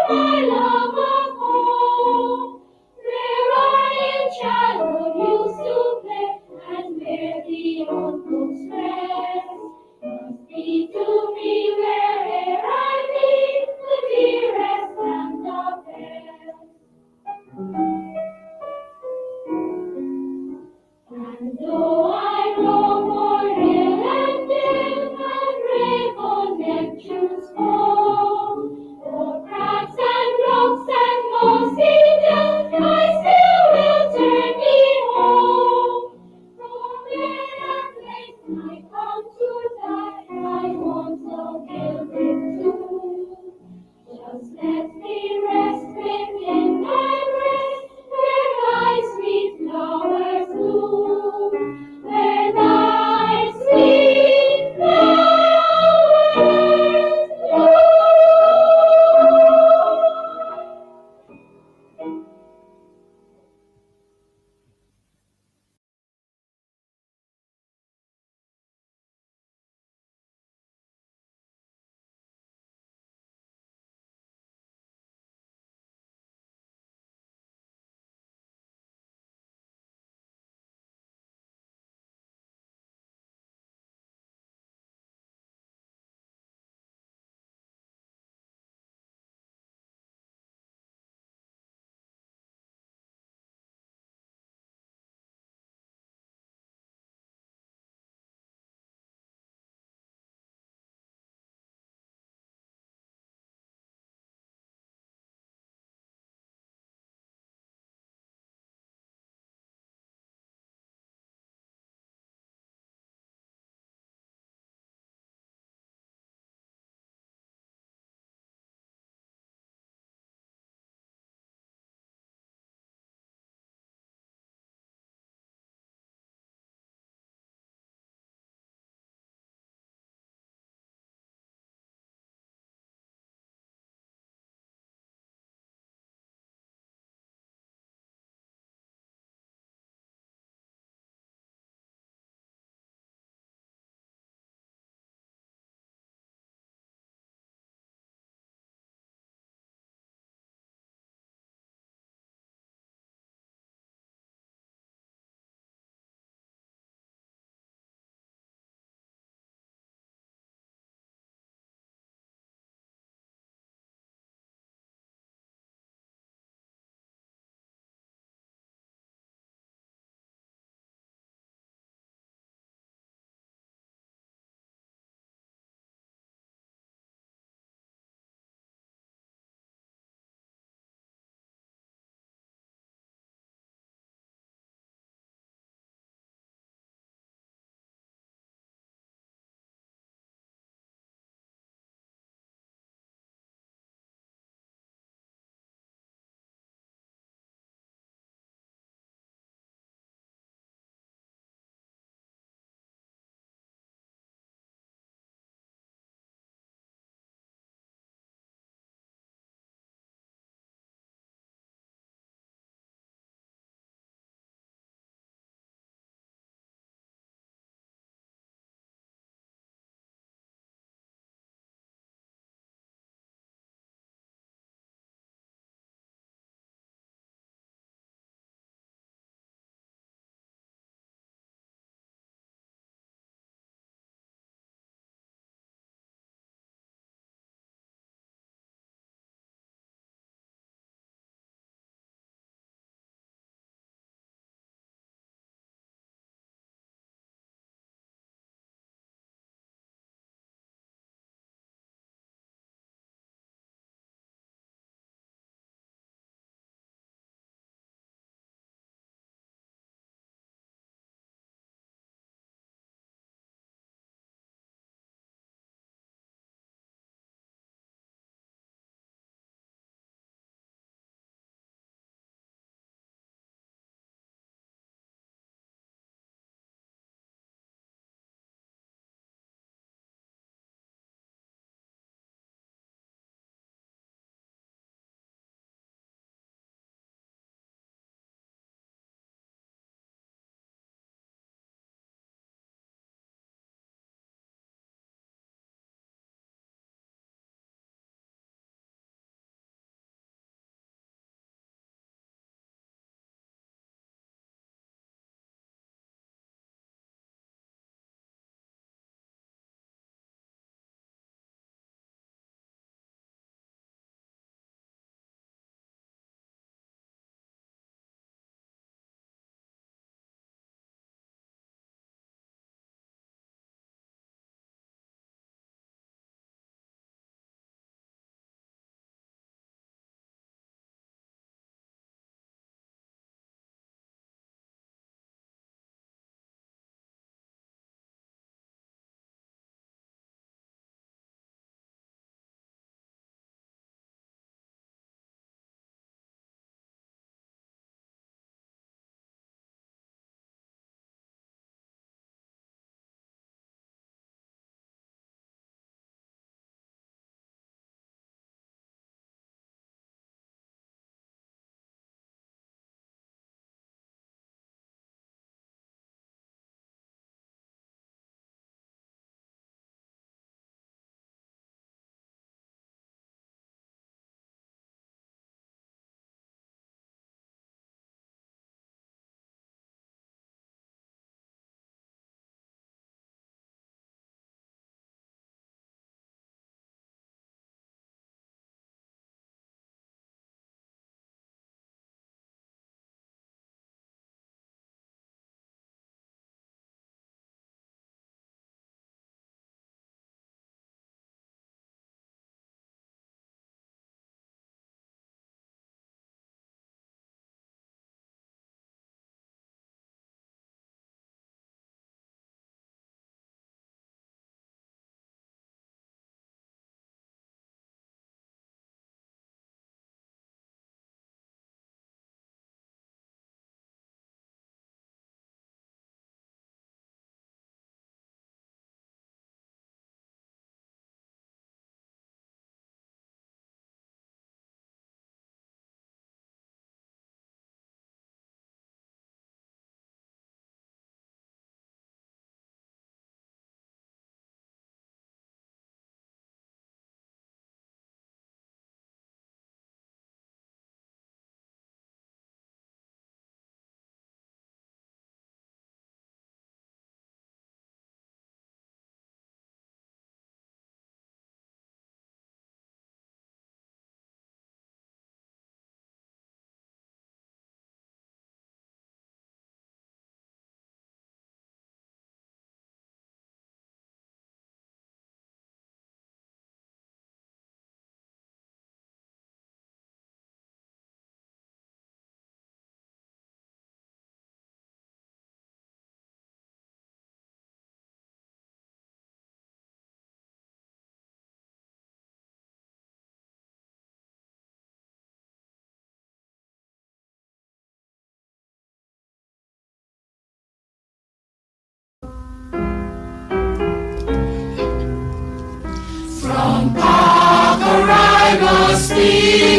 my love of home, where I in childhood used to play, and where the old folks rest. Must be to me where'er I be, the dearest and the best. And though I roam o'er hill and dale, and rave on Neptune's foam, o'er crags and rocks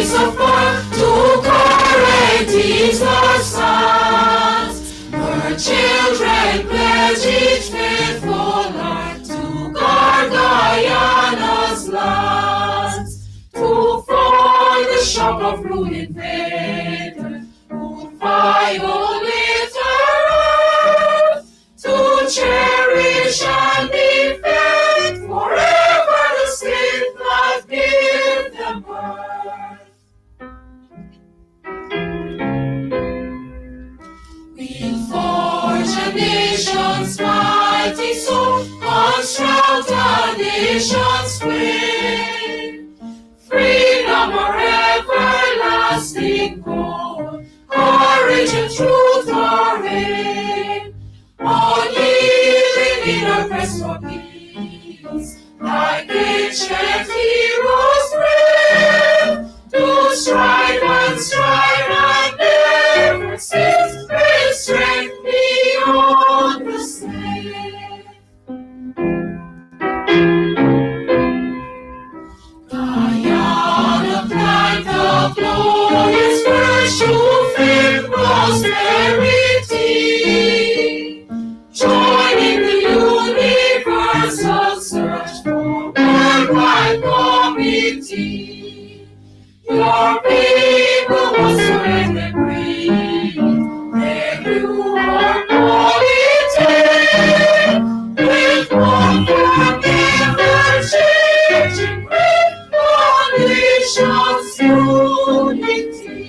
streets of birth to Corinth's lost sons. Her children pledge each faithful heart to guard Guyana's lands, to find the shock of rude invaders who violate our earth, to cherish and defend forever the slave that gave them birth. We forge a nation's mighty soul, construct a nation's queen. Freedom our everlasting goal, courage and truth our aim. Unyielding in our quest for peace, like ancient heroes brave, to strive and never cease, with strength beyond the slave. Guyana climbed the glorious verge to fame prosperity, joining the universal search for worldwide community. Your people was surrender breathe, they knew our quality, with one forever changing great nation's unity.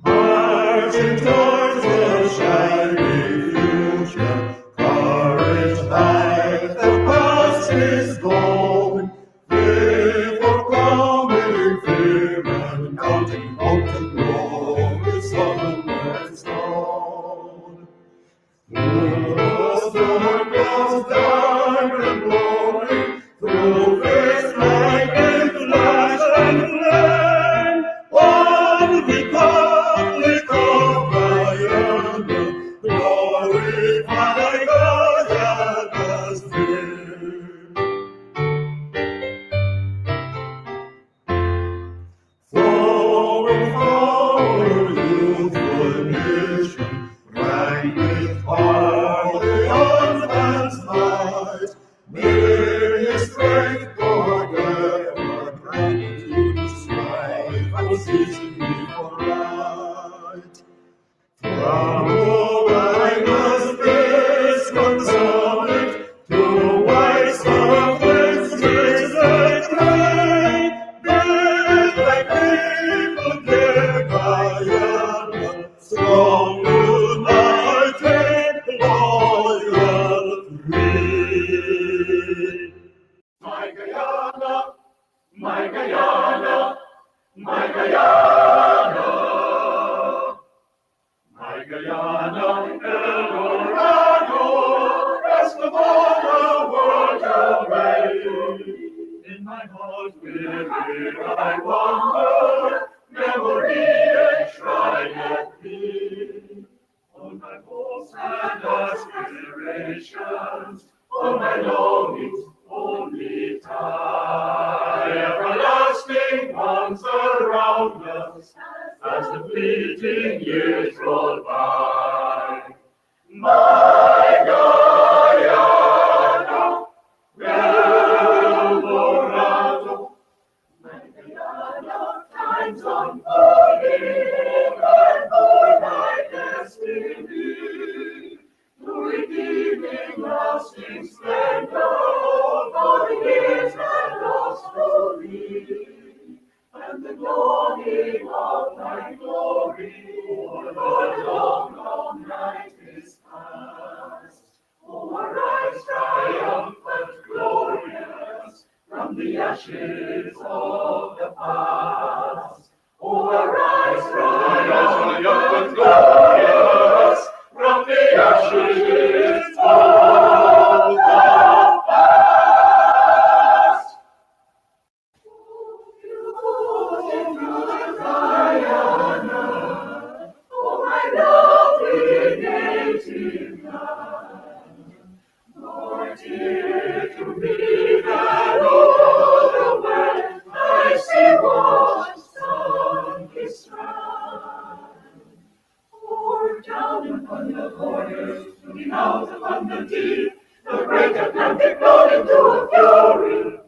Marching towards the shining future, courage high, the past is gone. Brave for coming fear and counting out the glory, sun and stone. Through the storm clouds dark and glory, through faith light and flash and flame, one republic of Guyana, glorify Guyana's name. Forward, forward, youthful nation, rang with heart the husband's might. May his strength forever gratitude to strive and season be for right. From Guyana's base consolate to white surface streets that rain, build thy people, dear Guyana, strong, united, loyal, free. My Guyana, my Guyana, my Guyana, my Guyana, Eldorado, best of all the world away. In my heart within I wander, memory enshrined me. All my hopes and aspirations, all my longings only tie everlasting bonds around us as the fleeting years roll by. My Guyana, Eldorado, my Guyana, times unfolding and for my destiny, to redeeming lasting splendor for years and lost glory, and the dawning of thy glory, for the long, long night is past. Oh, arise triumphant, glorious, from the ashes of the past. Oh, arise triumphant, glorious, from the ashes of the past. upon the borders, looking out upon the deep, the great Atlantic flowed into a fury.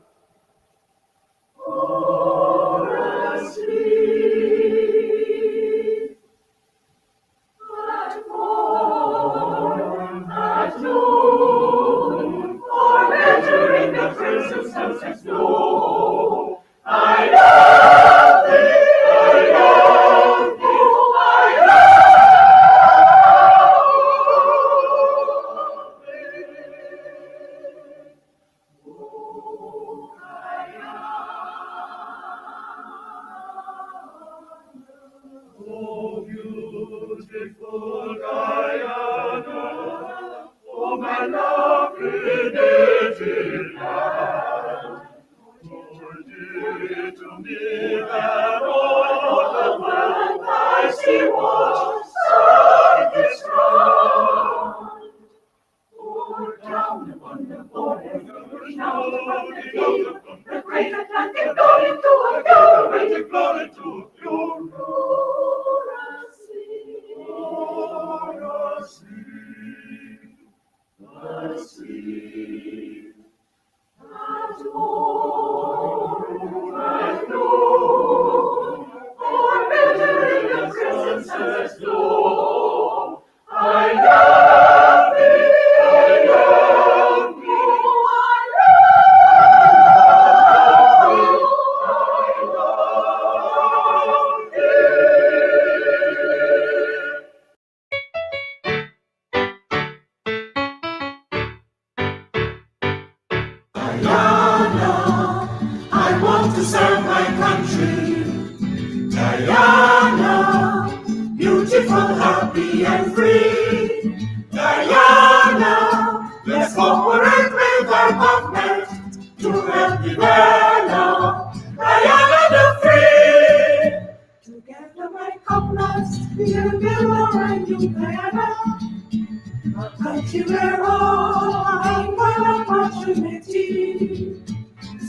For asleep at morn, at noon, or entering the crimson sunset's glow, I love thee, I love thee, I love thee. Oh, beautiful Guyana, oh, my lovely native land, for dear to me than all the world I see was sun is strong. Pour down upon the border, pouring out upon the deep, the great Atlantic flowed into a fury, flowed into a fury. Asleep at morn, at noon, or entering the crimson sunset's glow, I love thee, I love thee, Guyana, I want to serve my country. Guyana, beautiful, happy, and free. Guyana, let's cooperate with our government to help develop Guyana the free. Together, my comrades, we will build a brand new Guyana, a country where all are equal opportunity.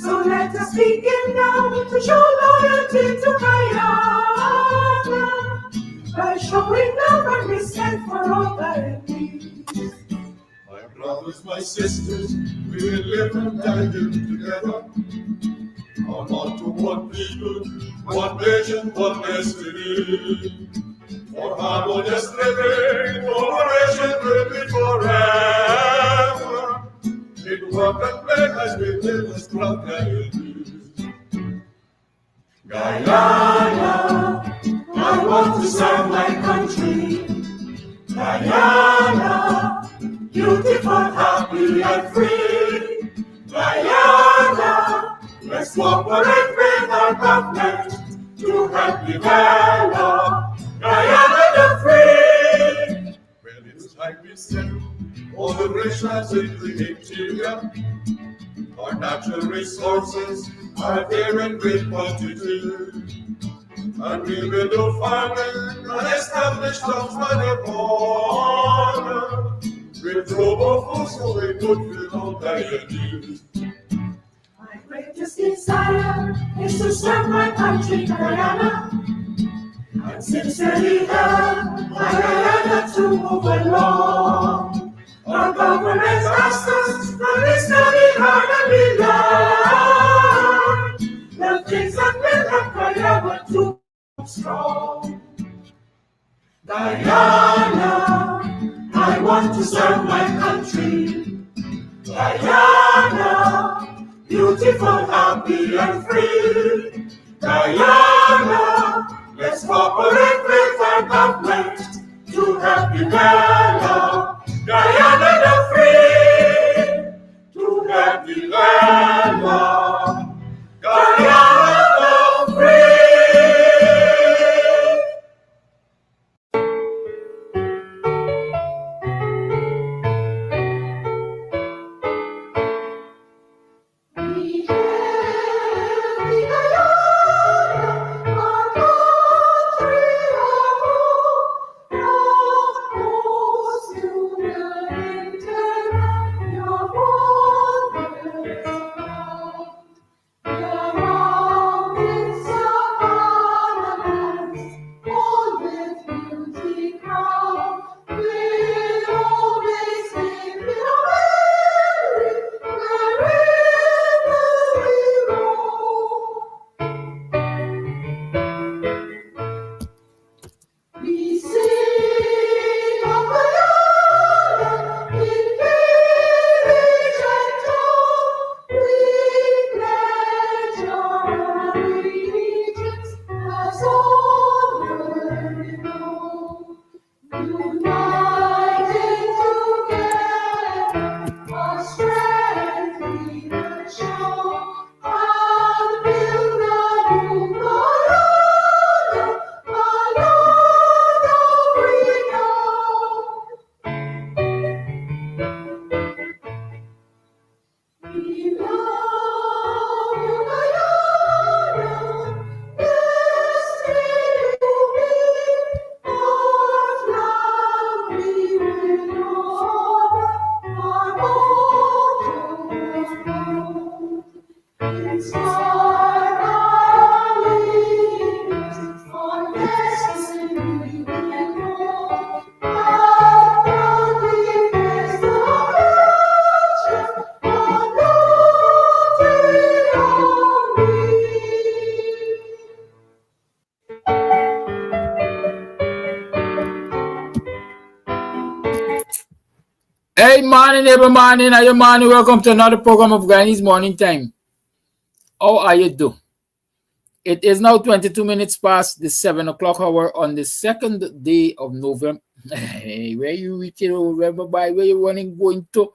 So let us begin now to show loyalty to Guyana by showing love and respect for all that it means. My brothers, my sisters, we will live and die here together. On to one people, one nation, one destiny. For harmonious living, cooperation will be forever. In work and play as we live as strong Guyanese. Guyana, I want to serve my country. Guyana, beautiful, happy, and free. Guyana, let's cooperate with our government to help develop Guyana the free. Well, it's time we settle all the racials in the interior. Our natural resources are there in great quantity. And we will do farming and establish towns by the border. With global food so we could fill all Guyanese. My greatest desire is to serve my country, Guyana, and sincerely help Guyana to move along. Our government asks us, and we study hard and we learn the things that will help Guyana to be strong. Guyana, I want to serve my country. Guyana, beautiful, happy, and free. Guyana, let's cooperate with our government to help develop Guyana the free. To help develop Guyana the free. Hey, morning, every morning. Are you morning? Welcome to another program of Guyanese Morning Time. How are you doing? It is now 22 minutes past the 7 o'clock hour on the second day of November. Hey, where you reaching November by? Where you running going to?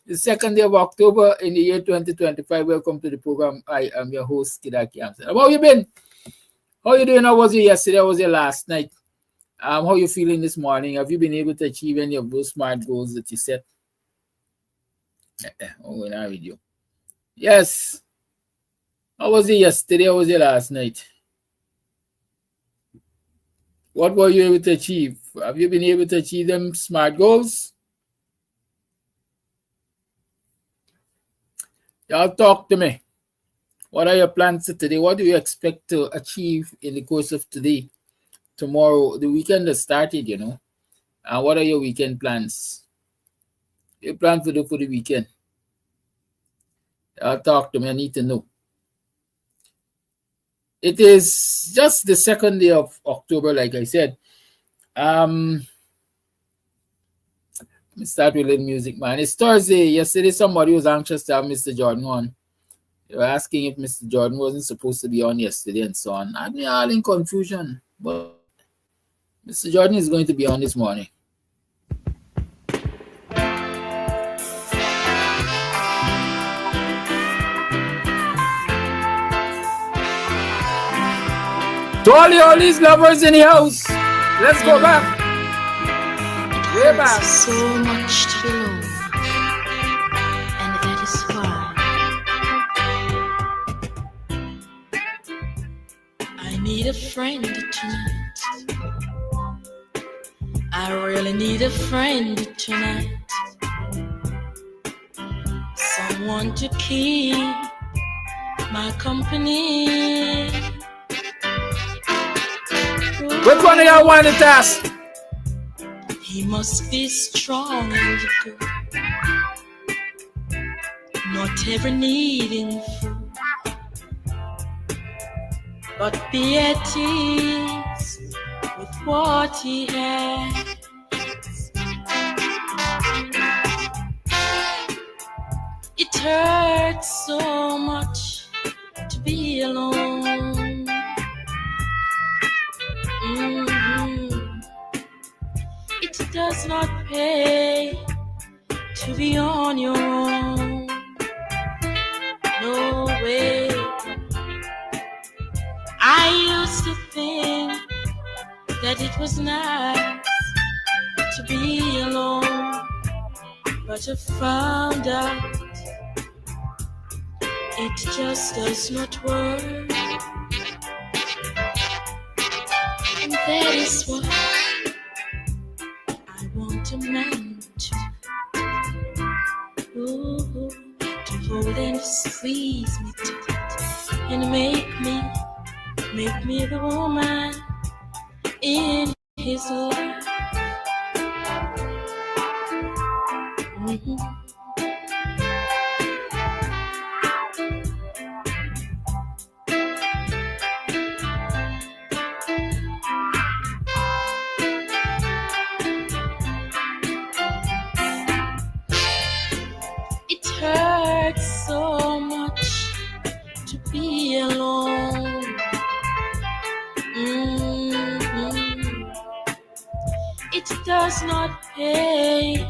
The second day of October in the year 2025. Welcome to the program. I am your host, Kidaki Amson. How you been? How you doing? How was you yesterday? How was you last night? How you feeling this morning? Have you been able to achieve any of those smart goals that you set? Oh, when I with you. Yes. How was it yesterday? How was it last night? What were you able to achieve? Have you been able to achieve them smart goals? Y'all talk to me. What are your plans for today? What do you expect to achieve in the course of today? Tomorrow, the weekend has started, you know. And what are your weekend plans? Your plan for the weekend? Y'all talk to me. I need to know. It is just the second day of October, like I said. Let me start with a little music, man. It's Thursday. Yesterday, somebody was anxious to have Mr. Jordan on. They were asking if Mr. Jordan wasn't supposed to be on yesterday and so on. I'm all in confusion. But Mr. Jordan is going to be on this morning. To all these lovers in the house, let's go back. Way back. So much to be alone, and that is why I need a friend tonight. I really need a friend tonight. Someone to keep my company. Which one of y'all want to task? He must be strong and good, not ever needing food, but be at ease with what he has. It hurts so much to be alone. It does not pay to be on your own. No way. I used to think that it was nice to be alone, but I found out it just does not work. And that is why I want a man to hold and squeeze me tight and make me the woman in his life. It hurts so much to be alone. It does not pay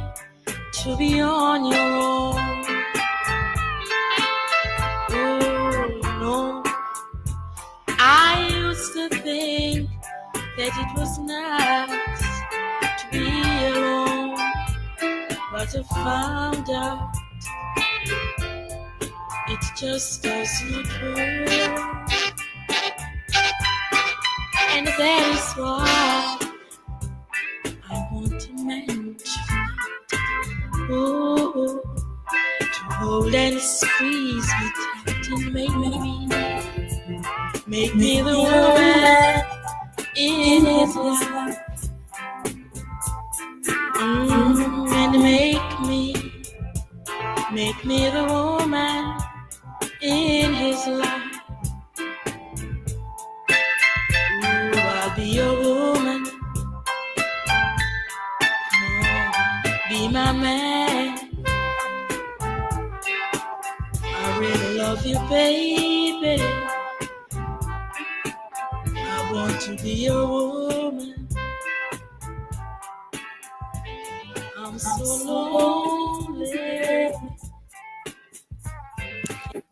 to be on your own. Oh no, I used to think that it was nice to be alone, but I found out it just does not work. And that is why I want a man to hold and squeeze me tight and make me the woman in his life. And make me the woman in his life. I'll be your woman. Be my man. love you, baby. I want to be your woman. I'm so lonely.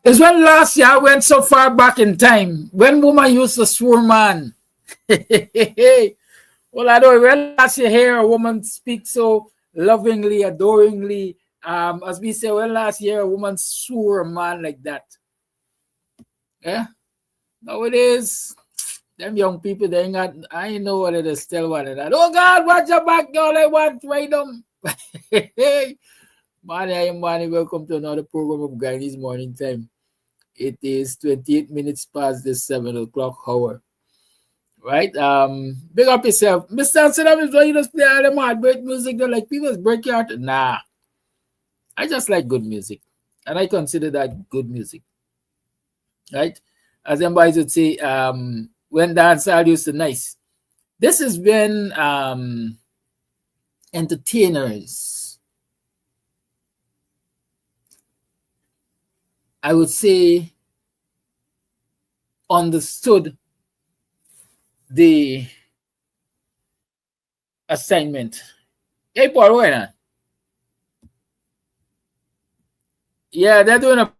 It's when last year I went so far back in time when woman used to swear man. Well, I don't when last year hear a woman speak so lovingly, adoringly. As we say, when last year a woman swore a man like that. Yeah. Nowadays, them young people, they ain't got, I ain't know what it is, tell one of that. Oh God, watch your back, girl, I want to ride them. Hey, Manny, I am Manny. Welcome to another program of Guyanese Morning Time. It is 28 minutes past the 7 o'clock hour. Right? Big up yourself. Mr. Amsterdam is why you just play all them heartbreak music. They're like, people break your heart. Nah. I just like good music. And I consider that good music. Right? As somebody would say, when dancehall used to nice. This has been entertainers, I would say, understood the assignment. Hey, Paul, why not? Yeah, they're doing a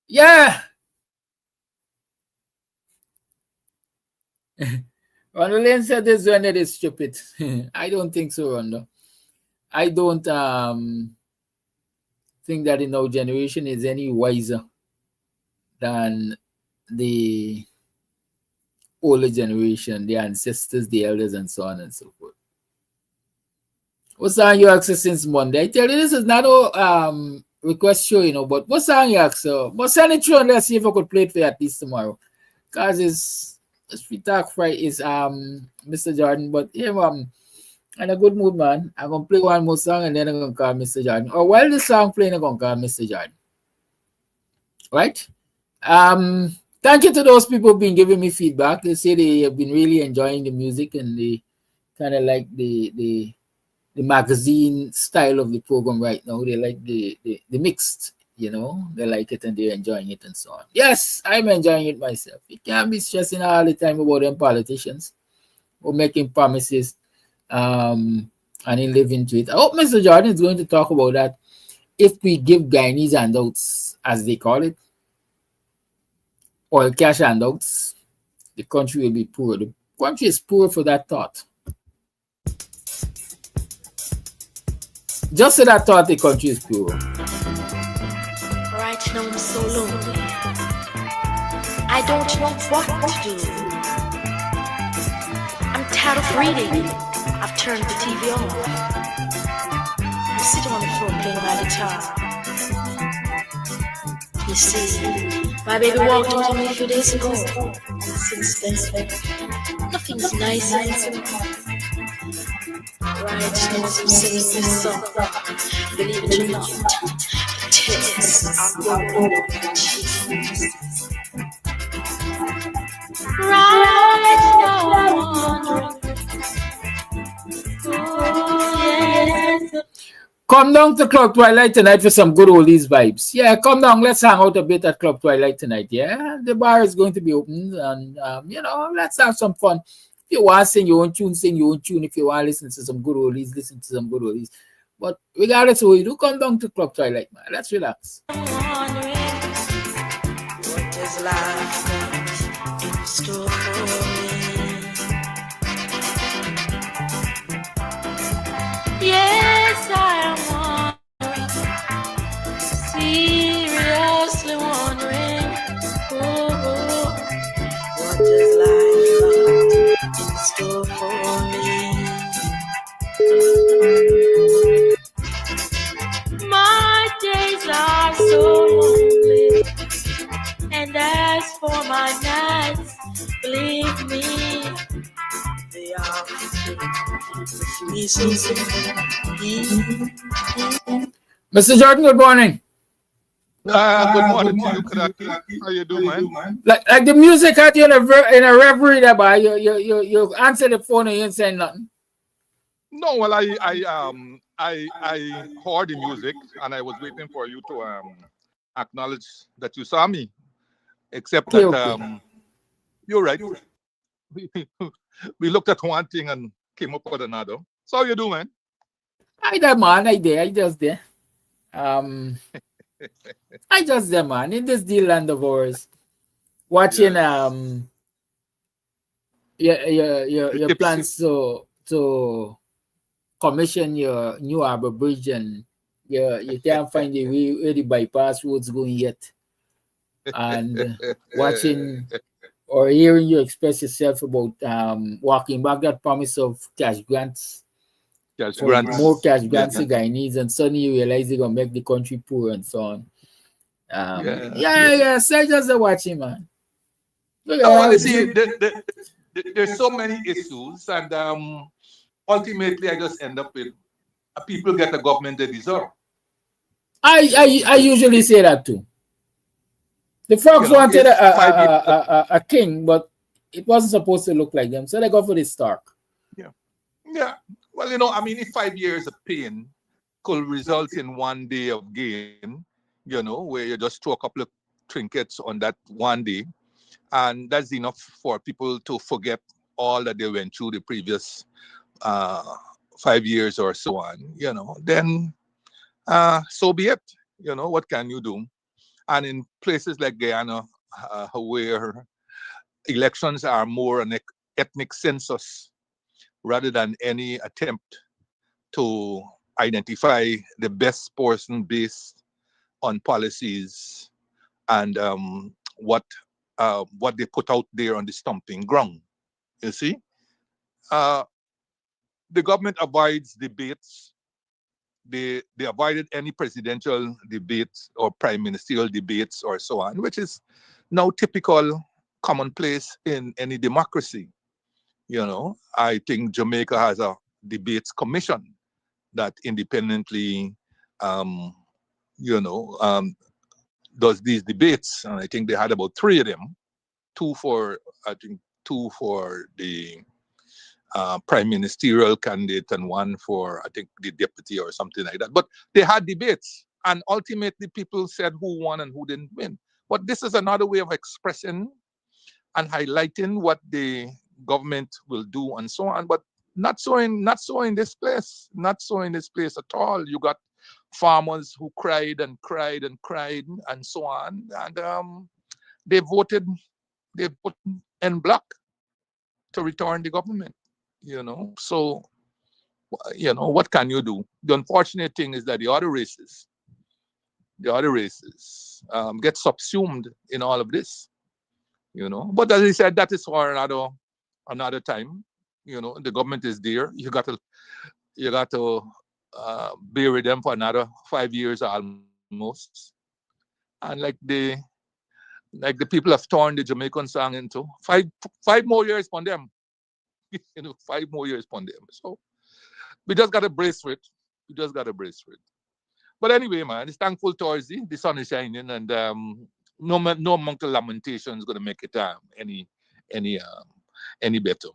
yeah. Ronald Lane said this when it is stupid. I don't think so, Rondo. I don't think that in our generation is any wiser than the older generation, the ancestors, the elders, and so on and so forth. What song you asked since Monday? I tell you, this is not a request show, you know, but what song you asked? But send it through and let's see if I could play it for you at least tomorrow. Because it's free talk Friday is Mr. Jordan, but yeah, in a good mood, man. I'm gonna play one more song and then I'm gonna call Mr. Jordan. Or while the song playing, I'm gonna call Mr. Jordan. Right? Thank you to those people who've been giving me feedback. They say they have been really enjoying the music and they kind of like the magazine style of the program right now. They like the mixed, you know, they like it and they're enjoying it and so on. Yes, I'm enjoying it myself. You can't be stressing all the time about them politicians or making promises and then live into it. I hope Mr. Jordan is going to talk about that. If we give Guyanese handouts, as they call it, or cash handouts, the country will be poor. The country is poor for that thought. Just for that thought, the country is poor. Right now I'm so lonely. I don't know what to do. I'm tired of reading. I've turned the TV off. I'm sitting on the floor playing my guitar. You see, my baby walked into me a few days ago. Since then, nothing's nice anymore. Right now I'm singing this song. Believe it or not, the tears are rolling over my cheeks. Right now I'm wondering. Oh, yes. Come down to Club Twilight tonight for some good oldies vibes. Yeah, come down. Let's hang out a bit at Club Twilight tonight. Yeah, the bar is going to be open and, you know, let's have some fun. If you want to sing your own tune, sing your own tune. If you want to listen to some good oldies, listen to some good oldies. But regardless of what you do, come down to Club Twilight, man. Let's relax. I'm wondering, what does life got in store for me? Yes, I am wondering, seriously wondering, what does life got in store for me? My days are so lonely, and as for my nights, believe me, they are me so simple. Mr. Jordan, good morning. Good morning to you, Kadaki. How you doing, man? Like the music had you in a reverie there, boy. You answer the phone and you ain't saying nothing. No, well, I heard the music and I was waiting for you to acknowledge that you saw me. Except Okay, that okay. you're right. We, we looked at one thing and came up with another. So how you doing? I there, man. I there. I just there. Um, I just there, man. In this deal land of ours, watching Yes. The your tipsy. plans to commission your new harbor bridge, and you can't find the way where the bypass roads going yet, and watching or hearing you express yourself about walking back that promise of cash grants Yes, for more grants. cash Yeah. grants to Guyanese, and suddenly you realize they're gonna make the country poor and so on. Yeah. Yeah, Yeah. yeah, so just watching, man. Oh, well, Yeah, you see, there's so many issues, and ultimately, I just end up with people get the government they deserve. I Which is, usually say that too. The frogs wanted if 5 years, a king, but it wasn't supposed to look like them, so they go for the Stark. yeah, yeah. Well, I mean, if 5 years of pain could result in one day of gain, where you just throw a couple of trinkets on that one day, and that's enough for people to forget all that they went through the previous uh, 5 years or so on, then so be it. What can you do? And in places like Guyana, where elections are more an ethnic census rather than any attempt to identify the best person based on policies and what they put out there on the stumping ground. You see, uh, the government avoids debates. They avoided any presidential debates or prime ministerial debates or so on, which is now typical, commonplace in any democracy. I think Jamaica has a debates commission that independently, um, does these debates, and I think they had about three of them, two for I think two for the prime ministerial candidate and one for I think the deputy or something like that. But they had debates, and ultimately people said who won and who didn't win. But this is another way of expressing and highlighting what the government will do and so on. But not so in this place, not so in this place at all. You got farmers who cried and cried and cried and so on, and they voted, they put en bloc to return the government. So what can you do? The unfortunate thing is that the other races get subsumed in all of this. But as I said, that is for another time. The government is there. You got to be with them for another 5 years almost. And like the people have torn the Jamaican song into five more years on them. 5 more years on them. So we just got to brace for it. We just got to brace for it. But anyway, man, it's thankful Thursday. The sun is shining, and no amount of lamentation is going to make it any any better.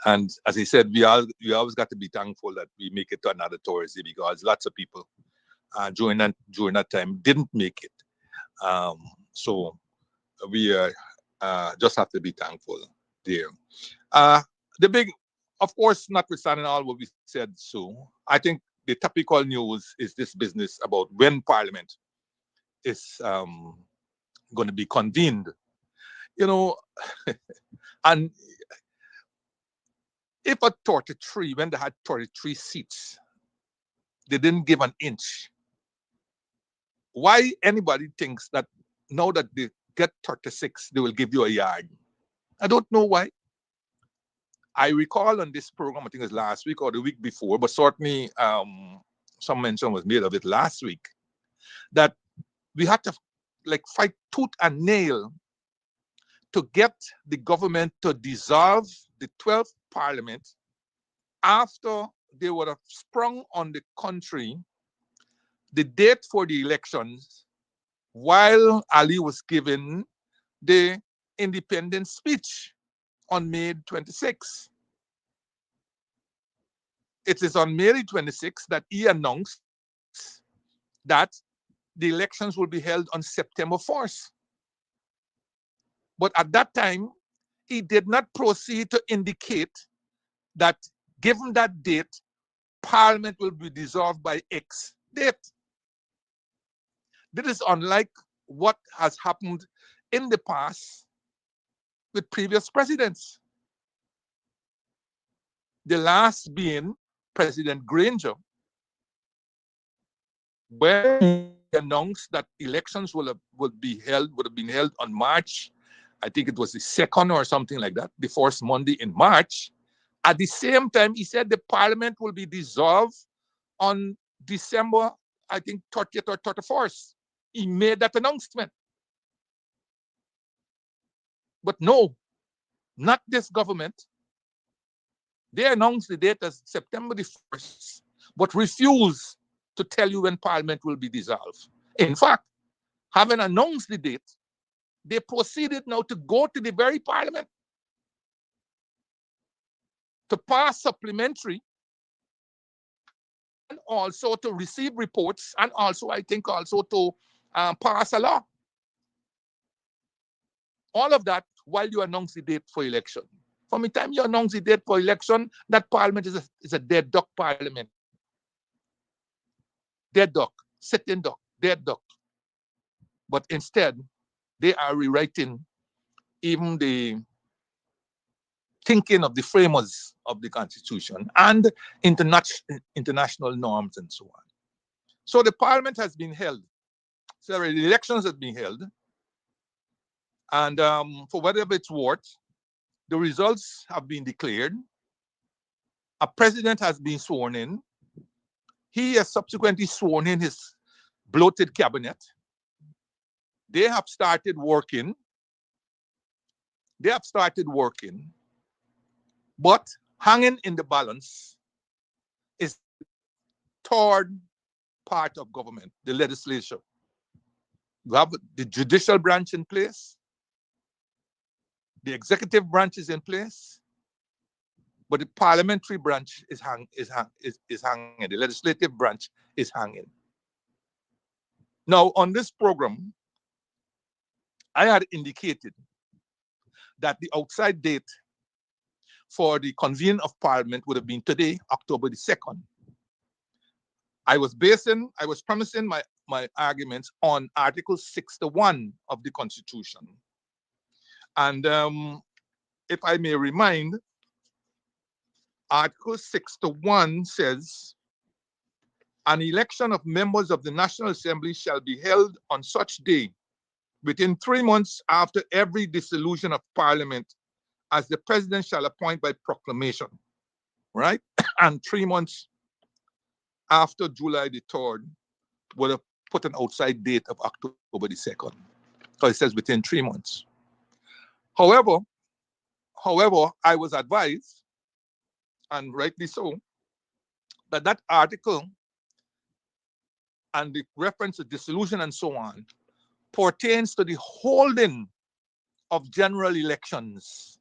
And as I said, we always got to be thankful that we make it to another Thursday, because lots of people during that time didn't make it. So we just have to be thankful there. Uh, the big, of course, notwithstanding all what we said, so I think the topical news is this business about when Parliament is going to be convened. You know, and if at 33, when they had 33 seats, they didn't give an inch, why anybody thinks that now that they get 36, they will give you a yard? I don't know why. I recall on this program, I think it was last week or the week before, but certainly some mention was made of it last week, that we had to like fight tooth and nail to get the government to dissolve the 12th parliament after they would have sprung on the country the date for the elections while Ali was giving the independence speech on May 26. It is on May 26 that he announced that the elections will be held on September 4th. But at that time, he did not proceed to indicate that given that date, Parliament will be dissolved by X date. This is unlike what has happened in the past with previous presidents. The last being President Granger, when he announced that elections would have been held on March, I think it was the 2nd or something like that, the first Monday in March. At the same time, he said the Parliament will be dissolved on December, I think 30th or 31st. He made that announcement. But no, not this government. They announced the date as September the 1st, but refused to tell you when Parliament will be dissolved. In fact, having announced the date, they proceeded now to go to the very Parliament to pass supplementary and also to receive reports and also, I think, also to pass a law. All of that while you announce the date for election. From the time you announce the date for election, that Parliament is a dead duck Parliament. Dead duck, sitting duck, dead duck. But instead, they are rewriting even the thinking of the framers of the Constitution and international norms and so on. So the Parliament has been held. Sorry, the elections have been held. And for whatever it's worth, the results have been declared. A president has been sworn in. He has subsequently sworn in his bloated cabinet. They have started working. But hanging in the balance is the third part of government, the legislature. You have the judicial branch in place, the executive branch is in place, but the parliamentary branch is hanging. The legislative branch is hanging. Now, on this program, I had indicated that the outside date for the convening of Parliament would have been today, October the 2nd. I was premising my arguments on Article 61 of the Constitution. And if I may remind, Article 61 says, an election of members of the National Assembly shall be held on such day within 3 months after every dissolution of Parliament, as the President shall appoint by proclamation, right? And 3 months after July the 3rd, would have put an outside date of October the 2nd. So it says within 3 months. However, I was advised, and rightly so, that article and the reference to dissolution and so on pertains to the holding of general elections.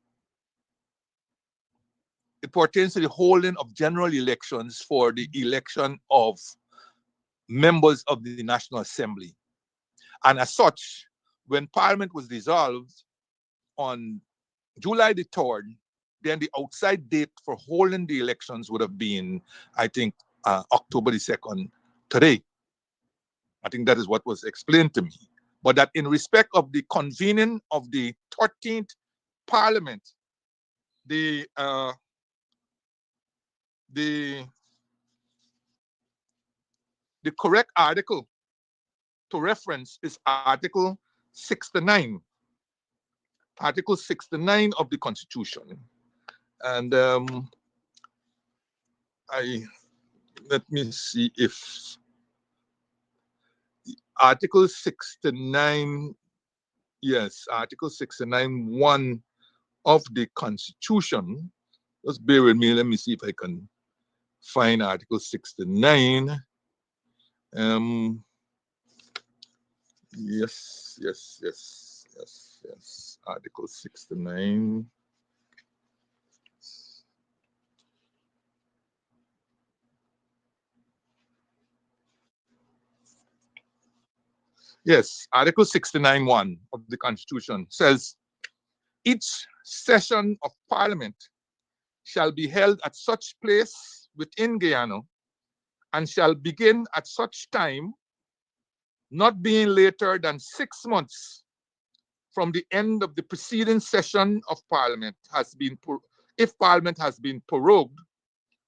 It pertains to the holding of general elections for the election of members of the National Assembly. And as such, when Parliament was dissolved on July the 3rd, then the outside date for holding the elections would have been, I think, October the 2nd, today. I think that is what was explained to me. But that in respect of the convening of the 13th Parliament, the correct article to reference is Article 69. Article 69 of the Constitution. And let me see if Article 69, yes, Article 69(1) of the Constitution. Just bear with me, let me see if I can find Article 69. Let Yes, yes, yes, yes, yes. Article 69. Yes, Article 69(1) of the Constitution says each session of Parliament shall be held at such place within Guyana and shall begin at such time, not being later than 6 months from the end of the preceding session of Parliament if Parliament has been prorogued,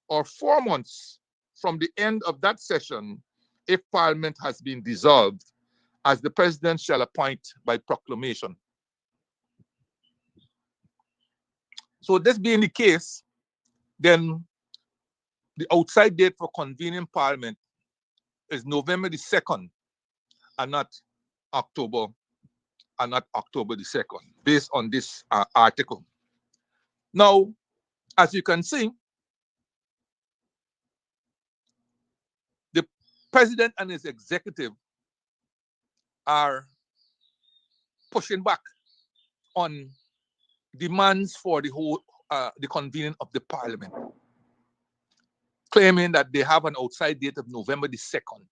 or 4 months from the end of that session if Parliament has been dissolved, as the President shall appoint by proclamation. So this being the case, then the outside date for convening Parliament is November the 2nd and not October the 2nd, based on this article. Now, as you can see, the President and his executive are pushing back on demands for the convening of the Parliament, claiming that they have an outside date of November the 2nd,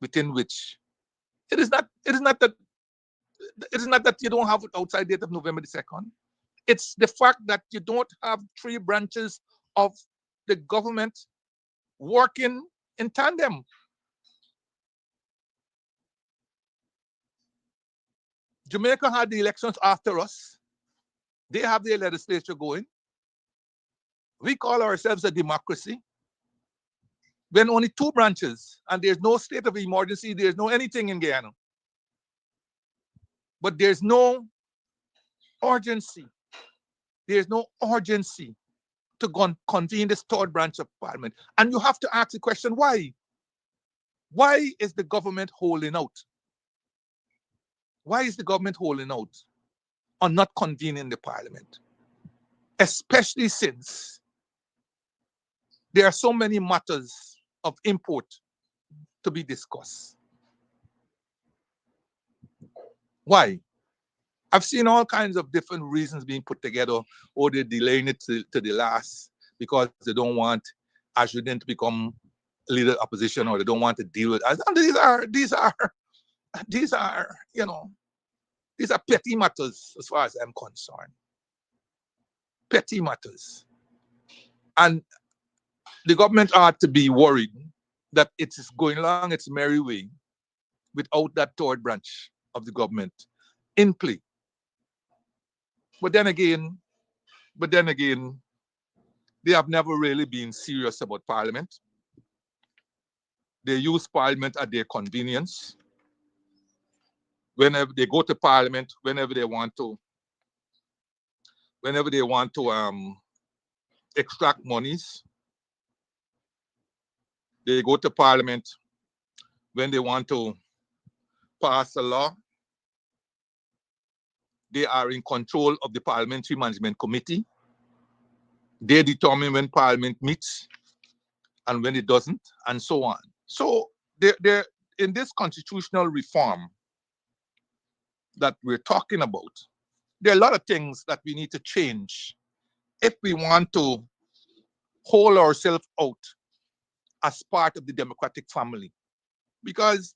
within which it is not that you don't have an outside date of November the 2nd. It's the fact that you don't have three branches of the government working in tandem. Jamaica had the elections after us. They have their legislature going. We call ourselves a democracy. When only two branches, and there's no state of emergency, there's no anything in Guyana. But there's no urgency. There's no urgency to convene this third branch of Parliament. And you have to ask the question, why? Why is the government holding out? Why is the government holding out on not convening the Parliament? Especially since there are so many matters of import to be discussed. Why? I've seen all kinds of different reasons being put together, or they're delaying it to the last because they don't want Ashwin to become leader of opposition, or they don't want to deal with us. And these are, these are petty matters as far as I'm concerned. Petty matters. And the government ought to be worried that it is going along its merry way without that third branch of the government in play. But then again, they have never really been serious about Parliament. They use Parliament at their convenience. Whenever they go to Parliament, whenever they want to extract monies, they go to Parliament when they want to pass a law. They are in control of the Parliamentary Management Committee. They determine when Parliament meets and when it doesn't, and so on. So they're in this constitutional reform that we're talking about, there are a lot of things that we need to change if we want to hold ourselves out as part of the democratic family. Because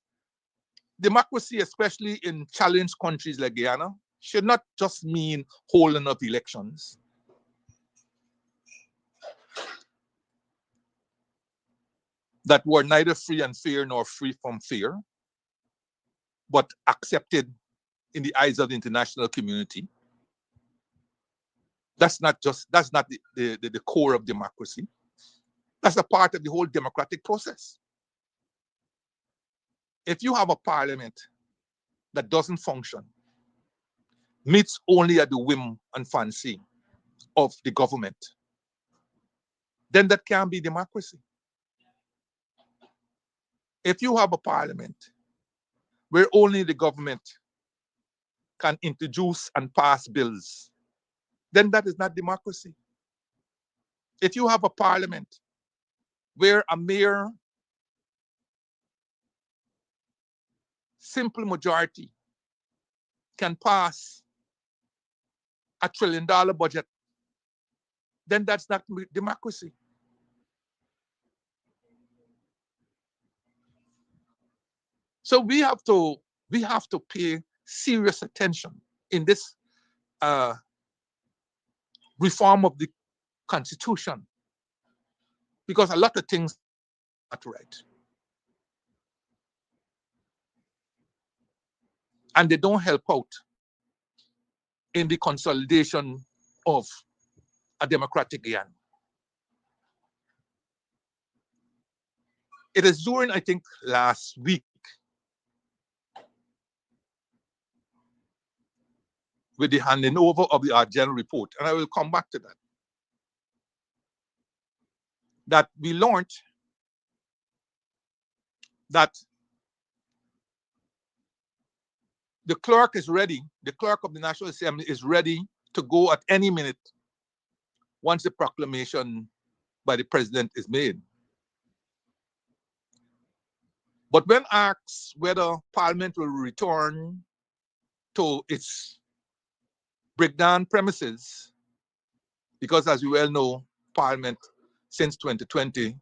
democracy, especially in challenged countries like Guyana, should not just mean holding of elections. That were neither free and fair nor free from fear, but accepted in the eyes of the international community. That's not the core of democracy. That's a part of the whole democratic process. If you have a parliament that doesn't function, meets only at the whim and fancy of the government, then that can't be democracy. If you have a parliament where only the government can introduce and pass bills, then that is not democracy. If you have a parliament where a mayor simple majority can pass $1 trillion budget, then that's not democracy. So we have to pay serious attention in this reform of the Constitution, because a lot of things are not right, and they don't help out in the consolidation of a democratic Guyana. It is during, I think, last week, with the handing over of the general report, and I will come back to that, that we learned that the clerk is ready, the clerk of the National Assembly is ready to go at any minute once the proclamation by the president is made. But when asked whether Parliament will return to its breakdown premises, because as you well know, Parliament since 2020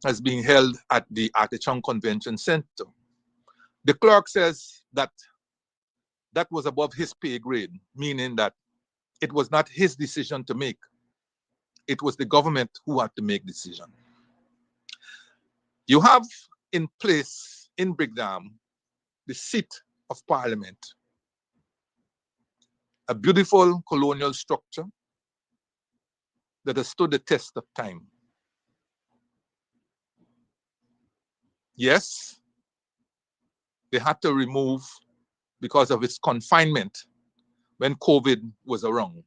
has been held at the Artichon Convention Center, the clerk says that that was above his pay grade, meaning that it was not his decision to make. It was the government who had to make decision. You have in place in Brigham the seat of Parliament, a beautiful colonial structure that has stood the test of time. Yes, they had to remove because of its confinement when COVID was around.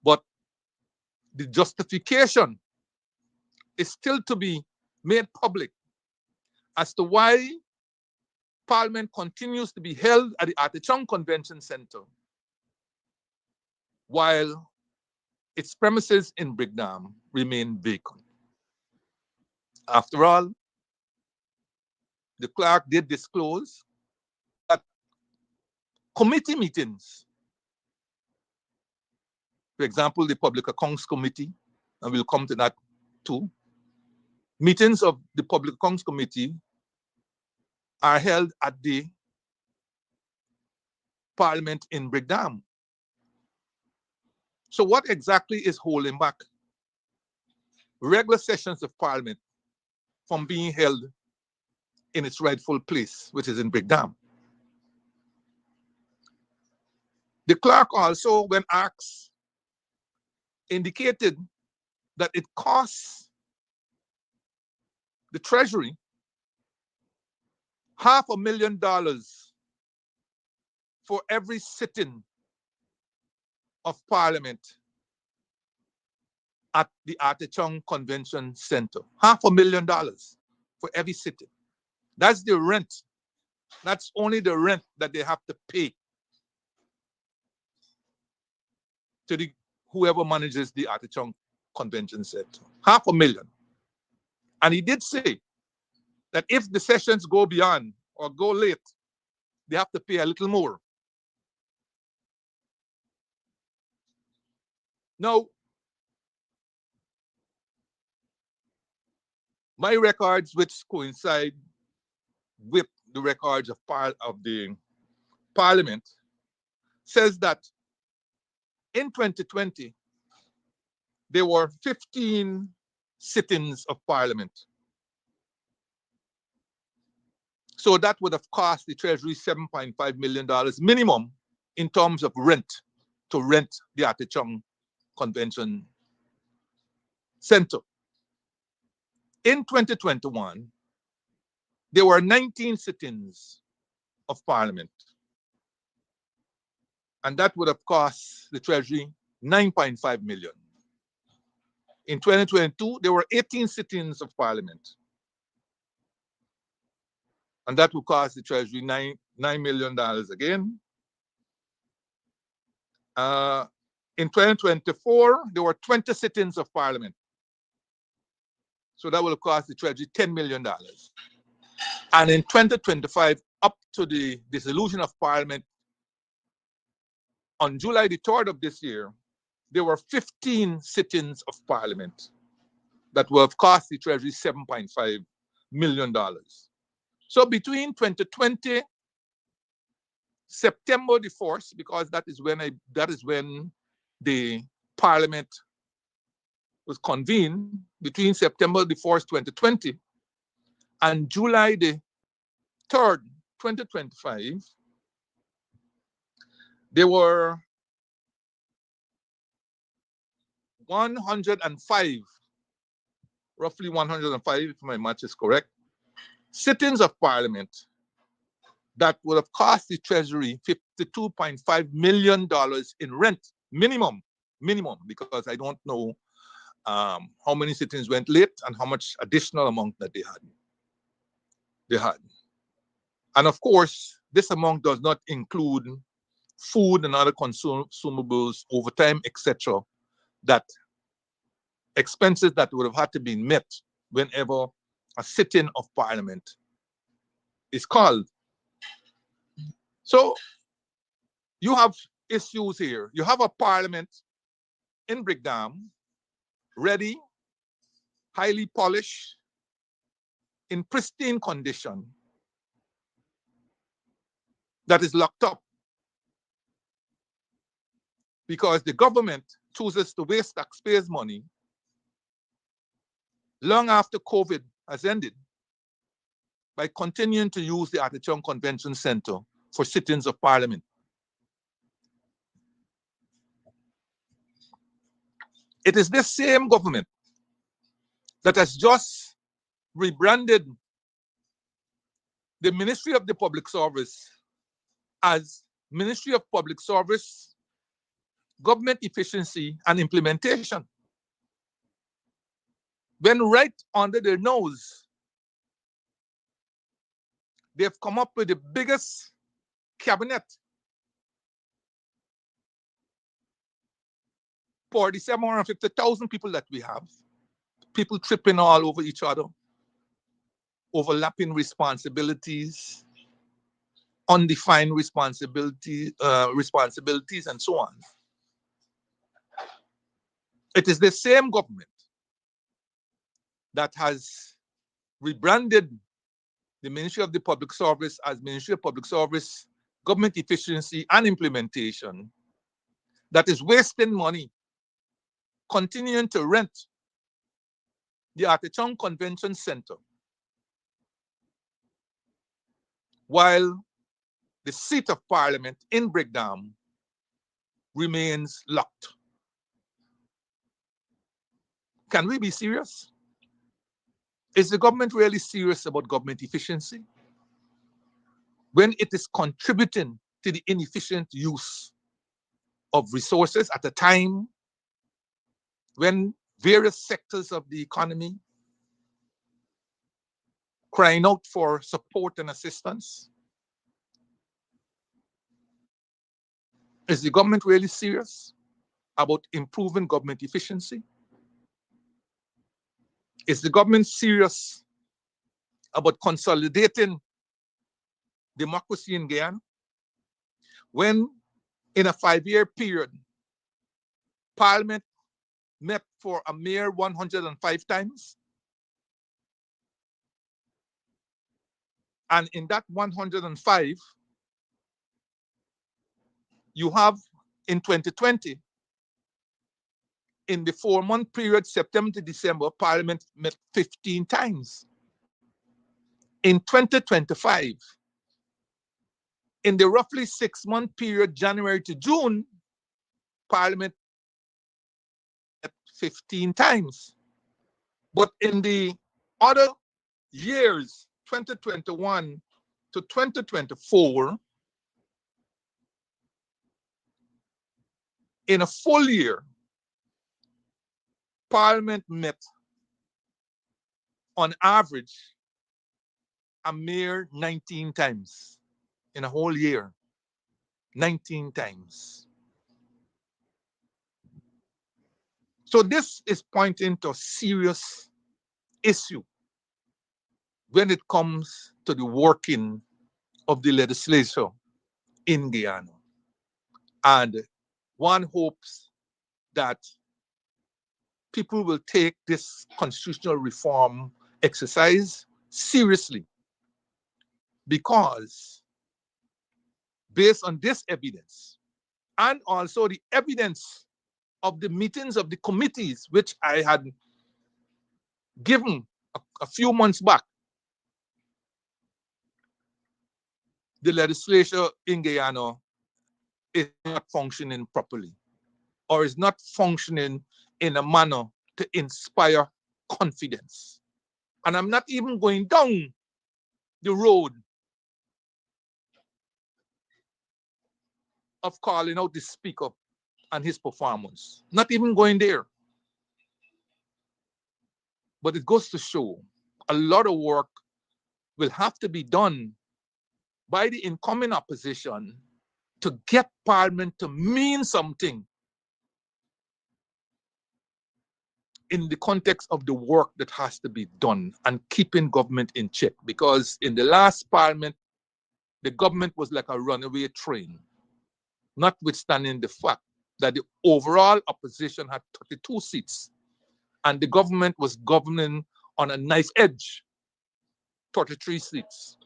But the justification is still to be made public as to why Parliament continues to be held at the Artichon Convention Center while its premises in Brigham remain vacant. After all, the clerk did disclose that committee meetings, for example, the Public Accounts Committee, and we'll come to that too, meetings of the Public Accounts Committee are held at the Parliament in Brigham. So what exactly is holding back regular sessions of Parliament from being held in its rightful place, which is in Brigham? The clerk also, when asked, indicated that it costs the Treasury $500,000 for every sitting of Parliament at the Artichon Convention Center. $500,000 for every sitting. That's the rent. That's only the rent that they have to pay to the whoever manages the Artichon Convention Center. $500,000. And he did say that if the sessions go beyond or go late, they have to pay a little more. Now, my records, which coincide with the records of the Parliament, says that in 2020, there were 15 sittings of Parliament. So that would have cost the Treasury $7.5 million minimum in terms of rent, to rent the Artichon Convention Center. In 2021, there were 19 sittings of Parliament, and that would have cost the Treasury $9.5 million. In 2022, there were 18 sittings of Parliament, and that would cost the Treasury $9 million again. In 2024, there were 20 sittings of Parliament, so that will cost the Treasury $10 million. And in 2025, up to the dissolution of Parliament on July the 3rd of this year, there were 15 sittings of Parliament that will have cost the Treasury $7.5 million. So between 2020, September the 4th, because that is when the Parliament was convened, between September the 4th, 2020, and July the 3rd, 2025, there were 105, roughly 105, if my math is correct, sittings of Parliament that would have cost the Treasury $52.5 million in rent, minimum, because I don't know how many sittings went late and how much additional amount that they had. And of course, this amount does not include food and other consumables, overtime, etc., that expenses that would have had to be met whenever a sitting of Parliament is called. So you have issues here. You have a Parliament in Brickdam, ready, highly polished, in pristine condition, that is locked up because the government chooses to waste taxpayers' money long after COVID has ended by continuing to use the Atchison Convention Center for sittings of Parliament. It is this same government that has just rebranded the Ministry of the Public Service as Ministry of Public Service, Government Efficiency and Implementation. When right under their nose, they've come up with the biggest cabinet for the 750,000 people that we have. People tripping all over each other, overlapping responsibilities, undefined responsibilities, and so on. It is the same government that has rebranded the Ministry of the Public Service as Ministry of Public Service, Government Efficiency and Implementation, that is wasting money, continuing to rent the Atchison Convention Center, while the seat of Parliament in Brickdam remains locked. Can we be serious? Is the government really serious about government efficiency when it is contributing to the inefficient use of resources at a time when various sectors of the economy crying out for support and assistance? Is the government really serious about improving government efficiency? Is the government serious about consolidating democracy in Guyana when in a 5-year period, Parliament met for a mere 105 times? And in that 105, you have in 2020, in the 4-month period, September to December, Parliament met 15 times. In 2025, in the roughly 6-month period, January to June, Parliament met 15 times. But in the other years, 2021 to 2024, in a full year, Parliament met on average a mere 19 times in a whole year. 19 times. So this is pointing to a serious issue when it comes to the working of the legislature in Guyana. And one hopes that people will take this constitutional reform exercise seriously, because based on this evidence and also the evidence of the meetings of the committees which I had given a few months back, the legislature in Guyana is not functioning properly, or is not functioning in a manner to inspire confidence. And I'm not even going down the road of calling out the speaker and his performance. Not even going there. But it goes to show a lot of work will have to be done by the incoming opposition to get Parliament to mean something in the context of the work that has to be done and keeping government in check. Because in the last Parliament, the government was like a runaway train, notwithstanding the fact that the overall opposition had 32 seats and the government was governing on a nice edge, 33 seats,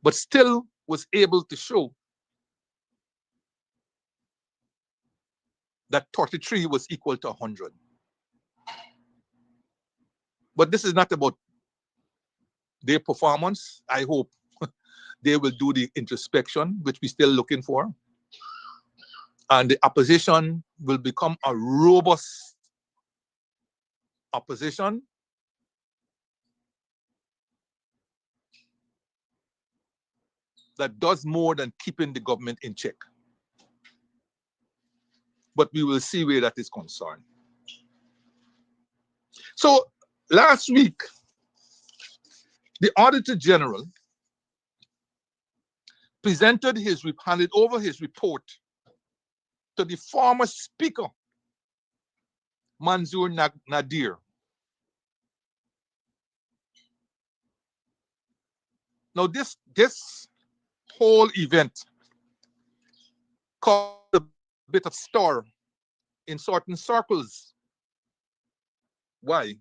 but still was able to show that 33 was equal to 100. But this is not about their performance. I hope they will do the introspection, which we're still looking for. And the opposition will become a robust opposition that does more than keeping the government in check. But we will see where that is concerned. So last week, the Auditor General handed over his report to the former Speaker, Manzoor Nadir. Now this whole event caused a bit of stir in certain circles. Why?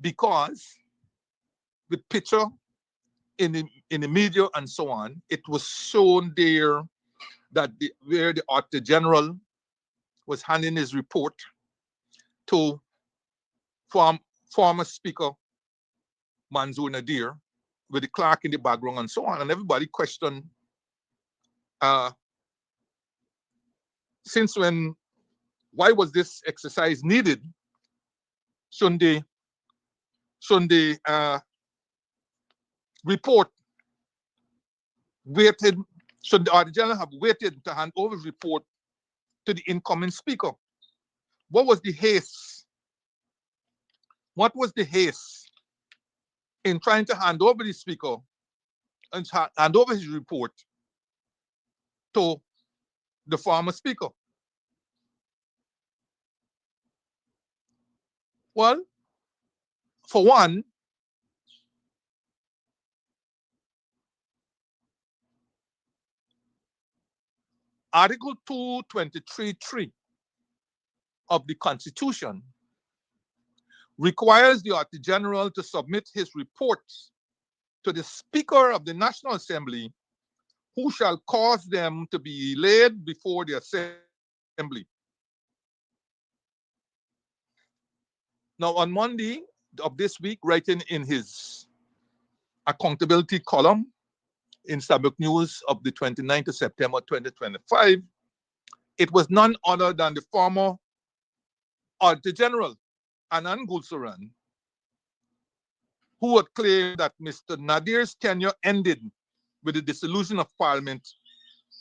Because the picture in the media and so on, it was shown there that where the Auditor General was handing his report to former Speaker Manzoor Nadir, with the clerk in the background and so on, and everybody questioned, since when, why was this exercise needed? Shouldn't the report waited? Should the Auditor General have waited to hand over his report to the incoming Speaker? What was the haste? What was the haste in trying to hand over the Speaker and hand over his report to the former Speaker? Well, for one, Article 223.3 of the Constitution requires the Auditor General to submit his reports to the Speaker of the National Assembly, who shall cause them to be laid before the Assembly. Now, on Monday of this week, writing in his accountability column in Sabuk News of the 29th of September 2025, it was none other than the former Auditor General, Anand Gulsaran, who had claimed that Mr. Nadir's tenure ended with the dissolution of Parliament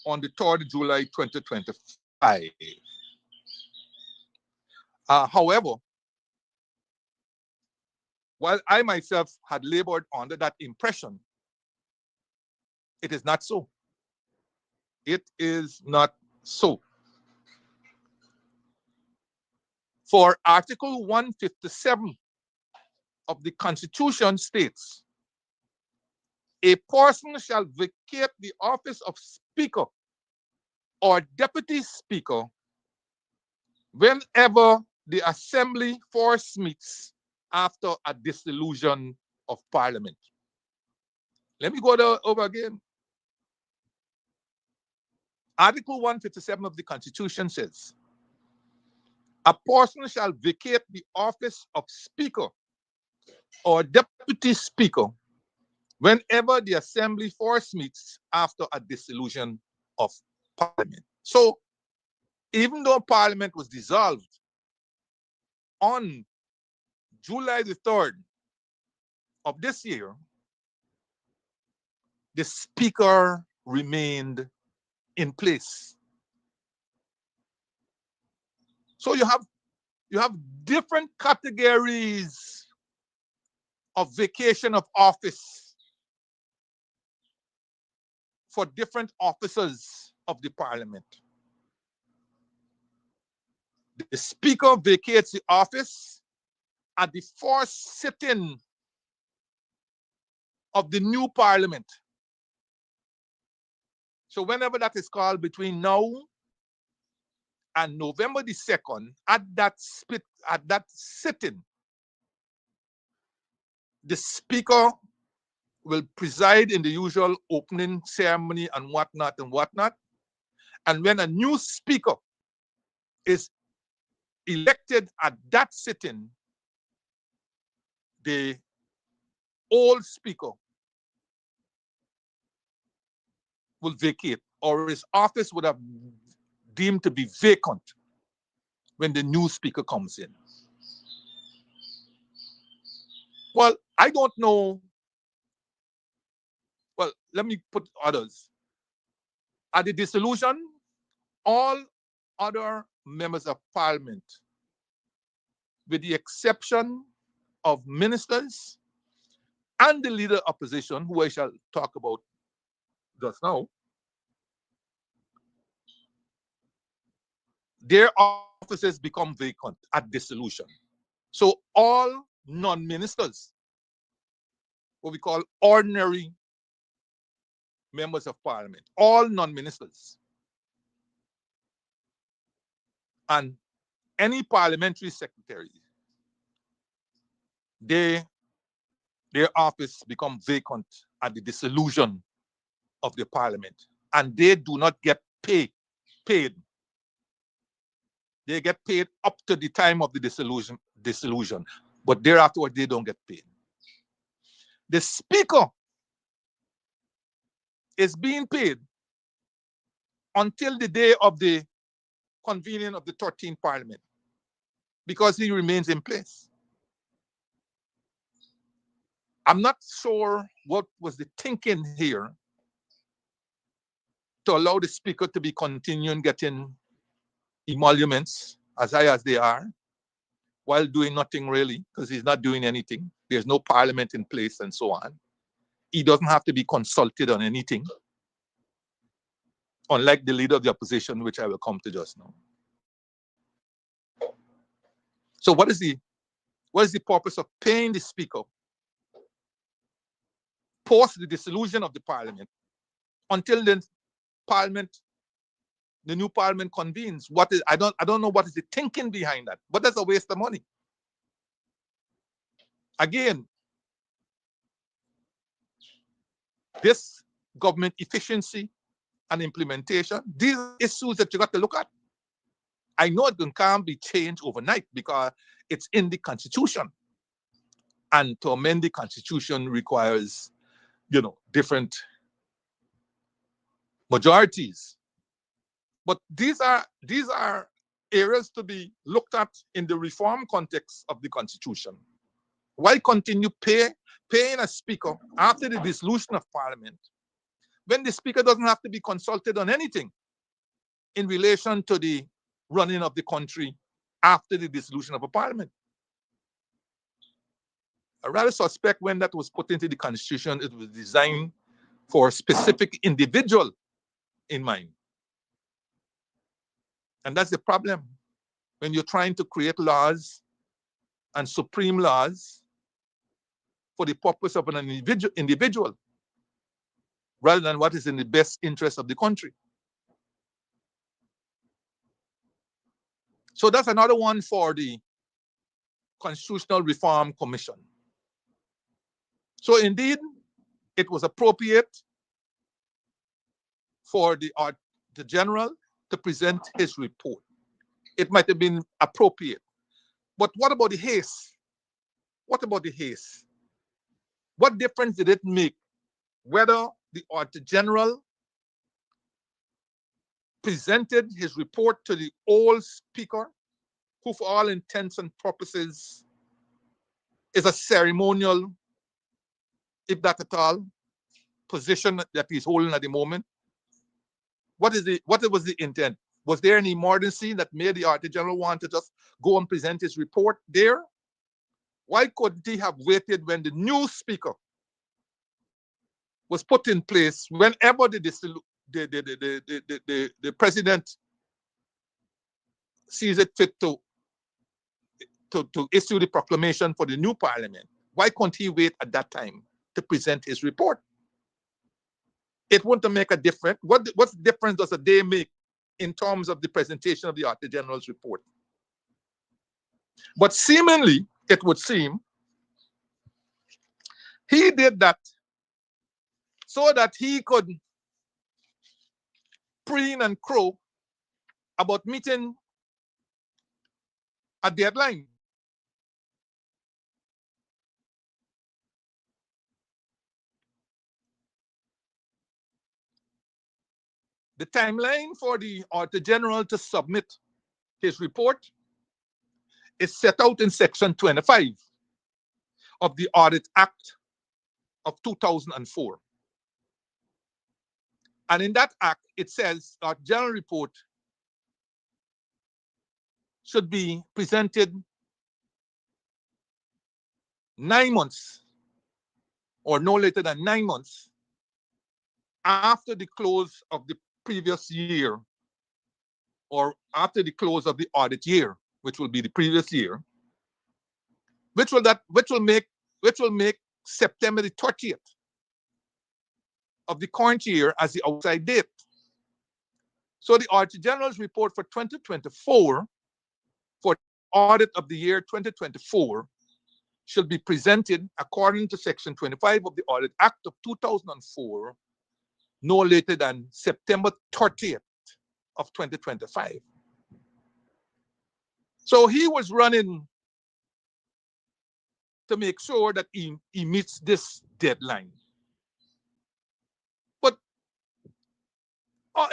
on the 3rd of July 2025. However, while I myself had labored under that impression, it is not so. It is not so. For Article 157 of the Constitution states, a person shall vacate the office of Speaker or Deputy Speaker whenever the Assembly force meets after a dissolution of Parliament. Let me go over again. Article 157 of the Constitution says, a person shall vacate the office of Speaker or Deputy Speaker whenever the Assembly force meets after a dissolution of Parliament. So, even though Parliament was dissolved on July the 3rd of this year, the Speaker remained in place. So you have different categories of vacation of office for different officers of the Parliament. The Speaker vacates the office at the first sitting of the new Parliament. So whenever that is called between now and November the 2nd, at that sitting, the Speaker will preside in the usual opening ceremony and whatnot. And when a new Speaker is elected at that sitting, the old Speaker will vacate, or his office would have deemed to be vacant when the new Speaker comes in. Well, I don't know. Well, let me put others. At the dissolution, all other members of Parliament, with the exception of ministers and the leader of opposition, who I shall talk about just now, their offices become vacant at dissolution. So all non-ministers, what we call ordinary members of Parliament, all non-ministers, and any parliamentary secretary, their office become vacant at the dissolution of the Parliament, and they do not get paid. They get paid up to the time of the dissolution, but thereafter they don't get paid. The Speaker is being paid until the day of the convening of the 13th Parliament, because he remains in place. I'm not sure what was the thinking here to allow the Speaker to be continuing getting emoluments as high as they are, while doing nothing really, because he's not doing anything. There's no Parliament in place and so on. He doesn't have to be consulted on anything, unlike the leader of the opposition, which I will come to just now. So what is the purpose of paying the Speaker post the dissolution of the Parliament until the new Parliament convenes? I don't know what is the thinking behind that, but that's a waste of money. Again, this government efficiency and implementation, these are issues that you got to look at. I know it can't be changed overnight because it's in the Constitution, and to amend the Constitution requires, different majorities. But these are areas to be looked at in the reform context of the Constitution. Why continue paying a Speaker after the dissolution of Parliament when the Speaker doesn't have to be consulted on anything in relation to the running of the country after the dissolution of a Parliament? I rather suspect when that was put into the Constitution, it was designed for a specific individual in mind. And that's the problem. When you're trying to create laws and supreme laws for the purpose of an individual rather than what is in the best interest of the country. So that's another one for the Constitutional Reform Commission. So indeed, it was appropriate for the General to present his report. It might have been appropriate. But what about the haste? What about the haste? What difference did it make whether the Auditor General presented his report to the old Speaker, who for all intents and purposes is a ceremonial, if that at all, position that he's holding at the moment? What was the intent? Was there an emergency that made the Auditor General want to just go and present his report there? Why couldn't he have waited when the new Speaker was put in place, whenever the President sees it fit to issue the proclamation for the new Parliament? Why couldn't he wait at that time to present his report? It wouldn't make a difference. What difference does a day make in terms of the presentation of the Auditor General's report? But seemingly, it would seem, he did that so that he could preen and crow about meeting a deadline. The timeline for the Auditor General to submit his report is set out in Section 25 of the Audit Act of 2004. And in that act, it says our general report should be presented 9 months or no later than 9 months after the close of the previous year, or after the close of the audit year, which will be the previous year, which will make September the 30th of the current year as the outside date. So the Auditor General's report for 2024, for the audit of the year 2024, should be presented according to Section 25 of the Audit Act of 2004, no later than September 30th of 2025. So he was running to make sure that he meets this deadline. But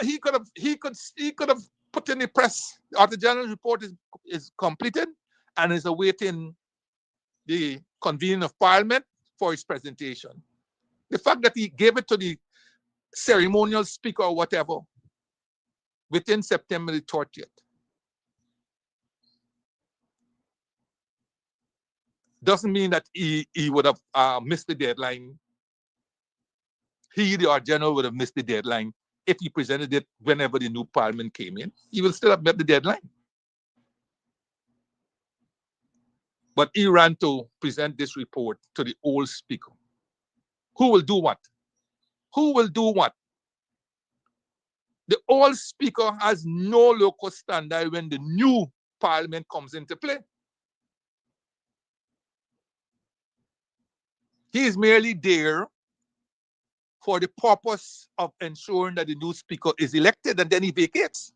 he could have put in the press, the Auditor General's report is completed and is awaiting the convening of Parliament for his presentation. The fact that he gave it to the ceremonial speaker or whatever within September the 30th doesn't mean that he would have missed the deadline. He, the Auditor General, would have missed the deadline if he presented it whenever the new Parliament came in. He will still have met the deadline. But he ran to present this report to the old Speaker. Who will do what? Who will do what? The old Speaker has no locus standi when the new Parliament comes into play. He is merely there for the purpose of ensuring that the new Speaker is elected, and then he vacates.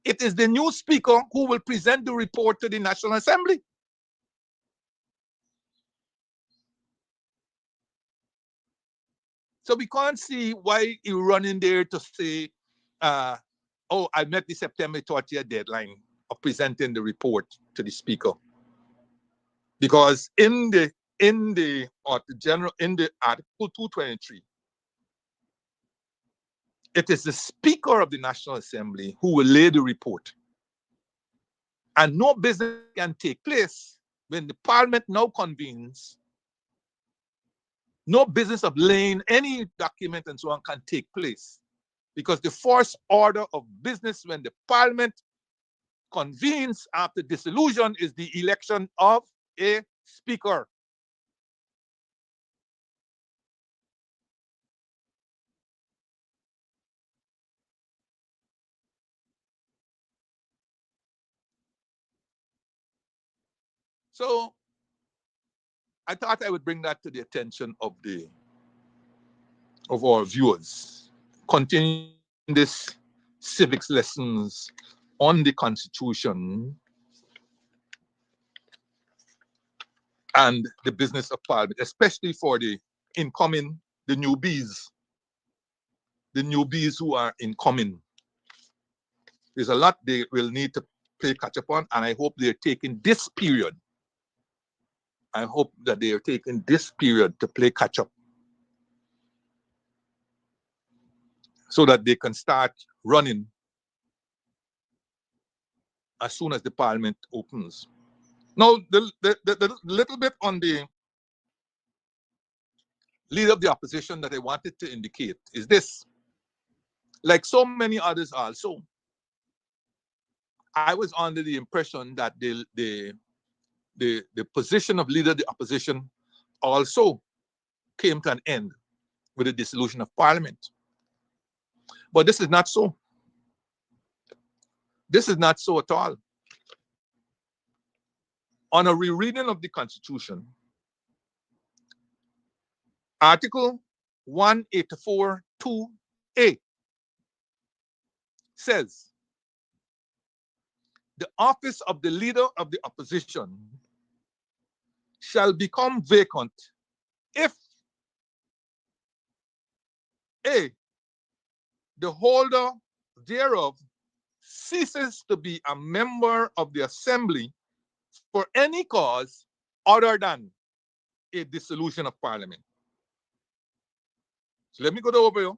It is the new Speaker who will present the report to the National Assembly. So we can't see why he run in there to say, oh, I met the September 30th deadline of presenting the report to the Speaker. Because in the Article 223, it is the Speaker of the National Assembly who will lay the report. And no business can take place when the Parliament now convenes. No business of laying any document and so on can take place, because the first order of business when the Parliament convenes after dissolution is the election of a Speaker. So I thought I would bring that to the attention of our viewers. Continuing this civics lessons on the Constitution and the business of Parliament, especially for the incoming, the newbies who are incoming. There's a lot they will need to play catch up on, and I hope they're taking this period. I hope that they are taking this period to play catch up so that they can start running as soon as the Parliament opens. Now, the little bit on the leader of the opposition that I wanted to indicate is this. Like so many others also, I was under the impression that the position of leader of the opposition also came to an end with the dissolution of Parliament. But this is not so. This is not so at all. On a rereading of the Constitution, Article 184(2)(a) says, the office of the leader of the opposition shall become vacant if A, the holder thereof ceases to be a member of the assembly for any cause other than a dissolution of Parliament. So let me go over here.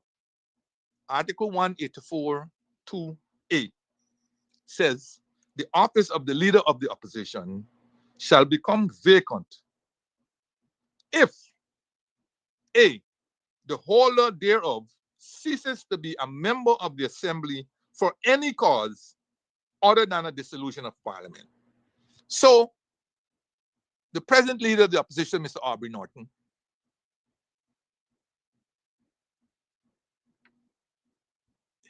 Article 184(2)(a) says, the office of the leader of the opposition shall become vacant if A, the holder thereof ceases to be a member of the assembly for any cause other than a dissolution of Parliament. So, the present leader of the opposition, Mr. Aubrey Norton,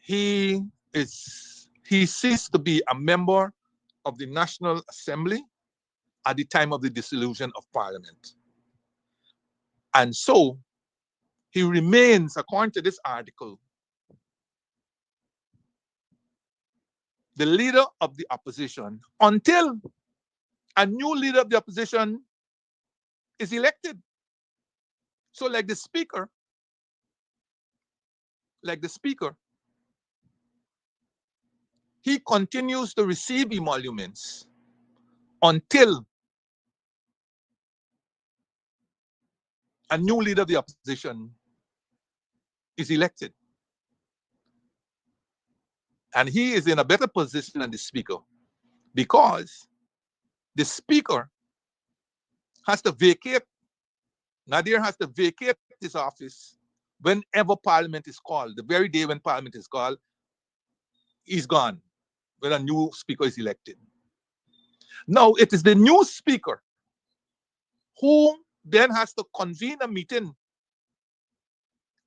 he ceased to be a member of the National Assembly at the time of the dissolution of Parliament. And so, he remains, according to this article, the leader of the opposition until a new leader of the opposition is elected. So like the speaker, he continues to receive emoluments until a new leader of the opposition is elected. And he is in a better position than the speaker because the speaker has to vacate, Nadir has to vacate his office whenever Parliament is called. The very day when Parliament is called, he's gone when a new speaker is elected. Now, it is the new speaker who then has to convene a meeting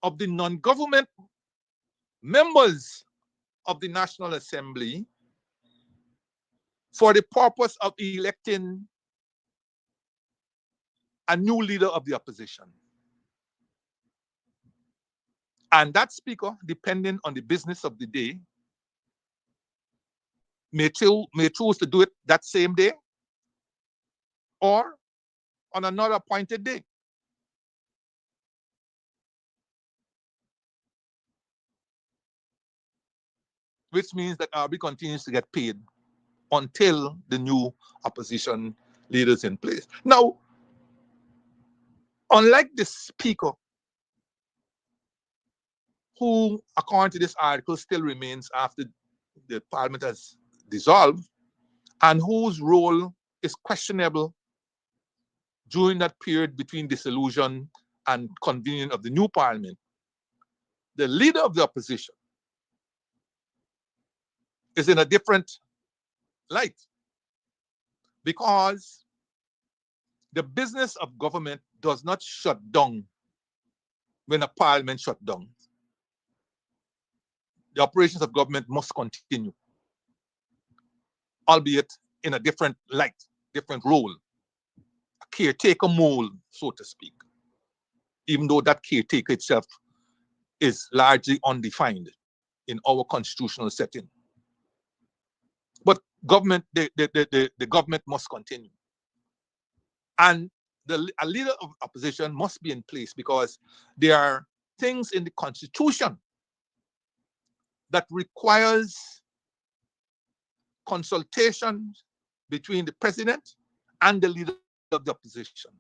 of the non-government members of the National Assembly for the purpose of electing a new leader of the opposition. And that speaker, depending on the business of the day, may choose to do it that same day or on another appointed day. Which means that RB continues to get paid until the new opposition leader is in place. Now, unlike the speaker, who, according to this article, still remains after the Parliament has dissolved, and whose role is questionable during that period between dissolution and convening of the new Parliament, the leader of the opposition is in a different light because the business of government does not shut down when a Parliament shut down. The operations of government must continue, albeit in a different light, different role. caretaker mode, so to speak, even though that caretaker itself is largely undefined in our constitutional setting. But the government must continue. And a leader of opposition must be in place because there are things in the Constitution that requires consultation between the president and the leader of the opposition.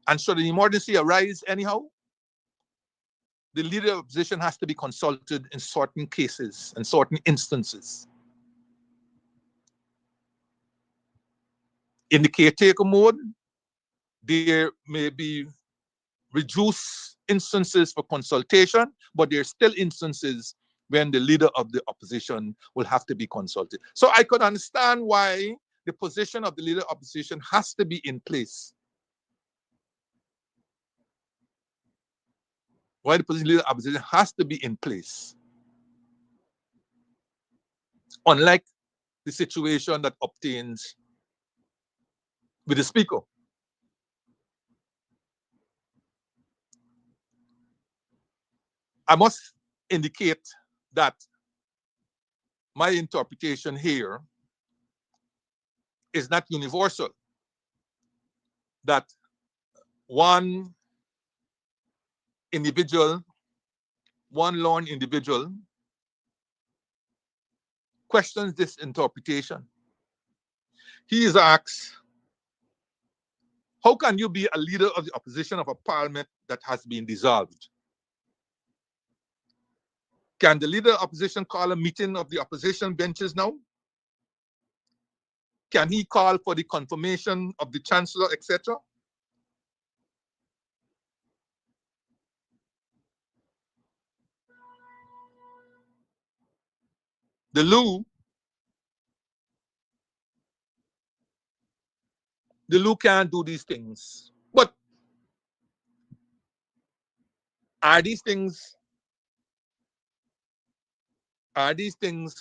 And should an emergency arise anyhow, the leader of the opposition has to be consulted in certain cases and certain instances. In the caretaker mode, there may be reduced instances for consultation, but there are still instances when the leader of the opposition will have to be consulted. So I could understand why the position of the leader of opposition has to be in place. Why the position of the leader of opposition has to be in place. Unlike the situation that obtains with the speaker. I must indicate that my interpretation here is not universal. That one individual, one lone individual questions this interpretation. He is asked, how can you be a leader of the opposition of a parliament that has been dissolved? Can the leader of opposition call a meeting of the opposition benches now? Can he call for the confirmation of the chancellor, etc.? The Lou can't do these things. But are these things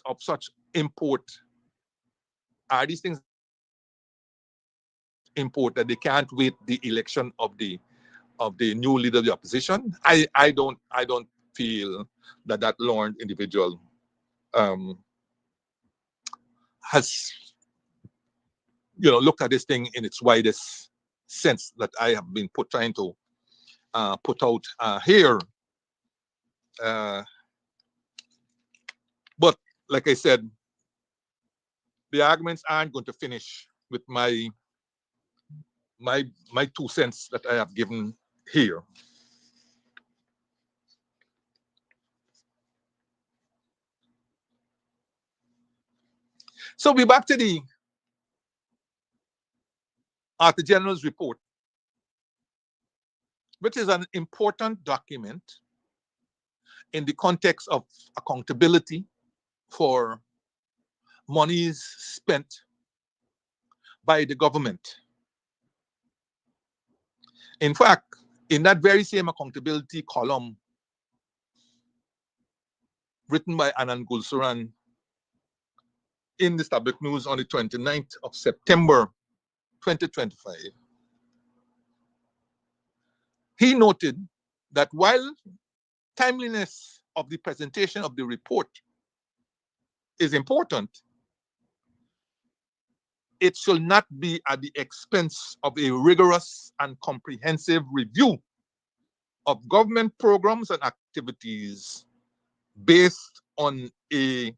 of such import? Are these things import that they can't wait the election of the new leader of the opposition? I don't feel that learned individual has looked at this thing in its widest sense that I have been trying to put out here. But like I said, the arguments aren't going to finish with my 2 cents that I have given here. So we're back to the Auditor General's report, which is an important document in the context of accountability for monies spent by the government. In fact, in that very same accountability column written by Anand Gulsuran in the Public News on the 29th of September 2025, he noted that while timeliness of the presentation of the report is important, it should not be at the expense of a rigorous and comprehensive review of government programs and activities based on a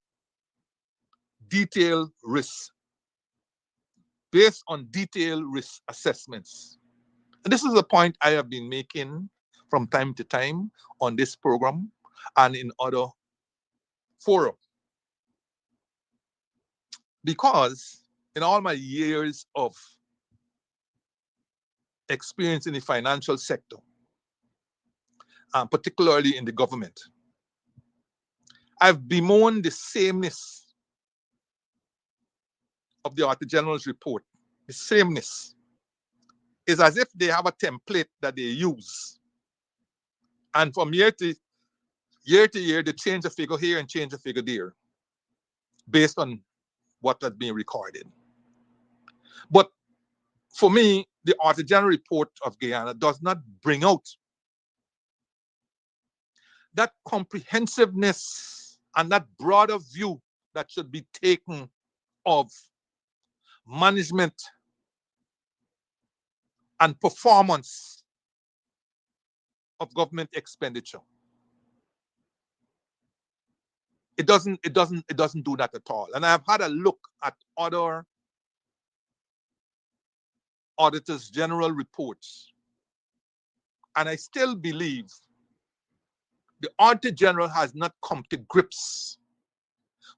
detailed risk assessments. And this is a point I have been making from time to time on this program and in other fora. Because in all my years of experience in the financial sector, particularly in the government, I've bemoaned the sameness of the Auditor General's report. The sameness is as if they have a template that they use. And from year to year, they change a figure here and change a figure there based on what has been recorded. But for me, the Auditor General report of Guyana does not bring out that comprehensiveness and that broader view that should be taken of management and performance of government expenditure. It doesn't do that at all. And I've had a look at other auditors general reports, and I still believe the Auditor General has not come to grips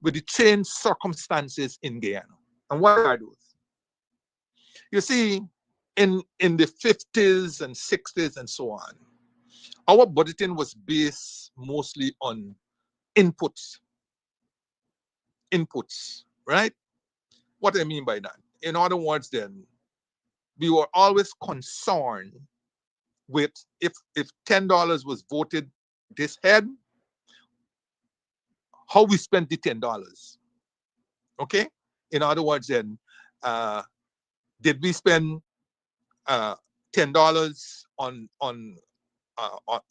with the changed circumstances in Guyana. And what are those? You see, in the 50s and 60s and so on, our budgeting was based mostly on inputs, right? What I mean by that? In other words, then, we were always concerned with if $10 was voted this head, how we spent the $10. Okay? In other words, then, did we spend $10 on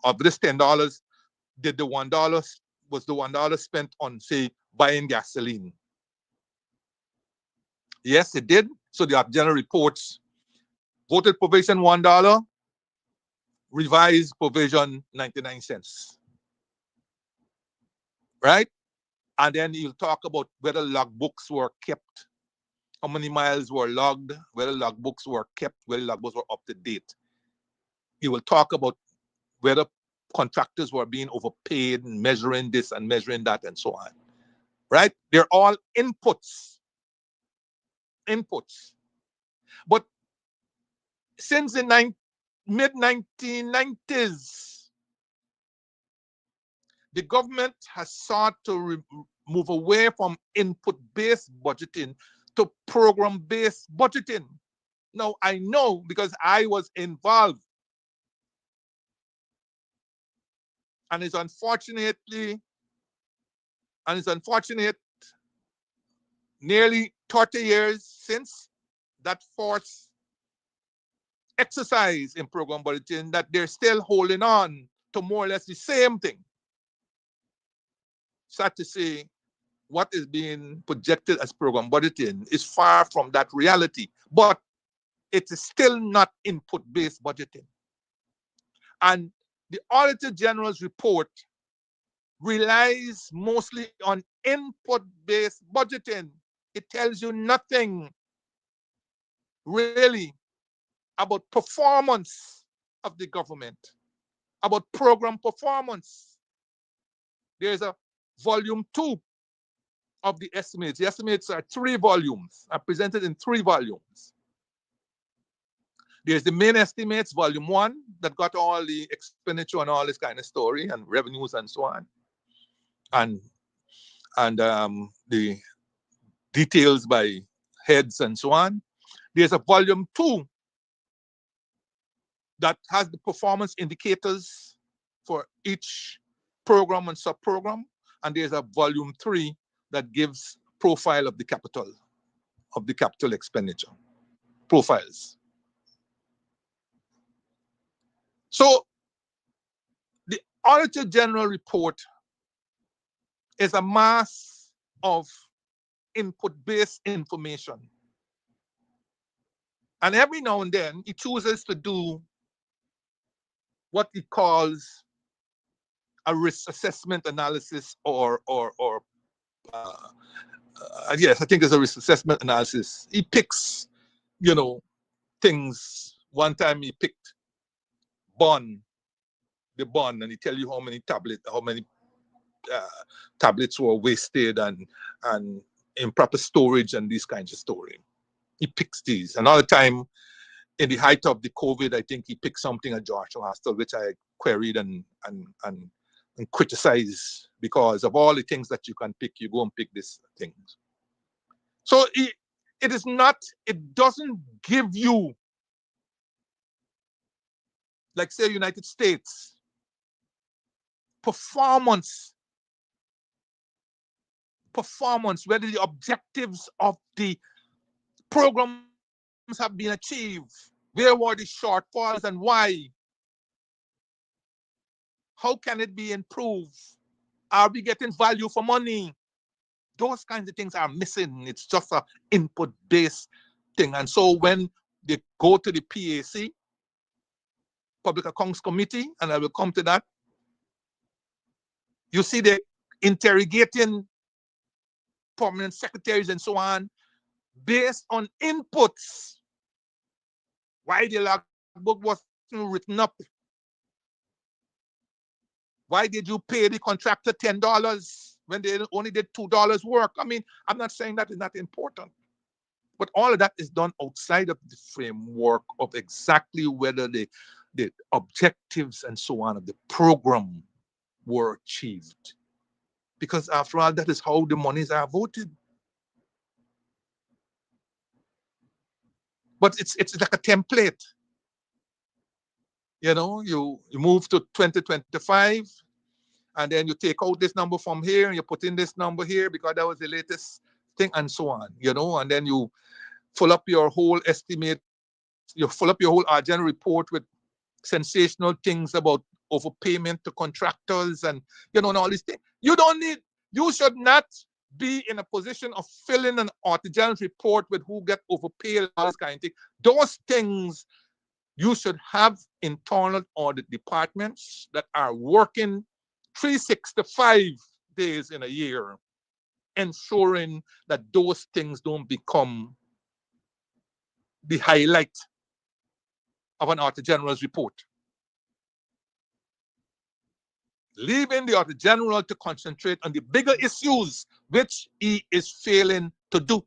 of this $10? Did the $1 was the $1 spent on, say, buying gasoline? Yes, it did. So the general reports voted provision $1, revised provision 99 cents. Right? And then you'll talk about whether logbooks were kept, how many miles were logged, whether logbooks were kept, whether logbooks were up to date. You will talk about whether contractors were being overpaid and measuring this and measuring that and so on. Right? They're all inputs. But since the mid-1990s, the government has sought to move away from input-based budgeting to program-based budgeting. Now, I know because I was involved. And it's unfortunate, nearly 30 years since that forced exercise in program budgeting, that they're still holding on to more or less the same thing. Sad to say, what is being projected as program budgeting is far from that reality, but it is still not input-based budgeting. And the Auditor General's report relies mostly on input-based budgeting. It tells you nothing really about performance of the government, about program performance. There's a volume 2 of the estimates. The estimates are 3 volumes, are presented in 3 volumes. There's the main estimates, volume 1, that got all the expenditure and all this kind of story and revenues and so on. And the details by heads and so on. There's a volume 2 that has the performance indicators for each program and sub-program. And there's a volume 3 that gives profile of the capital expenditure, profiles. So the Auditor General report is a mass of input-based information. And every now and then, he chooses to do what he calls a risk assessment analysis yes, I think it's a risk assessment analysis. He picks, things. One time he picked the bond, and he tell you how many tablets were wasted and improper storage and these kinds of story. He picks these. Another time, in the height of the COVID, I think he picked something at Georgetown Hospital, which I queried and criticized, because of all the things that you can pick, you go and pick these things. So it doesn't give you, like say United States, performance, whether the objectives of the program have been achieved? Where were the shortfalls and why? How can it be improved? Are we getting value for money? Those kinds of things are missing. It's just an input-based thing. And so when they go to the PAC, Public Accounts Committee, and I will come to that, you see they interrogating permanent secretaries and so on based on inputs. Why the logbook wasn't written up? Why did you pay the contractor $10 when they only did $2 work? I mean, I'm not saying that is not important, but all of that is done outside of the framework of exactly whether the objectives and so on of the program were achieved. Because after all, that is how the monies are voted. But it's like a template. You know, you move to 2025, and then you take out this number from here and you put in this number here because that was the latest thing and so on, you know, and then you fill up your whole estimate, you fill up your whole general report with sensational things about overpayment to contractors and, you know, and all these things. You should not be in a position of filling an general report with who get overpaid and all this kind of thing. Those things, you should have internal audit departments that are working 365 days in a year, ensuring that those things don't become the highlight of an Auditor General's report. Leaving the Auditor General to concentrate on the bigger issues, which he is failing to do.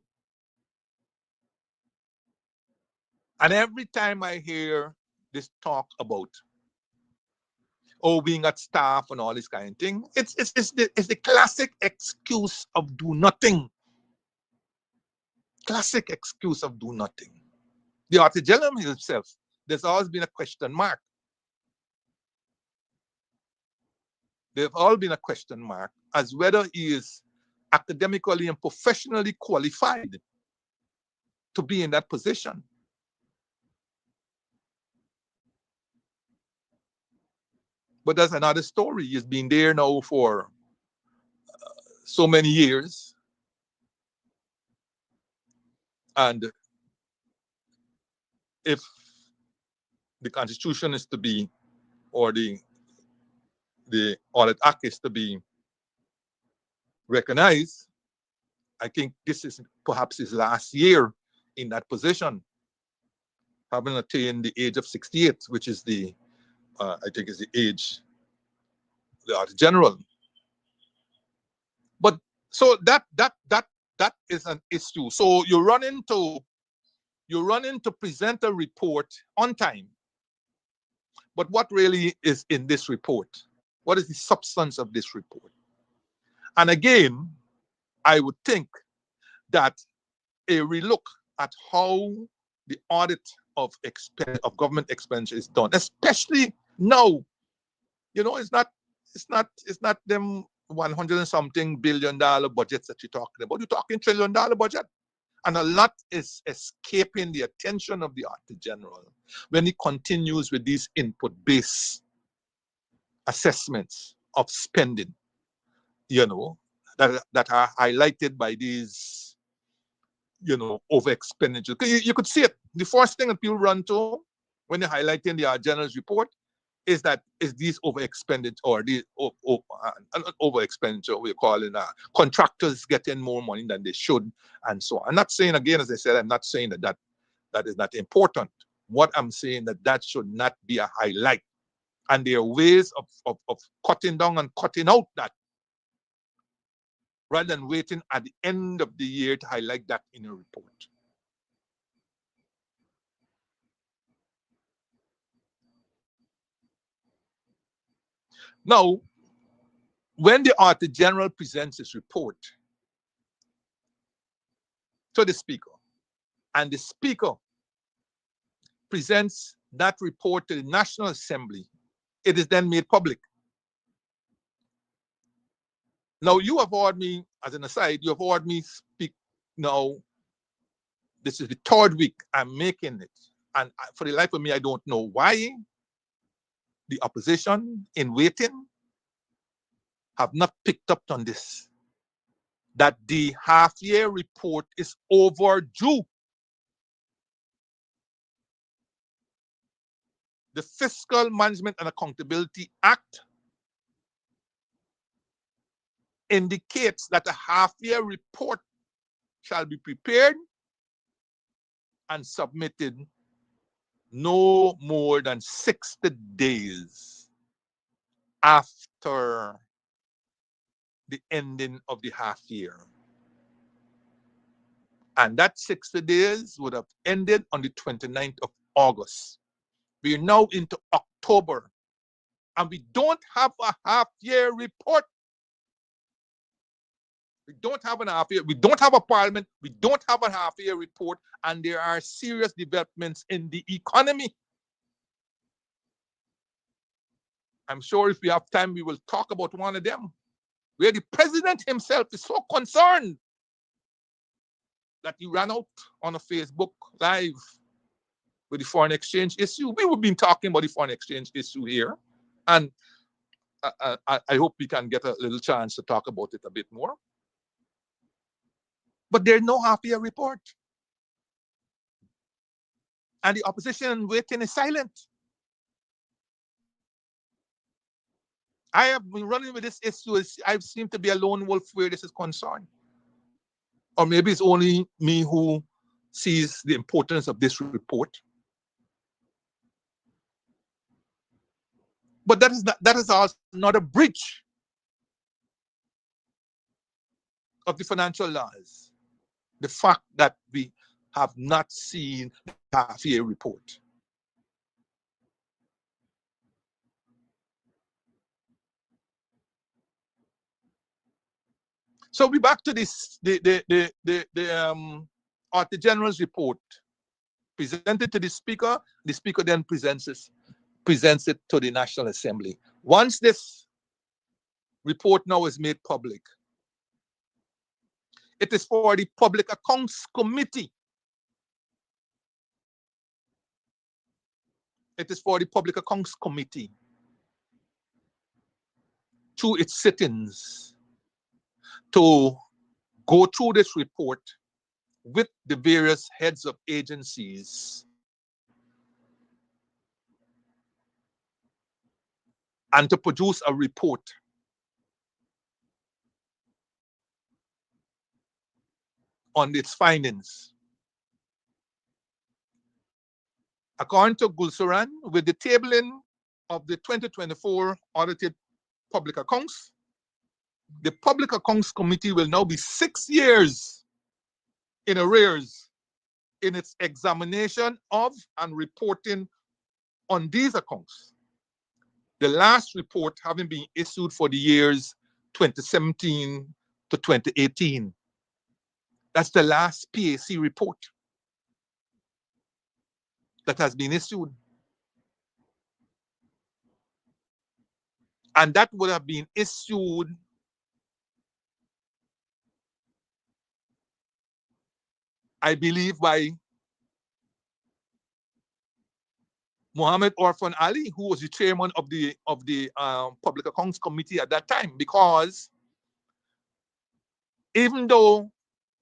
And every time I hear this talk about being at staff and all this kind of thing, it's the classic excuse of do nothing. Classic excuse of do nothing. The Auditor General himself, there's always been a question mark. There's always been a question mark as whether he is academically and professionally qualified to be in that position. But that's another story. He's been there now for so many years. And if the Constitution is to be, or the Audit Act is to be recognized, I think this is perhaps his last year in that position, having attained the age of 68, which is the, I think is the age the Auditor General. But so that is an issue. So you run into present a report on time. But what really is in this report? What is the substance of this report? And again, I would think that a relook at how the audit of government expenditure is done, especially now, you know, it's not them 100 and something billion dollar budgets that you're talking about. You're talking $1 trillion budget. And a lot is escaping the attention of the Auditor General when he continues with these input-based assessments of spending, you know, that are highlighted by these, you know, over expenditure. You could see it. The first thing that people run to when they're highlighting the General's report is these over expenditure, or the over expenditure, we're calling contractors getting more money than they should, and so on. I'm not saying, again, as I said, I'm not saying that is not important. What I'm saying that should not be a highlight. And there are ways of cutting down and cutting out that, rather than waiting at the end of the year to highlight that in a report. Now, when the Auditor General presents his report to the Speaker, and the Speaker presents that report to the National Assembly, it is then made public. Now, you have heard me, as an aside, you have heard me speak now This is the third week I'm making it. And for the life of me, I don't know why the opposition in waiting have not picked up on this. That the half-year report is overdue. The Fiscal Management and Accountability Act indicates that a half-year report shall be prepared and submitted no more than 60 days after the ending of the half year. And that 60 days would have ended on the 29th of August. We are now into October, and we don't have a half-year report. We don't have an half-year. We don't have a parliament. We don't have a half-year report, and there are serious developments in the economy. I'm sure if we have time, we will talk about one of them, where the president himself is so concerned that he ran out on a Facebook Live with the foreign exchange issue. We've been talking about the foreign exchange issue here, and I hope we can get a little chance to talk about it a bit more. But there's no half-year report. And the opposition waiting is silent. I have been running with this issue. I seem to be a lone wolf where this is concerned. Or maybe it's only me who sees the importance of this report. But that is also not a breach of the financial laws. The fact that we have not seen the half-year report. So we back to this the Auditor General's report presented to the Speaker. The Speaker then presents it to the National Assembly. Once this report now is made public, it is for the Public Accounts Committee. It is for the Public Accounts Committee to its sittings to go through this report with the various heads of agencies and to produce a report on its findings. According to Gulsuran, with the tabling of the 2024 audited public accounts, the Public Accounts Committee will now be 6 years in arrears in its examination of and reporting on these accounts. The last report having been issued for the years 2017 to 2018. That's the last PAC report that has been issued. And that would have been issued I believe by Mohammed Orphan Ali, who was the chairman of the Public Accounts Committee at that time, because even though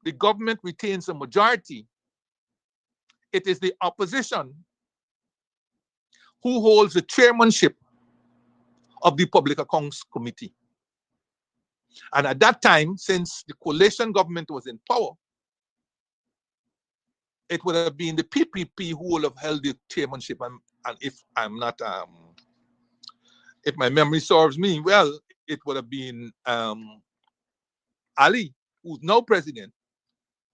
the government retains a majority, it is the opposition who holds the chairmanship of the Public Accounts Committee. And at that time, since the coalition government was in power, it would have been the PPP who would have held the chairmanship. And if I'm not, if my memory serves me well, it would have been Ali, who's now president,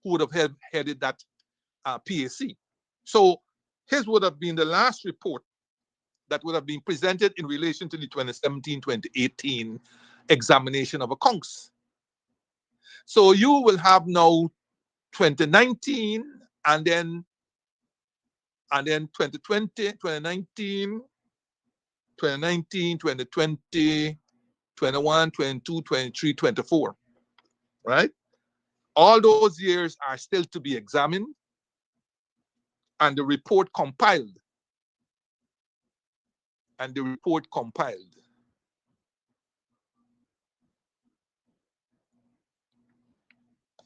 who would have headed that PAC. So his would have been the last report that would have been presented in relation to the 2017-2018 examination of accounts. So you will have now 2019 and then 2020, 2019, 2020, 21, 22, 23, 24, right? All those years are still to be examined. and the report compiled.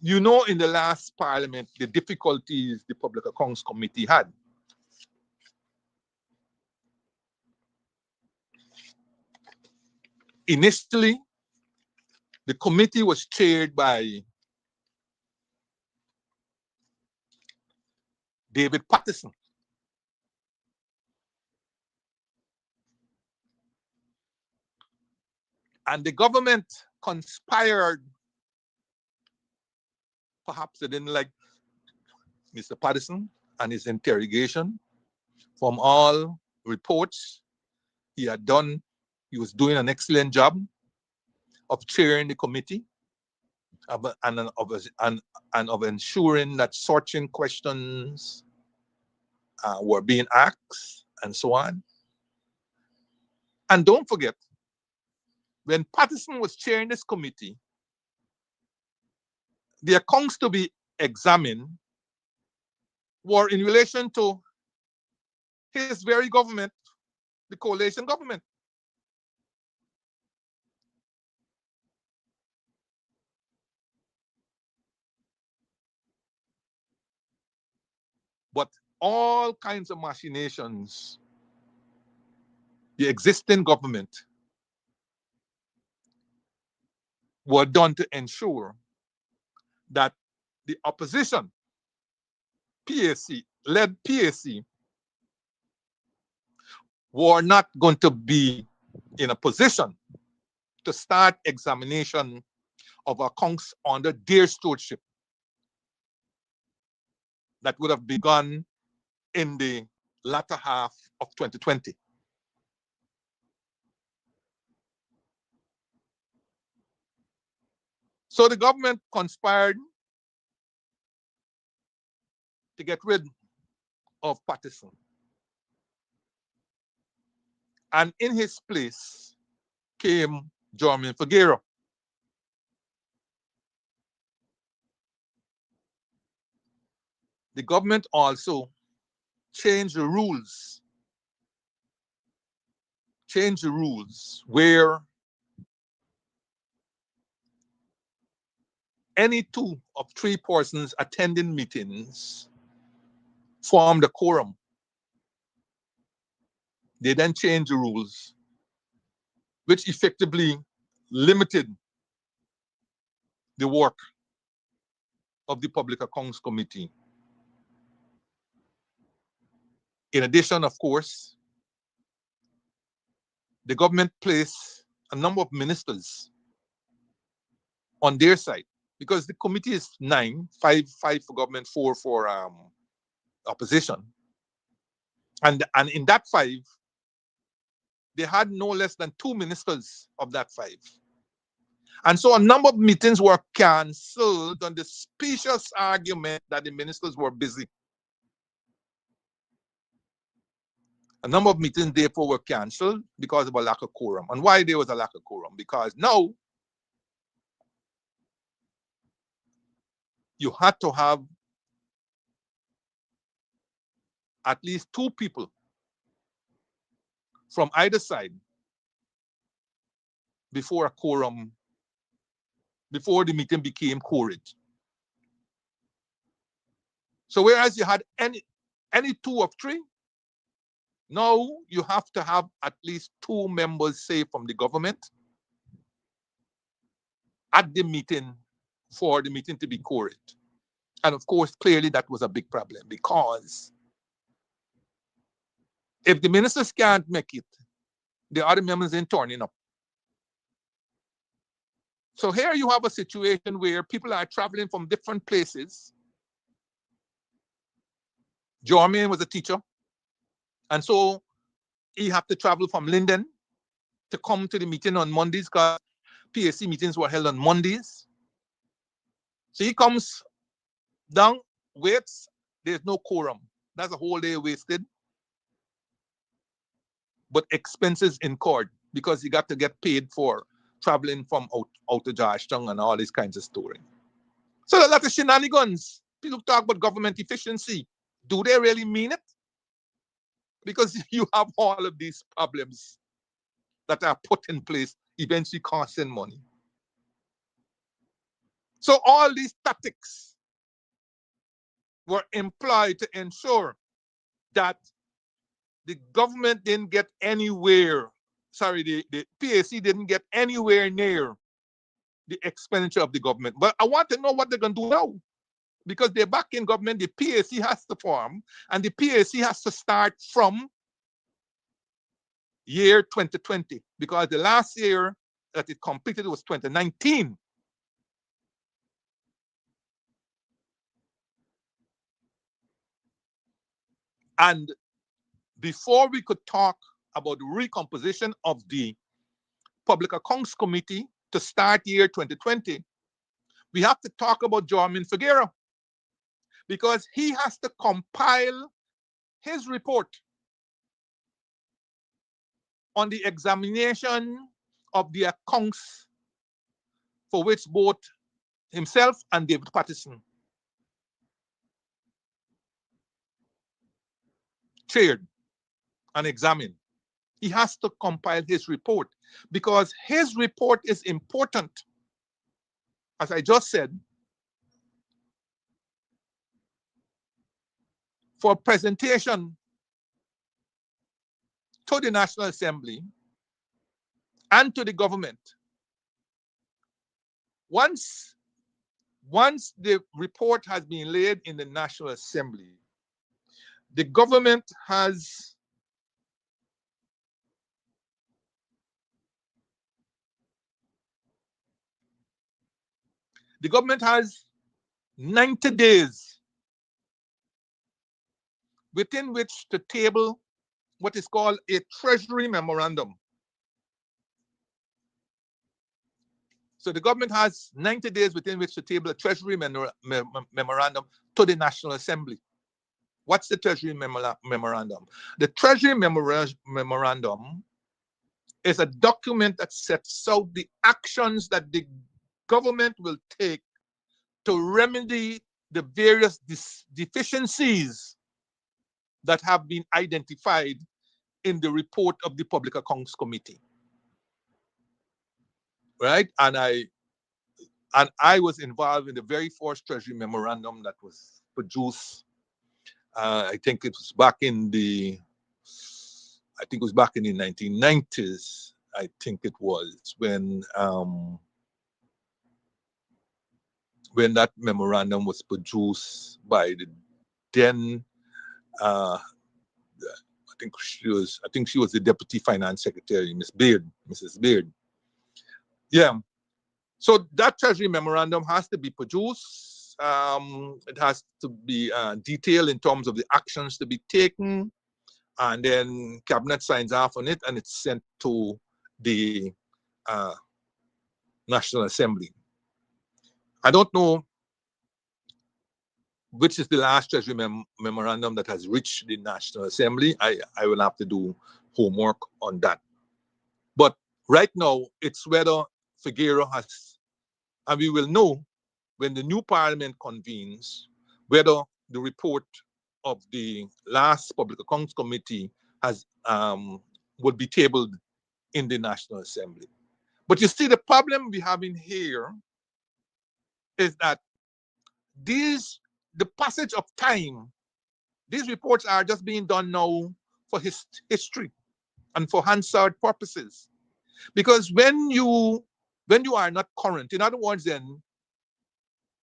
You know, in the last parliament, the difficulties the Public Accounts Committee had. Initially, the committee was chaired by David Patterson. And the government conspired. Perhaps they didn't like Mr. Patterson and his interrogation. From all reports he had done, he was doing an excellent job of chairing the committee and of ensuring that searching questions were being asked and so on. And don't forget, when Patterson was chairing this committee, the accounts to be examined were in relation to his very government, the coalition government. But all kinds of machinations, the existing government were done to ensure that the opposition, led PAC, were not going to be in a position to start examination of accounts under their stewardship that would have begun in the latter half of 2020. So the government conspired to get rid of Patterson. And in his place came Jermaine Figueroa. The government also changed the rules where any two of three persons attending meetings formed a quorum. They then changed the rules, which effectively limited the work of the Public Accounts Committee. In addition, of course, the government placed a number of ministers on their side, because the committee is 9, 5 for government, 4 for opposition. And in that 5, they had no less than 2 ministers of that 5. And so a number of meetings were cancelled on the specious argument that the ministers were busy. A number of meetings, therefore, were cancelled because of a lack of quorum. And why there was a lack of quorum? Because now you had to have at least 2 people from either side before the meeting became quorum. So whereas you had any 2 of 3, now you have to have at least 2 members, say, from the government at the meeting for the meeting to be quorum. And of course, clearly that was a big problem, because if the ministers can't make it, the other members ain't turning up. So here you have a situation where people are traveling from different places. Jermaine was a teacher, and so he had to travel from Linden to come to the meeting on Mondays, because PAC meetings were held on Mondays. So he comes down, waits, there's no quorum. That's a whole day wasted. But expenses incurred, because you got to get paid for traveling from out to Georgetown and all these kinds of story. So a lot of shenanigans. People talk about government efficiency. Do they really mean it? Because you have all of these problems that are put in place, eventually costing money. So all these tactics were employed to ensure that the government didn't get anywhere. Sorry, the PAC didn't get anywhere near the expenditure of the government. But I want to know what they're going to do now. Because they're back in government, the PAC has to form, and the PAC has to start from year 2020, because the last year that it completed was 2019. And before we could talk about the recomposition of the Public Accounts Committee to start year 2020, we have to talk about Jorman Figueroa, because he has to compile his report on the examination of the accounts for which both himself and David Patterson chaired and examined. He has to compile his report, because his report is important, as I just said, for presentation to the National Assembly and to the government. Once the report has been laid in the National Assembly, the government has The government has 90 days within which to table what is called a Treasury Memorandum. So the government has 90 days within which to table a Treasury Memorandum to the National Assembly. What's the Treasury Memorandum? The Treasury Memorandum is a document that sets out the actions that the government will take to remedy the various deficiencies that have been identified in the report of the Public Accounts Committee. Right? And I was involved in the very first Treasury Memorandum that was produced. I think it was back in the 1990s. I think it was when that memorandum was produced by the then I think she was the Deputy Finance Secretary, Mrs. Beard. Yeah. So that Treasury Memorandum has to be produced. It has to be detailed in terms of the actions to be taken, and then Cabinet signs off on it, and it's sent to the National Assembly. I don't know which is the last Treasury Memorandum that has reached the National Assembly. I will have to do homework on that. But right now, it's whether Figueroa has, and we will know when the new Parliament convenes, whether the report of the last Public Accounts Committee would be tabled in the National Assembly. But you see, the problem we have in here is that the passage of time, these reports are just being done now for history and for Hansard purposes. Because when you are not current, in other words, then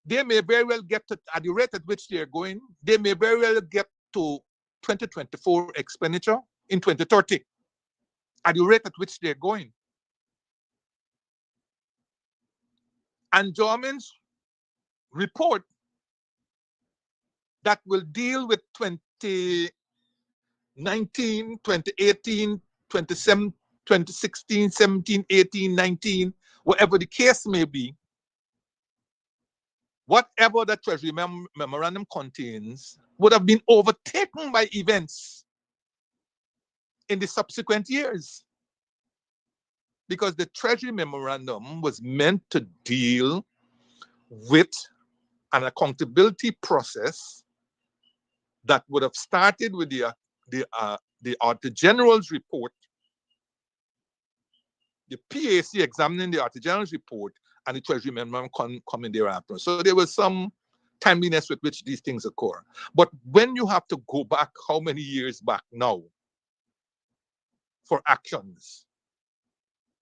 they may very well get to, at the rate at which they're going, they may very well get to 2024 expenditure in 2030, at the rate at which they're going. And Jorman's report that will deal with 2019, 2018, 2016, 17, 18, 19, whatever the case may be, whatever the Treasury Memorandum contains would have been overtaken by events in the subsequent years. Because the Treasury Memorandum was meant to deal with an accountability process that would have started with the Auditor General's report, the PAC examining the Auditor General's report, and the Treasury memorandum coming thereafter. So there was some timeliness with which these things occur. But when you have to go back how many years back now for actions,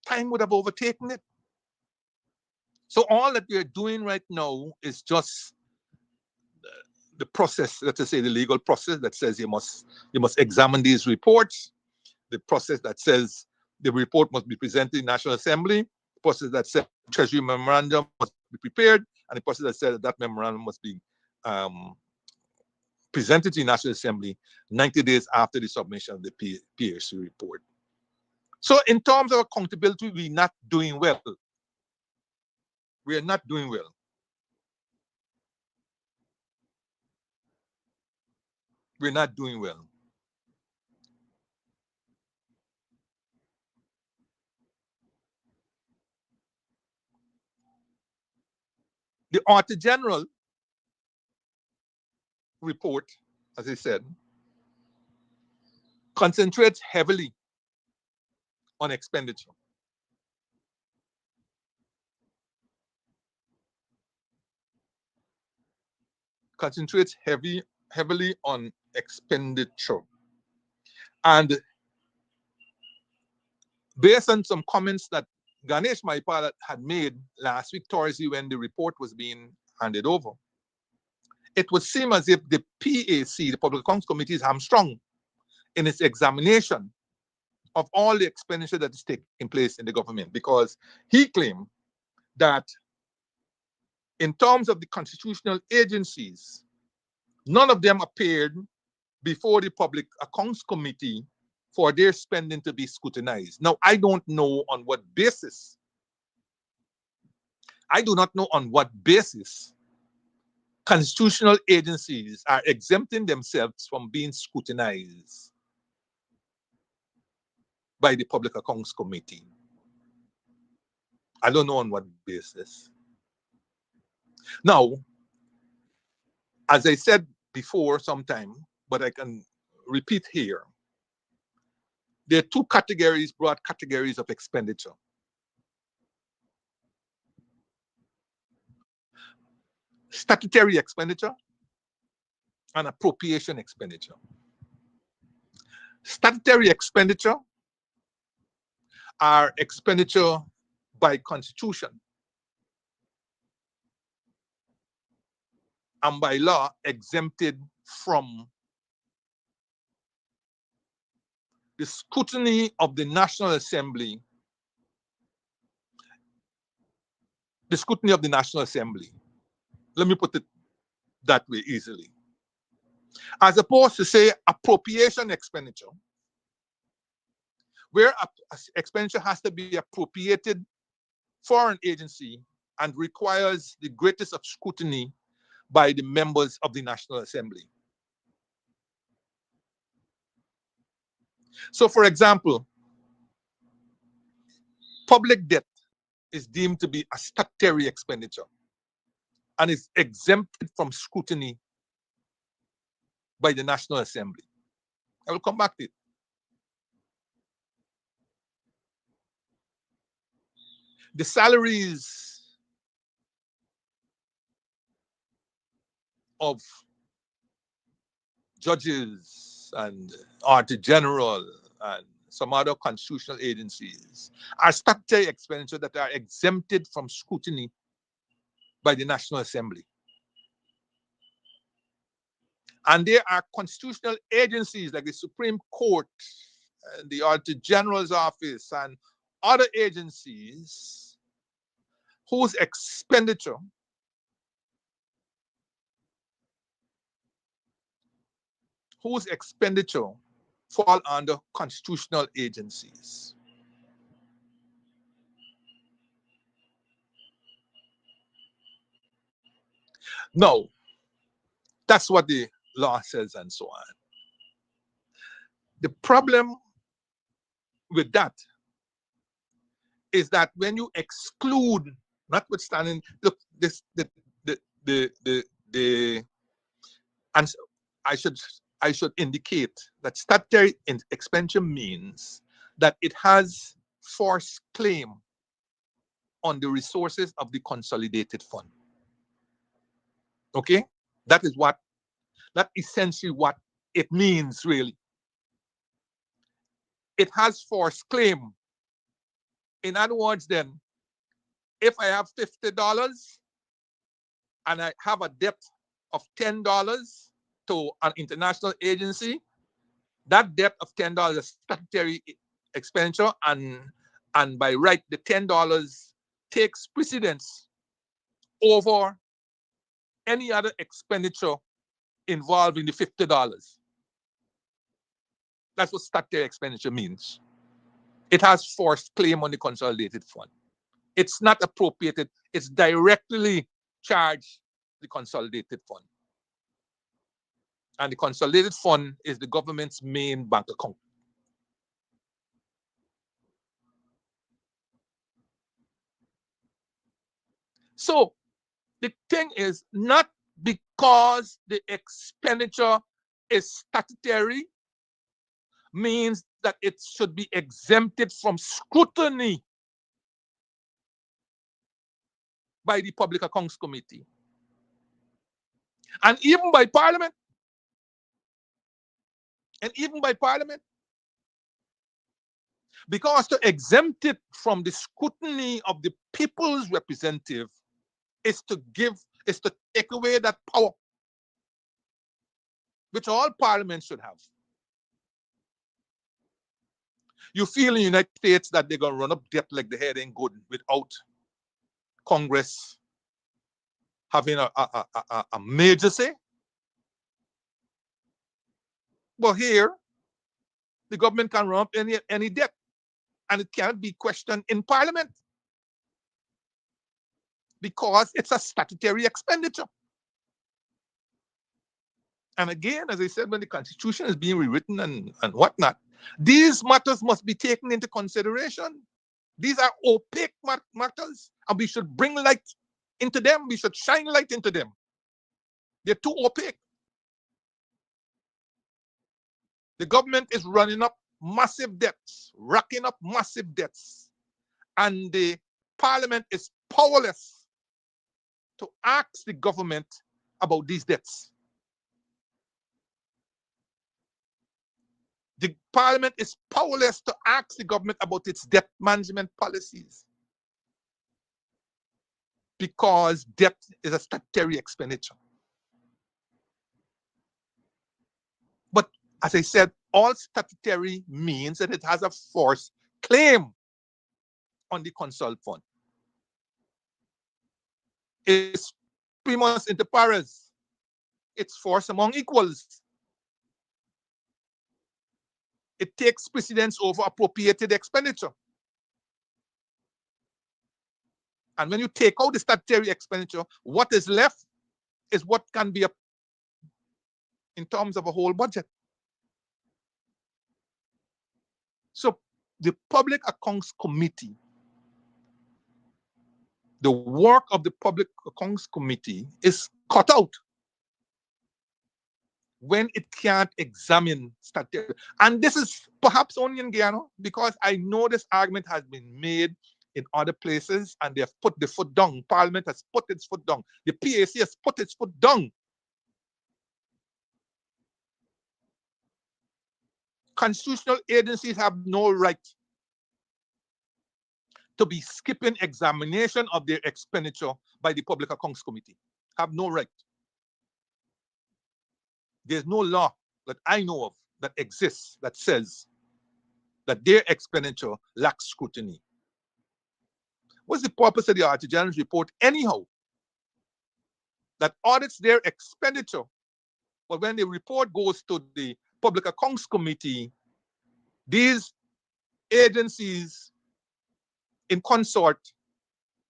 time would have overtaken it. So all that we are doing right now is just the process, let us say the legal process that says you must examine these reports, the process that says the report must be presented in National Assembly, the process that says Treasury memorandum must be prepared, and the process that says that memorandum must be presented to the National Assembly 90 days after the submission of the PAC report. So in terms of accountability, we're not doing well. We are not doing well. We're not doing well. The Auditor General report, as I said, concentrates heavily on expenditure. Concentrates heavily on expenditure. And based on some comments that Ganesh Maipal had made last week, Thursday, when the report was being handed over, it would seem as if the PAC, the Public Accounts Committee, is hamstrung in its examination of all the expenditure that is taking place in the government, because he claimed that in terms of the constitutional agencies, none of them appeared before the Public Accounts Committee for their spending to be scrutinized. Now, I don't know on what basis. I do not know on what basis constitutional agencies are exempting themselves from being scrutinized by the Public Accounts Committee. I don't know on what basis. Now, as I said before sometime, but I can repeat here, there are two categories, broad categories of expenditure. Statutory expenditure and appropriation expenditure. Statutory expenditure are expenditure by constitution and by law exempted from the scrutiny of the National Assembly, the scrutiny of the National Assembly. Let me put it that way easily. As opposed to, say, appropriation expenditure, where expenditure has to be appropriated for an agency and requires the greatest of scrutiny by the members of the National Assembly. So, for example, public debt is deemed to be a statutory expenditure and is exempted from scrutiny by the National Assembly. I will come back to it. The salaries of judges and Auditor General and some other constitutional agencies are statutory expenditure that are exempted from scrutiny by the National Assembly. And there are constitutional agencies like the Supreme Court and the Auditor General's Office and other agencies whose expenditure fall under constitutional agencies. No, that's what the law says and so on. The problem with that is that when you exclude, notwithstanding, look, and I should indicate that statutory expenditure means that it has force claim on the resources of the consolidated fund. Okay? That is essentially what it means, really. It has force claim. In other words, then, if I have $50 and I have a debt of $10 to an international agency, that debt of $10 is statutory expenditure, and by right, the $10 takes precedence over any other expenditure involving the $50. That's what statutory expenditure means. It has forced claim on the consolidated fund. It's not appropriated, it's directly charged the consolidated fund. And the consolidated fund is the government's main bank account. So the thing is, not because the expenditure is statutory means that it should be exempted from scrutiny by the Public Accounts Committee and even by Parliament. Because to exempt it from the scrutiny of the people's representative is to take away that power which all parliaments should have. You feel in the United States that they're going to run up debt like the head ain't good without Congress having a major say. But here, the government can run up any debt, and it can't be questioned in Parliament because it's a statutory expenditure. And again, as I said, when the Constitution is being rewritten and whatnot, these matters must be taken into consideration. These are opaque matters, and we should bring light into them. We should shine light into them. They're too opaque. The government is running up massive debts, racking up massive debts, and the Parliament is powerless to ask the government about these debts. The Parliament is powerless to ask the government about its debt management policies because debt is a statutory expenditure. But as I said, all statutory means that it has a force claim on the consult fund. It's primus inter pares. It's force among equals. It takes precedence over appropriated expenditure. And when you take out the statutory expenditure, what is left is what can be in terms of a whole budget. So the Public Accounts Committee, the work of the Public Accounts Committee is cut out when it can't examine statutory. And this is perhaps only in Guyana, because I know this argument has been made in other places and they have put the foot down. Parliament has put its foot down. The PAC has put its foot down. Constitutional agencies have no right to be skipping examination of their expenditure by the Public Accounts Committee. Have no right. There's no law that I know of that exists that says that their expenditure lacks scrutiny. What's the purpose of the Auditor General's report anyhow? That audits their expenditure, but when the report goes to the Public Accounts Committee, these agencies in consort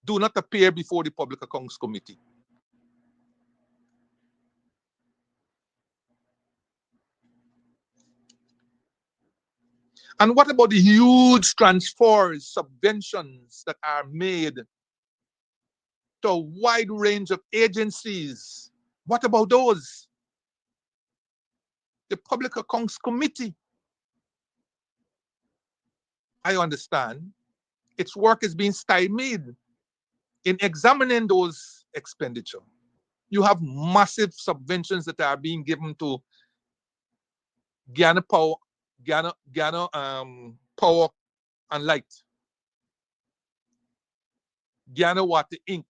do not appear before the Public Accounts Committee. And what about the huge transfers, subventions that are made to a wide range of agencies? What about those? the Public Accounts Committee, I understand, its work is being stymied in examining those expenditure. You have massive subventions that are being given to Guyana Power, Power and Light, Guyana Water Inc.,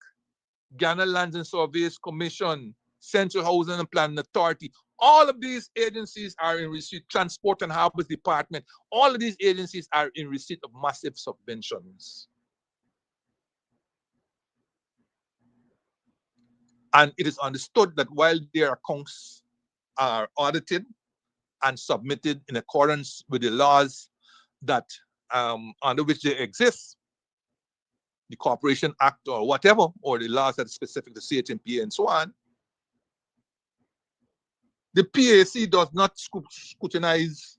Guyana Lands and Surveys Commission, Central Housing and Planning Authority. All of these agencies are in receipt, Transport and Harbors Department, all of these agencies are in receipt of massive subventions. And it is understood that while their accounts are audited and submitted in accordance with the laws that under which they exist, the Corporation Act or whatever, or the laws that are specific to CHMP and so on, the PAC does not scrutinize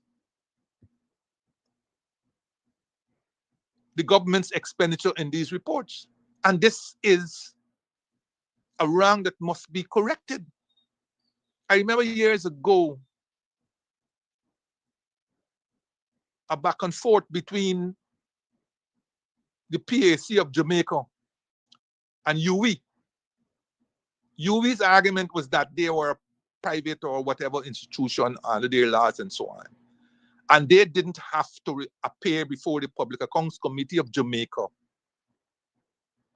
the government's expenditure in these reports. And this is a wrong that must be corrected. I remember years ago, a back and forth between the PAC of Jamaica and UE. UWE's argument was that they were a private or whatever institution under their laws and so on. And they didn't have to appear before the Public Accounts Committee of Jamaica.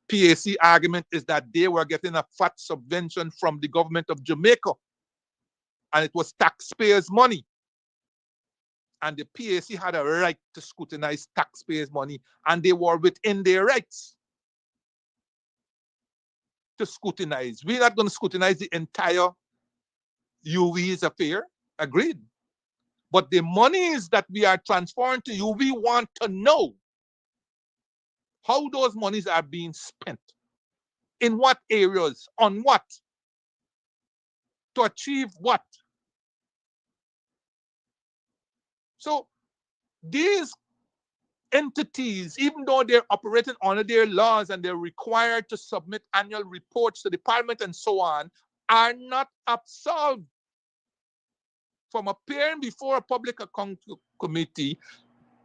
PAC argument is that they were getting a fat subvention from the government of Jamaica, and it was taxpayers' money. And the PAC had a right to scrutinize taxpayers' money, and they were within their rights to scrutinize. We're not going to scrutinize the entire UWE's affair, agreed. But the monies that we are transferring to you, we want to know how those monies are being spent, in what areas, on what, to achieve what. So these entities, even though they're operating under their laws and they're required to submit annual reports to the Parliament and so on, are not absolved from appearing before a Public Account Committee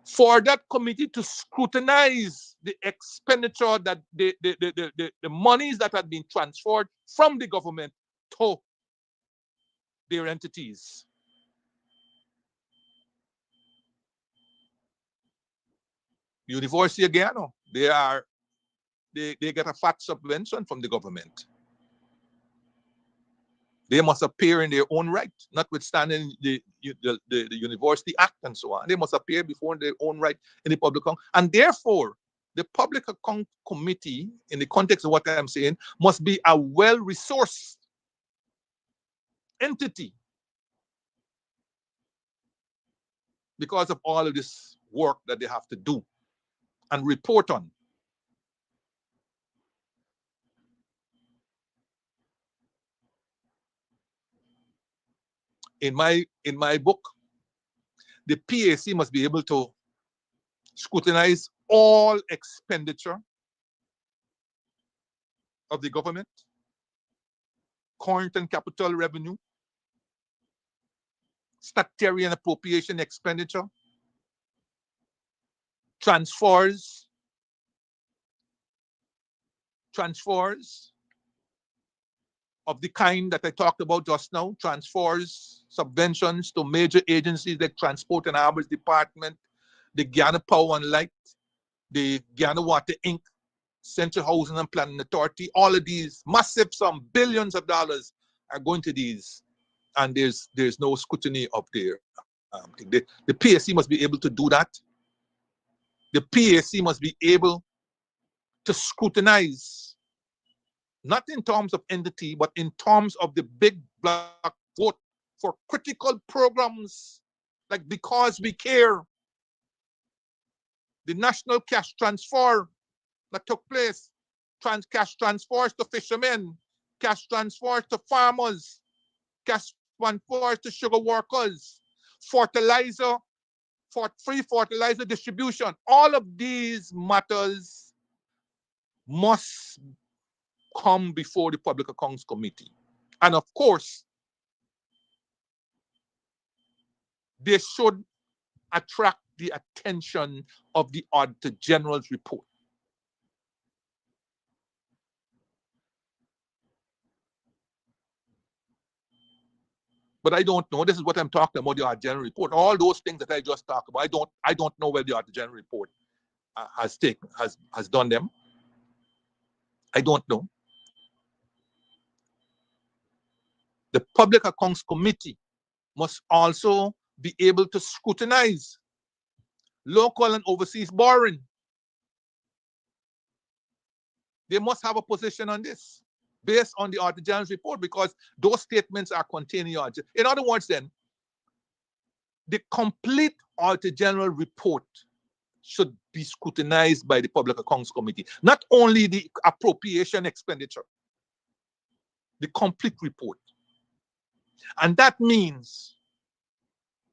for that committee to scrutinize the expenditure, that the monies that have been transferred from the government to their entities. University of Guyana, they get a fat subvention from the government. They must appear in their own right, notwithstanding the University Act and so on. They must appear before their own right in the public account. And therefore, the Public Account Committee, in the context of what I'm saying, must be a well-resourced entity because of all of this work that they have to do and report on. In my book, the PAC must be able to scrutinize all expenditure of the government, current and capital revenue, statutory and appropriation expenditure, transfers of the kind that I talked about just now, transfers, subventions to major agencies like Transport and Harbors Department, the Guyana Power and Light, the Guyana Water Inc., Central Housing and Planning Authority. All of these massive sum, billions of dollars are going to these, and there's no scrutiny of their thing. The PAC must be able to do that. The PAC must be able to scrutinize, not in terms of entity, but in terms of the big block vote for critical programs like Because We Care, the national cash transfer that took place, cash transfers to fishermen, cash transfers to farmers, cash transfers to sugar workers, fertilizer, for free fertilizer distribution. All of these matters must come before the Public Accounts Committee. And of course, they should attract the attention of the Auditor General's report. But I don't know. This is what I'm talking about, the Auditor General report. All those things that I just talked about, I don't know where the Auditor General report has done them. I don't know. The Public Accounts Committee must also be able to scrutinize local and overseas borrowing. They must have a position on this based on the Auditor General's report, because those statements are contained in the Auditor. In other words, then, the complete Auditor General report should be scrutinized by the Public Accounts Committee. Not only the appropriation expenditure, the complete report. And that means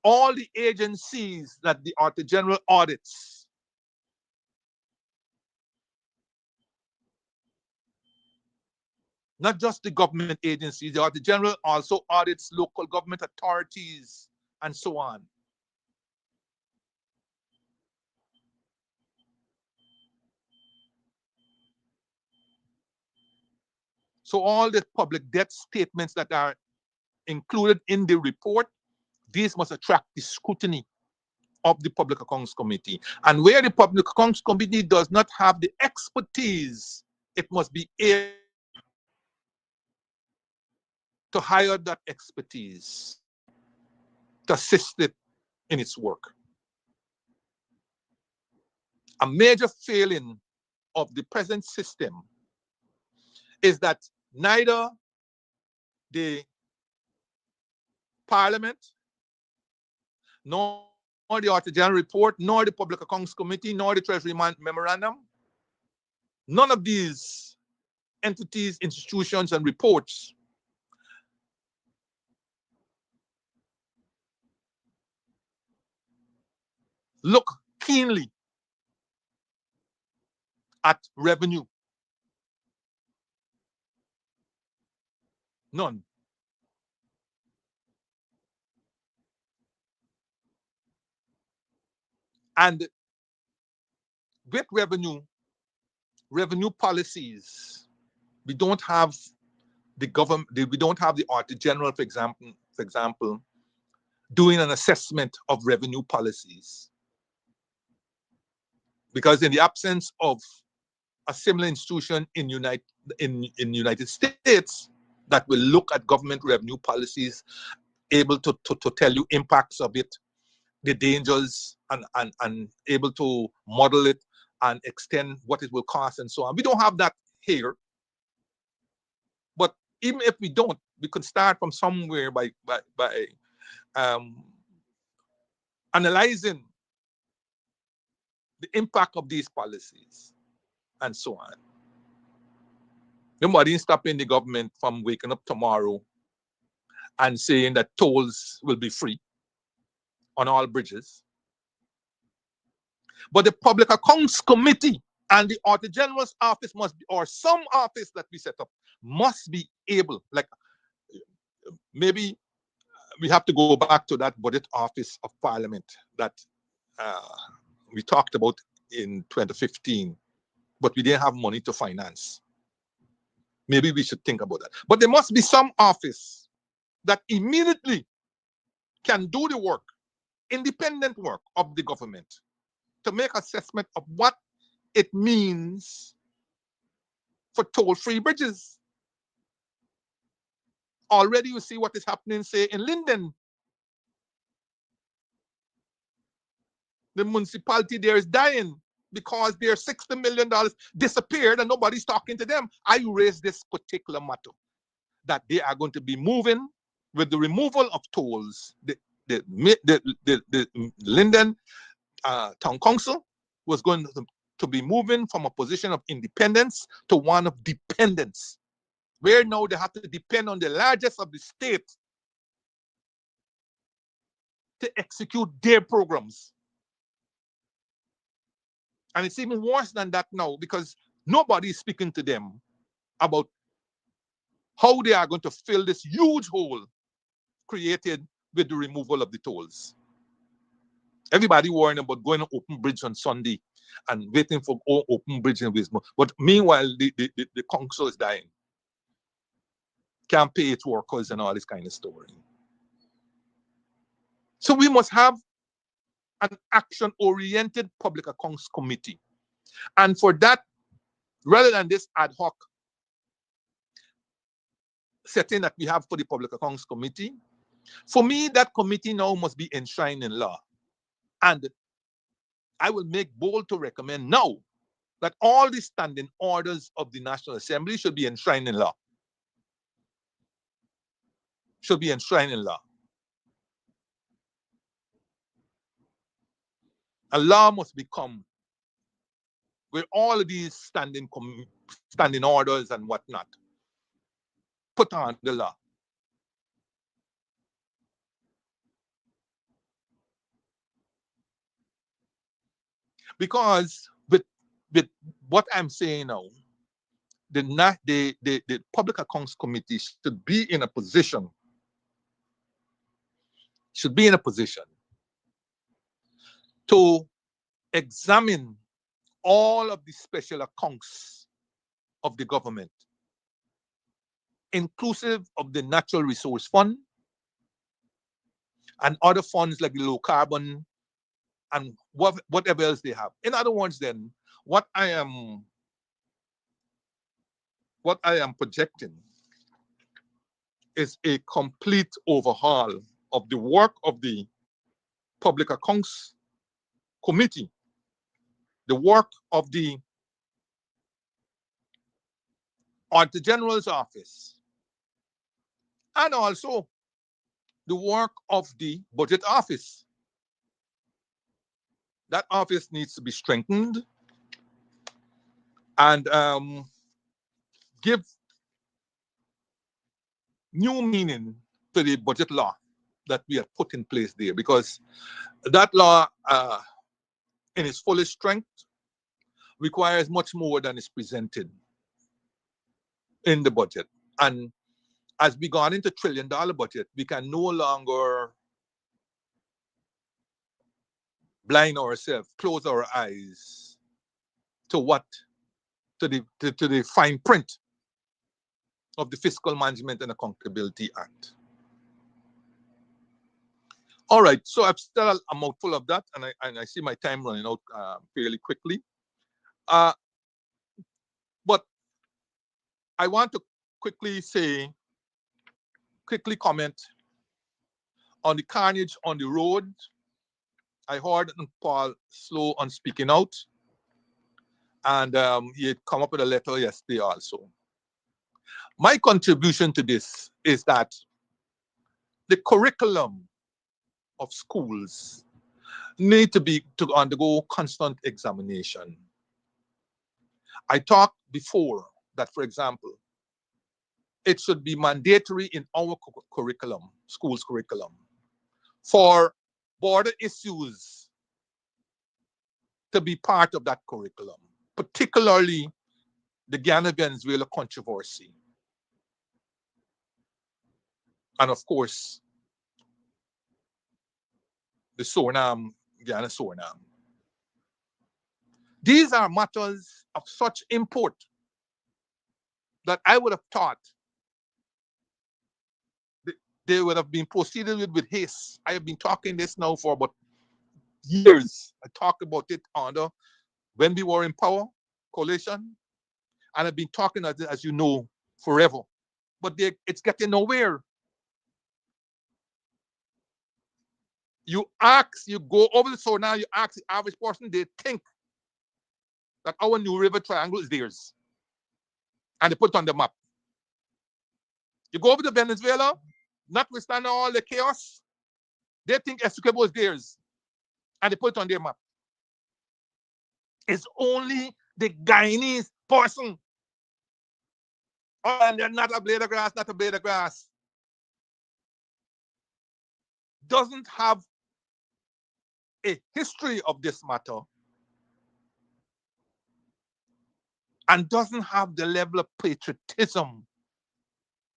all the agencies that the Auditor General audits, not just the government agencies, the Auditor General also audits local government authorities and so on. So all the public debt statements that are included in the report, these must attract the scrutiny of the Public Accounts Committee. And where the Public Accounts Committee does not have the expertise, it must be able to hire that expertise to assist it in its work. A major failing of the present system is that neither the Parliament, nor the Auditor General report, nor the Public Accounts Committee, nor the Treasury Memorandum, none of these entities, institutions, and reports look keenly at revenue. None. And with revenue policies, we don't have the government, we don't have the Auditor General, for example, doing an assessment of revenue policies. Because in the absence of a similar institution in United States that will look at government revenue policies, able to tell you impacts of it, the dangers, and able to model it and extend what it will cost and so on. We don't have that here. But even if we don't, we could start from somewhere by analyzing the impact of these policies and so on. Nobody is stopping the government from waking up tomorrow and saying that tolls will be free on all bridges. But the Public Accounts Committee and the Auditor General's office must be, or some office that we set up, must be able, like maybe we have to go back to that budget office of Parliament that we talked about in 2015, but we didn't have money to finance. Maybe we should think about that. But there must be some office that immediately can do the work, independent work of the government, to make assessment of what it means for toll-free bridges. Already you see what is happening, say, in Linden. The municipality there is dying because their $60 million disappeared and nobody's talking to them. I raised this particular matter, that they are going to be moving with the removal of tolls. The Linden Town Council was going to be moving from a position of independence to one of dependence, where now they have to depend on the largest of the state to execute their programs. And it's even worse than that now, because nobody is speaking to them about how they are going to fill this huge hole created with the removal of the tolls. Everybody worrying about going to Open Bridge on Sunday and waiting for Open Bridge in Wismar. But meanwhile, the council is dying. Can't pay its workers and all this kind of story. So we must have an action-oriented public accounts committee. And for that, rather than this ad hoc setting that we have for the public accounts committee, for me, that committee now must be enshrined in law. And I will make bold to recommend now that all the standing orders of the National Assembly should be enshrined in law. Should be enshrined in law. A law must become where all of these standing orders and whatnot put on the law. Because with what I'm saying now, the Public Accounts Committee should be in a position to examine all of the special accounts of the government, inclusive of the Natural Resource Fund and other funds like the low carbon and whatever else they have. In other words, then, what I am projecting is a complete overhaul of the work of the Public Accounts Committee, the work of the Auditor General's Office, and also the work of the Budget Office. That office needs to be strengthened and give new meaning to the budget law that we have put in place there, because that law, in its fullest strength, requires much more than is presented in the budget. And as we gone into $1 trillion budget, we can no longer blind ourselves, close our eyes to the fine print of the Fiscal Management and Accountability Act. All right, so I've still a mouthful of that, and I see my time running out fairly quickly. But I want to quickly comment on the carnage on the road. I heard Paul slow on speaking out, and he had come up with a letter yesterday also. My contribution to this is that the curriculum of schools need to undergo constant examination. I talked before that, for example, it should be mandatory in our curriculum, school's curriculum, for border issues to be part of that curriculum, particularly the Guyana-Venezuela controversy. And of course, the Guyana-Suriname. These are matters of such import that I would have thought they would have been proceeded with haste. I have been talking this now for about years. I talked about it under when we were in power, coalition, and I've been talking, as you know, forever. But it's getting nowhere. You go over the so now you ask the average person, they think that our New River Triangle is theirs. And they put it on the map. You go over to Venezuela, notwithstanding all the chaos, they think Essequibo is theirs. And they put it on their map. It's only the Guyanese person. Oh, and they're not a blade of grass, not a blade of grass. Doesn't have a history of this matter and doesn't have the level of patriotism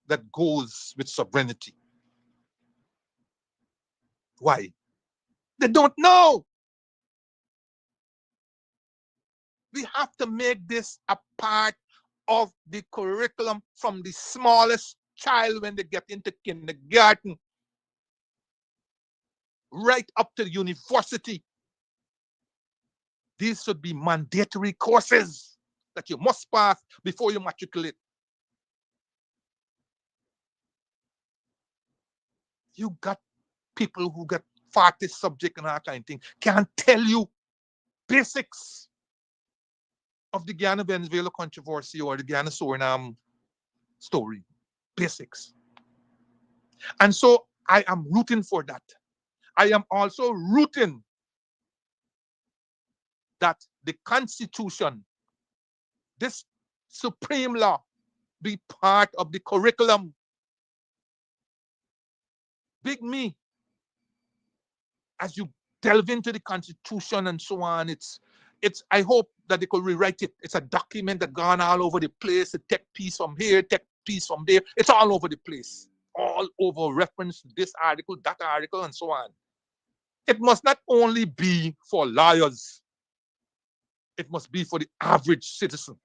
that goes with sovereignty. Why? They don't know. We have to make this a part of the curriculum from the smallest child when they get into kindergarten, right up to the university. These should be mandatory courses that you must pass before you matriculate. You got people who got 40 subject and all kind of thing can't tell you basics of the Guyana Venezuela controversy or the Guyana Suriname story. Basics. And so I am rooting for that. I am also rooting that the Constitution, this supreme law, be part of the curriculum. Big me, as you delve into the Constitution and so on, it's I hope that they could rewrite it. It's a document that gone all over the place. It take piece from here, take piece from there. It's all over the place. All over reference this article, that article, and so on. It must not only be for lawyers. It must be for the average citizen.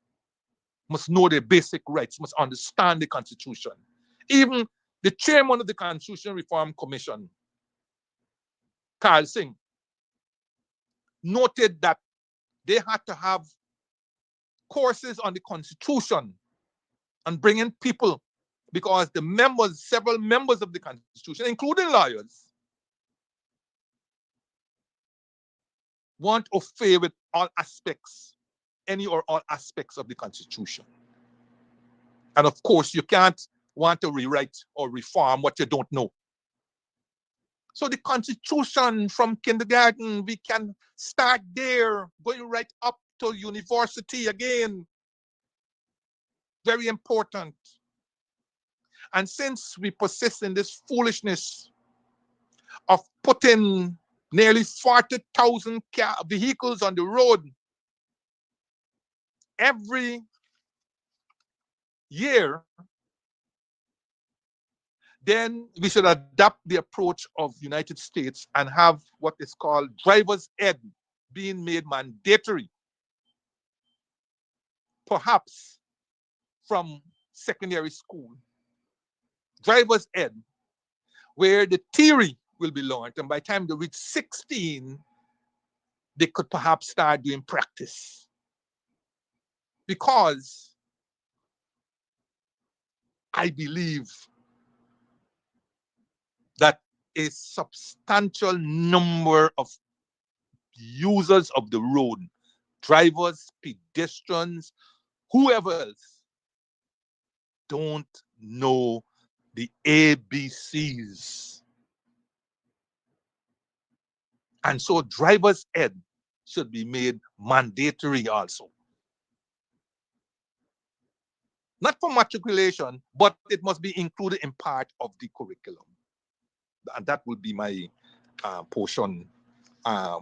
Must know their basic rights, must understand the Constitution. Even the chairman of the Constitution Reform Commission, Carl Singh, noted that they had to have courses on the Constitution and bring in people because the members, several members of the Constitution, including lawyers, want to favor with all aspects, any or all aspects of the Constitution. And of course, you can't want to rewrite or reform what you don't know. So the Constitution from kindergarten, we can start there, going right up to university again. Very important. And since we persist in this foolishness of putting nearly 40,000 vehicles on the road every year, then we should adopt the approach of the United States and have what is called driver's ed being made mandatory, perhaps from secondary school. Driver's ed, where the theory will be learned, and by the time they reach 16, they could perhaps start doing practice. Because I believe that a substantial number of users of the road, drivers, pedestrians, whoever else, don't know the ABCs. And so driver's ed should be made mandatory also. Not for matriculation, but it must be included in part of the curriculum. And that would be my portion, my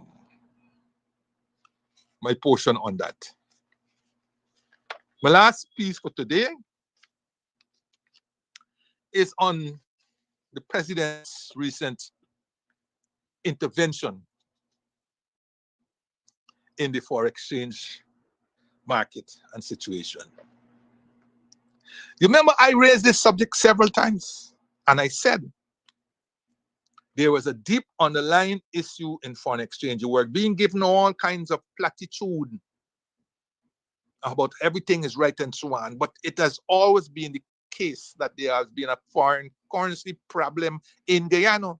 portion on that. My last piece for today is on the president's recent intervention in the foreign exchange market and situation. You remember I raised this subject several times, and I said there was a deep underlying issue in foreign exchange. You were being given all kinds of platitude about everything is right and so on, but it has always been the case that there has been a foreign currency problem in Guyana.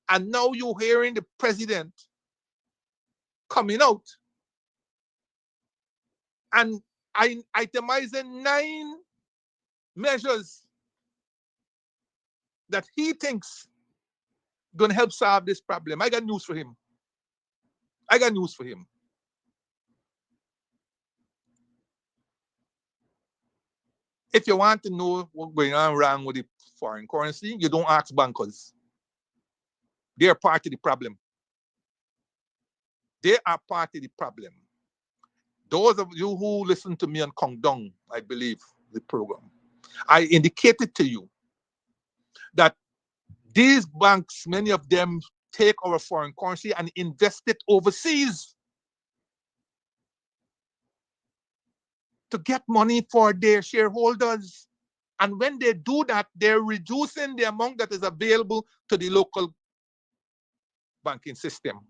And now you're hearing the president coming out and itemizing 9 measures that he thinks going to help solve this problem. I got news for him. I got news for him. If you want to know what's going on wrong with the foreign currency, you don't ask bankers. They are part of the problem. They are part of the problem. Those of you who listen to me on Kongdong, I believe, the program, I indicated to you that these banks, many of them take our foreign currency and invest it overseas to get money for their shareholders. And when they do that, they're reducing the amount that is available to the local banking system.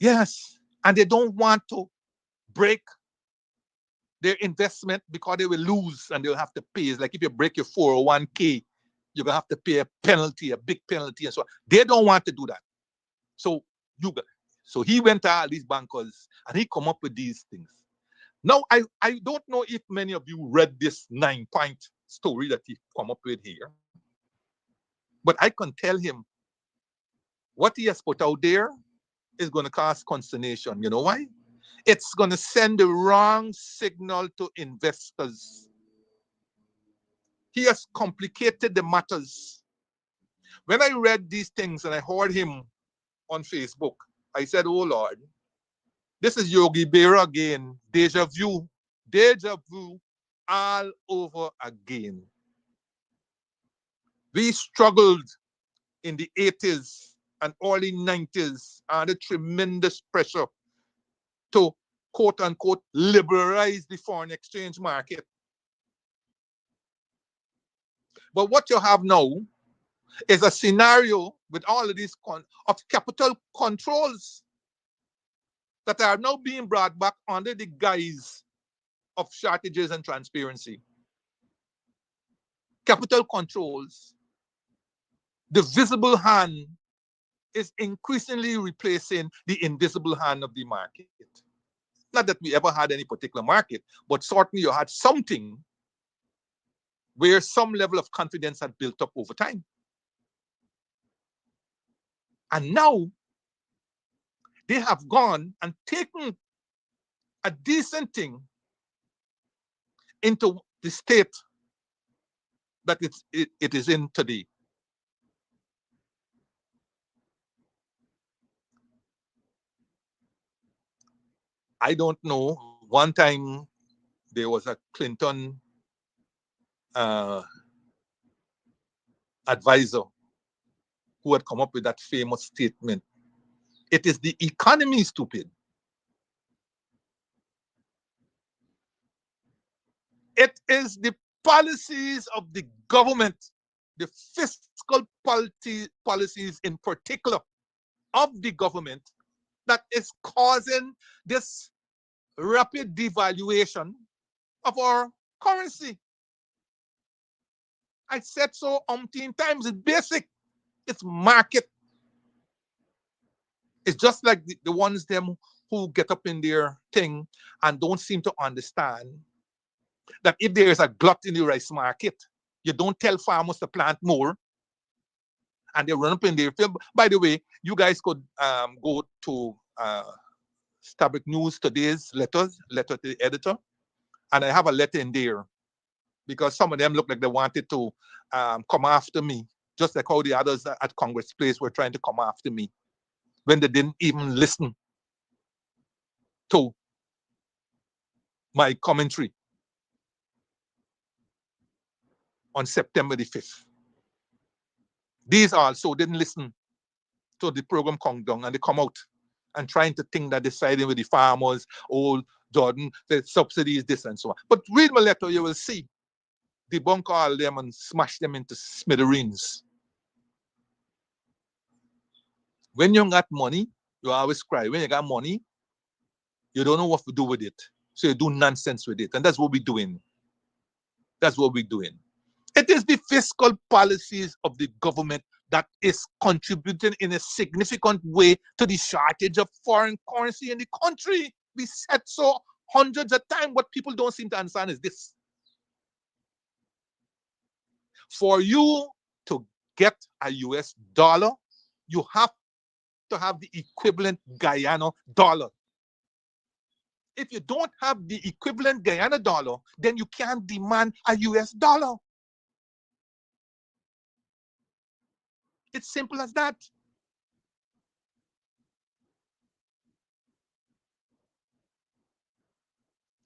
Yes, and they don't want to break their investment because they will lose and they'll have to pay. It's like if you break your 401k, you're gonna have to pay a penalty, a big penalty, and so on. They don't want to do that. So so he went to all these bankers and he come up with these things. Now I don't know if many of you read this 9-point story that he come up with here, but I can tell him what he has put out there is going to cause consternation. You know why? It's going to send the wrong signal to investors. He has complicated the matters. When I read these things and I heard him on Facebook, I said, oh Lord, this is Yogi Berra again. Deja vu all over again. We struggled in the 80s and early 90s under tremendous pressure to quote unquote liberalize the foreign exchange market. But what you have now is a scenario with all of these of capital controls that are now being brought back under the guise of shortages and transparency. Capital controls. The visible hand is increasingly replacing the invisible hand of the market. Not that we ever had any particular market, but certainly you had something where some level of confidence had built up over time. And now they have gone and taken a decent thing into the state that it is in today. I don't know. One time there was a Clinton advisor who had come up with that famous statement. It is the economy, stupid. It is the policies of the government, the fiscal policies in particular of the government that is causing this rapid devaluation of our currency. I said so umpteen times. It's basic. It's market. It's just like the ones them who get up in their thing and don't seem to understand that if there is a glut in the rice market, you don't tell farmers to plant more, and they run up in their field. By the way, you guys could go to Stabric News today's letter to the editor, and I have a letter in there because some of them look like they wanted to come after me, just like how the others at Congress Place were trying to come after me when they didn't even listen to my commentary on September the 5th. These also didn't listen to the program come down, and they come out and trying to think that they're siding with the farmers, old Jordan, the subsidies, this and so on. But read my letter, you will see. Debunk all them and smash them into smithereens. When you got money, you always cry. When you got money, you don't know what to do with it. So you do nonsense with it. And that's what we're doing. That's what we're doing. It is the fiscal policies of the government that is contributing in a significant way to the shortage of foreign currency in the country. We said so hundreds of times. What people don't seem to understand is this. For you to get a US dollar, you have to have the equivalent Guyana dollar. If you don't have the equivalent Guyana dollar, then you can't demand a US dollar. It's simple as that.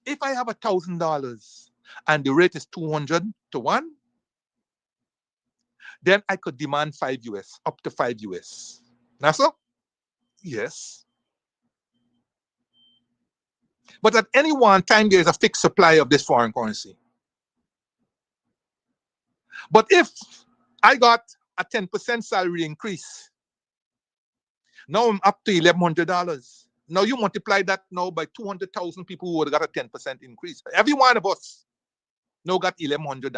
If I have $1,000 and the rate is 200 to 1, then I could demand 5 US, up to 5 US. Now, so? Yes. But at any one time, there's a fixed supply of this foreign currency. But if I got a 10% salary increase, now I'm up to $1,100. Now you multiply that now by 200,000 people who would have got a 10% increase. Every one of us now got $1,100.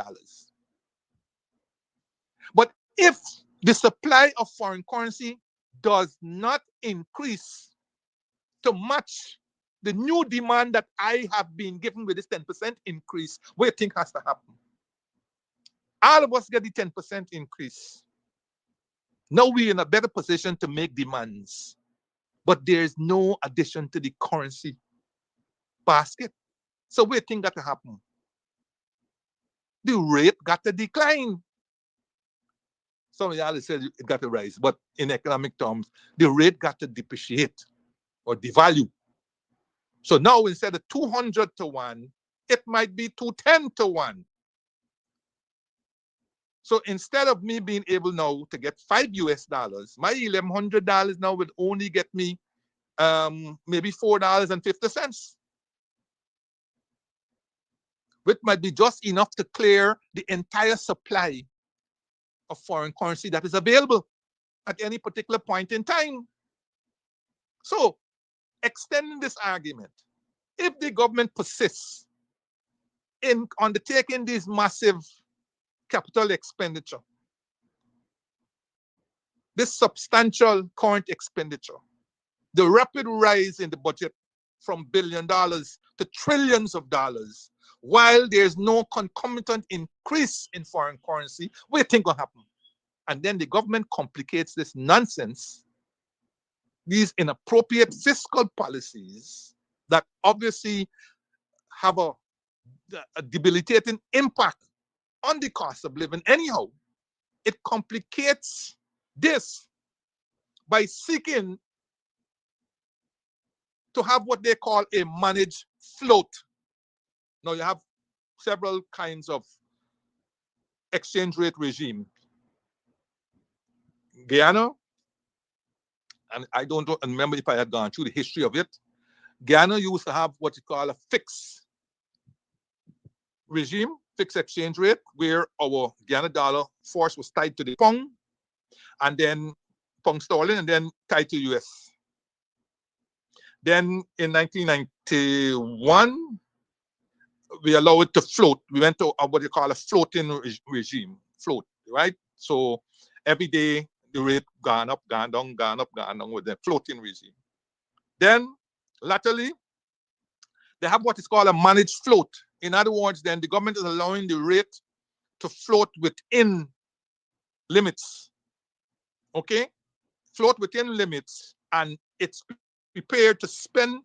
But if the supply of foreign currency does not increase to match the new demand that I have been given with this 10% increase, what do you think has to happen? All of us get the 10% increase. Now we're in a better position to make demands, but there's no addition to the currency basket. So what do you think got to happen? The rate got to decline. Some of y'all said it got to rise, but in economic terms, the rate got to depreciate or devalue. So now instead of 200 to 1, it might be 210 to 1. So instead of me being able now to get 5 US dollars, my $1,100 now would only get me maybe $4.50, which might be just enough to clear the entire supply of foreign currency that is available at any particular point in time. So, extending this argument, if the government persists in undertaking this massive capital expenditure, this substantial current expenditure, the rapid rise in the budget from $1 billion to trillions of dollars, while there's no concomitant increase in foreign currency, what do you think will happen? And then the government complicates this nonsense, these inappropriate fiscal policies that obviously have a debilitating impact on the cost of living anyhow. It complicates this by seeking to have what they call a managed float. Now you have several kinds of exchange rate regime. Guyana, and I don't remember if I had gone through the history of it. Guyana used to have what you call a fixed regime, fixed exchange rate, where our Guyana dollar force was tied to the pound, and then pound sterling, and then tied to US. Then in 1991, we allowed it to float. We went to what you call a floating regime, float, right? So every day the rate gone up, gone down, gone up, gone down with the floating regime. Then latterly, they have what is called a managed float. In other words, then the government is allowing the rate to float within limits. Okay? Float within limits, and it's prepared to spend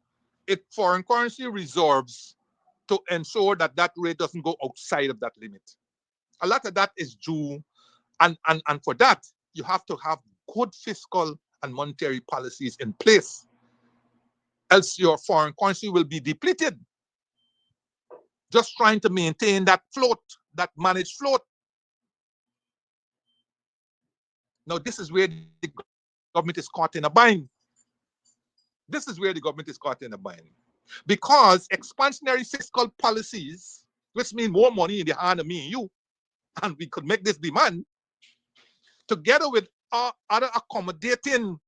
its foreign currency reserves to ensure that that rate doesn't go outside of that limit. A lot of that is due, and for that, you have to have good fiscal and monetary policies in place. Else your foreign currency will be depleted. Just trying to maintain that float, that managed float. Now, this is where the government is caught in a bind. This is where the government is caught in a bind. Because expansionary fiscal policies, which mean more money in the hand of me and you, and we could make this demand, together with other accommodating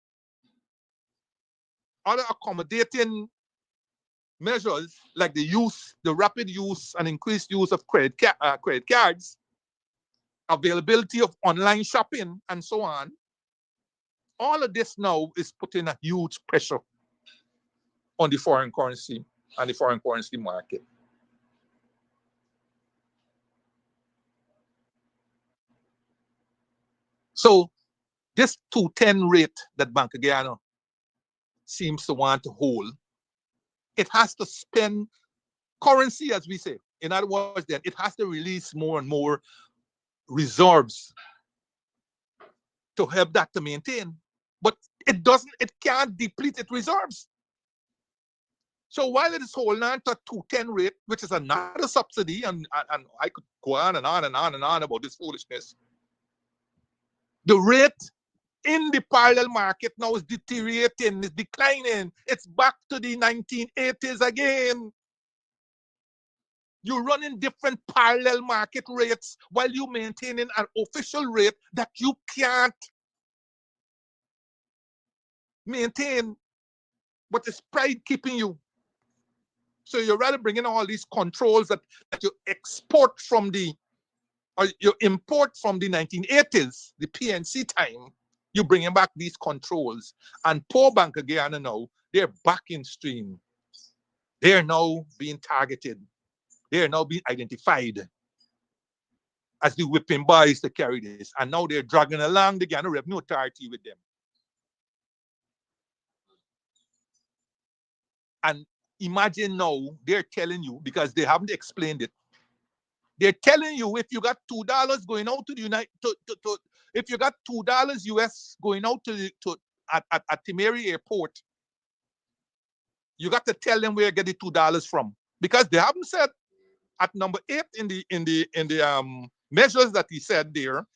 measures like the rapid use and increased use of credit cards, availability of online shopping, and so on. All of this now is putting a huge pressure on the foreign currency and the foreign currency market. So this 210 rate that Bank of Guyana seems to want to hold, it has to spend currency, as we say. In other words, then it has to release more and more reserves to help that to maintain. But it can't deplete its reserves. So while it is holding on to 210 rate, which is another subsidy, and I could go on and on and on and on about this foolishness, the rate in the parallel market now is deteriorating, is declining. It's back to the 1980s again. You're running different parallel market rates while you maintaining an official rate that you can't maintain, but it's pride keeping you. So you're rather bringing all these controls that you export from the, or you import from the 1980s, the PNC time, you bringing back these controls. And poor Bank of Guyana now, they're back in stream. They're now being targeted. They are now being identified as the whipping boys to carry this. And now they're dragging along the Guyana Revenue Authority with them. And imagine now they're telling you, because they haven't explained it, they're telling you if you got $2 going out to the if you got $2 US going out to at Timeri Airport, you got to tell them where you get the $2 from, because they haven't said at number 8 in the measures that he said there.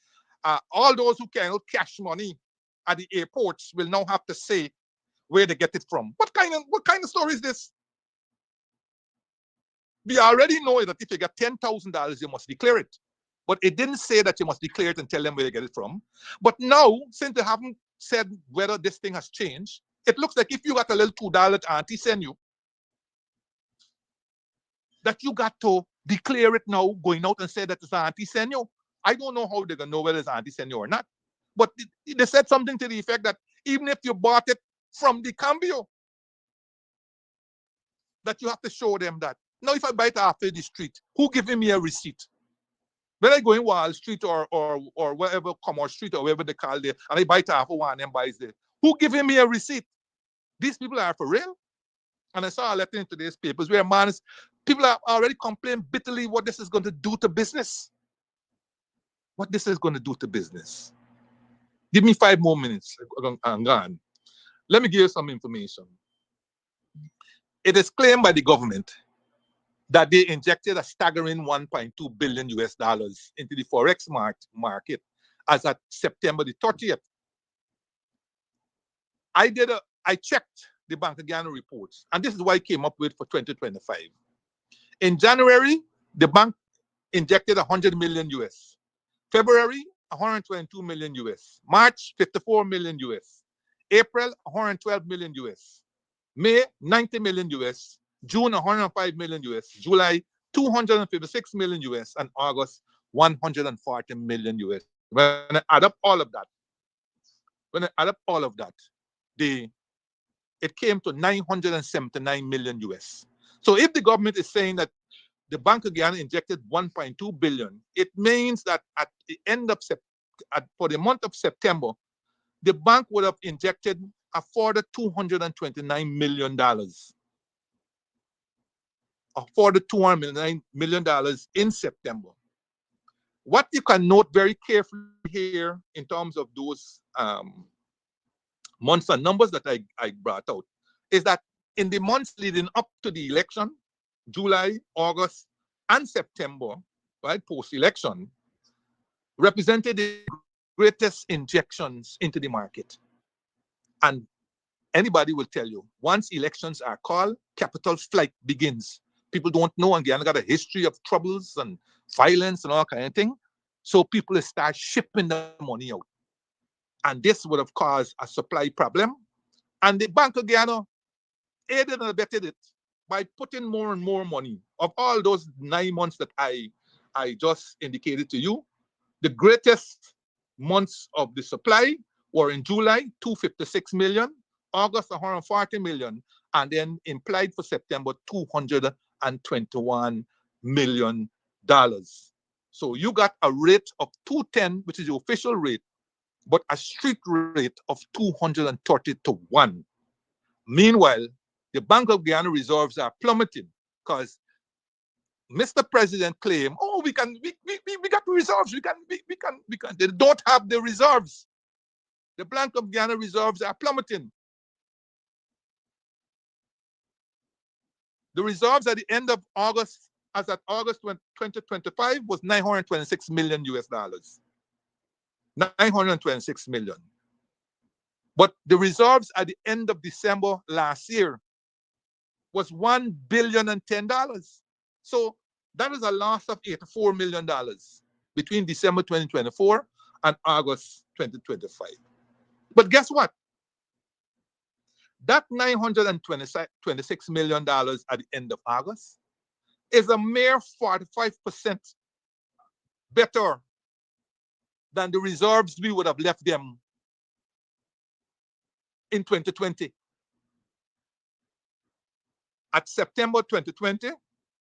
All those who carry cash money at the airports will now have to say where they get it from. What kind of story is this? We already know that if you get $10,000, you must declare it. But it didn't say that you must declare it and tell them where you get it from. But now, since they haven't said whether this thing has changed, it looks like if you got a little $2 auntie send you, that you got to declare it now, going out and say that it's auntie send you. I don't know how they're going to know whether it's auntie send you or not. But they said something to the effect that even if you bought it from the cambio, that you have to show them that. Now, if I buy it after the street, who giving me a receipt? When I go in Wall Street or wherever, Commerce Street or wherever they call there, and I buy it after one and buys there, who giving me a receipt? These people are for real. And I saw a letter in today's papers where people are already complaining bitterly what this is going to do to business. What this is going to do to business. Give me 5 more minutes. I'm gone. Let me give you some information. It is claimed by the government that they injected a staggering 1.2 billion US dollars into the forex market as at September the 30th. I checked the Bank of Guyana reports, and this is what I came up with for 2025. In January, the bank injected 100 million US. February, 122 million US. March, 54 million US. April, 112 million US. May, 90 million US. June, 105 million US. July, 256 million US. And August, 140 million US. When I add up all of that, it came to 979 million US. So if the government is saying that the Bank of Guyana injected 1.2 billion, it means that at the end of for the month of September, the bank would have injected a further $229 million. A further $229 million in September. What you can note very carefully here in terms of those months and numbers that I brought out is that in the months leading up to the election, July, August, and September, right, post-election, represented the greatest injections into the market. And anybody will tell you, once elections are called, capital flight begins. People don't know, and Guyana got a history of troubles and violence and all kind of thing. So people start shipping the money out. And this would have caused a supply problem. And the Bank of Guyana aided and abetted it by putting more and more money. Of all those 9 months that I just indicated to you, the greatest months of the supply were in July, 256 million, August, 140 million, and then implied for September, $221 million. So you got a rate of 210, which is the official rate, but a street rate of 230 to 1. Meanwhile, the Bank of Guyana reserves are plummeting because Mr. President claimed, oh, we got the reserves, we can. They don't have the reserves. The Bank of Guyana reserves are plummeting. The reserves at the end of August, as at August 2025, was $926 million US. 926 million. But the reserves at the end of December last year was $1,010,000,000. So that is a loss of $84 million between December 2024 and August 2025. But guess what? That $926 million at the end of August is a mere 45% better than the reserves we would have left them in 2020. At September 2020,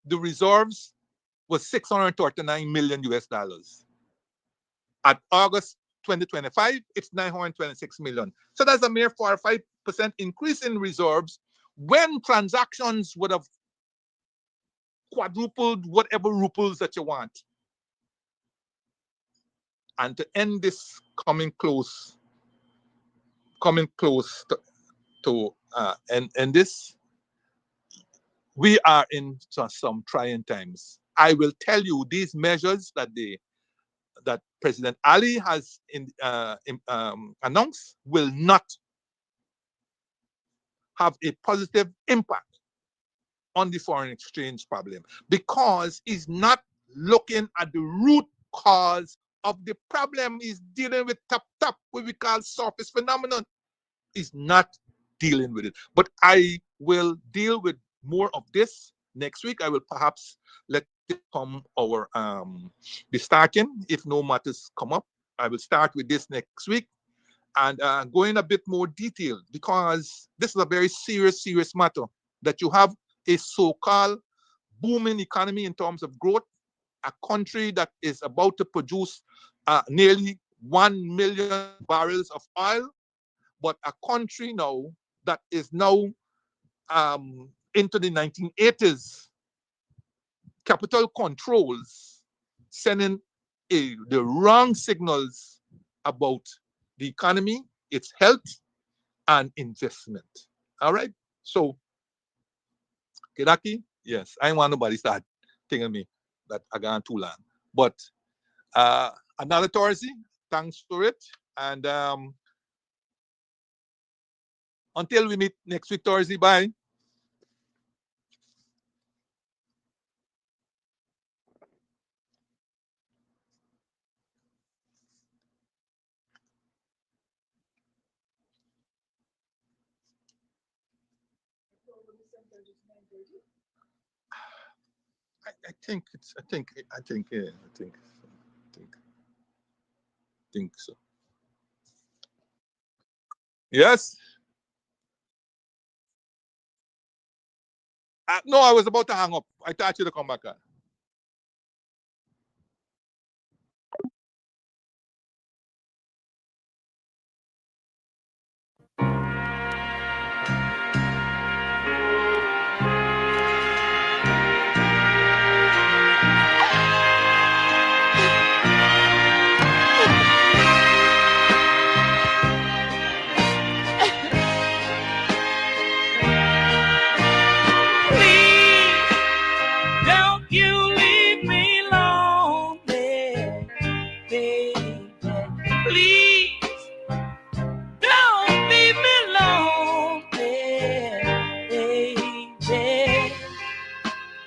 the reserves was $639 million US. At August 2025, it's 926 million. So that's a mere 45% increase in reserves when transactions would have quadrupled whatever ruples that you want. And to end this coming close to end this, we are in some trying times. I will tell you these measures that President Ali has announced will not have a positive impact on the foreign exchange problem because he's not looking at the root cause of the problem. He's dealing with top, what we call surface phenomenon. He's not dealing with it. But I will deal with more of this next week. I will perhaps let it come our the starting if no matters come up. I will start with this next week and go in a bit more detail because this is a very serious matter that you have a so-called booming economy in terms of growth, a country that is about to produce nearly 1 million barrels of oil, but a country now that is now into the 1980s, capital controls sending the wrong signals about the economy, its health, and investment. All right? So, Kedaki, yes, I don't want nobody start telling me that I gone too long. But another Thursday, thanks for it. And until we meet next week, Thursday, bye. I think so. Yes. No, I was about to hang up. I thought you to come back on. Don't you leave me lonely, baby. Please don't leave me lonely, baby.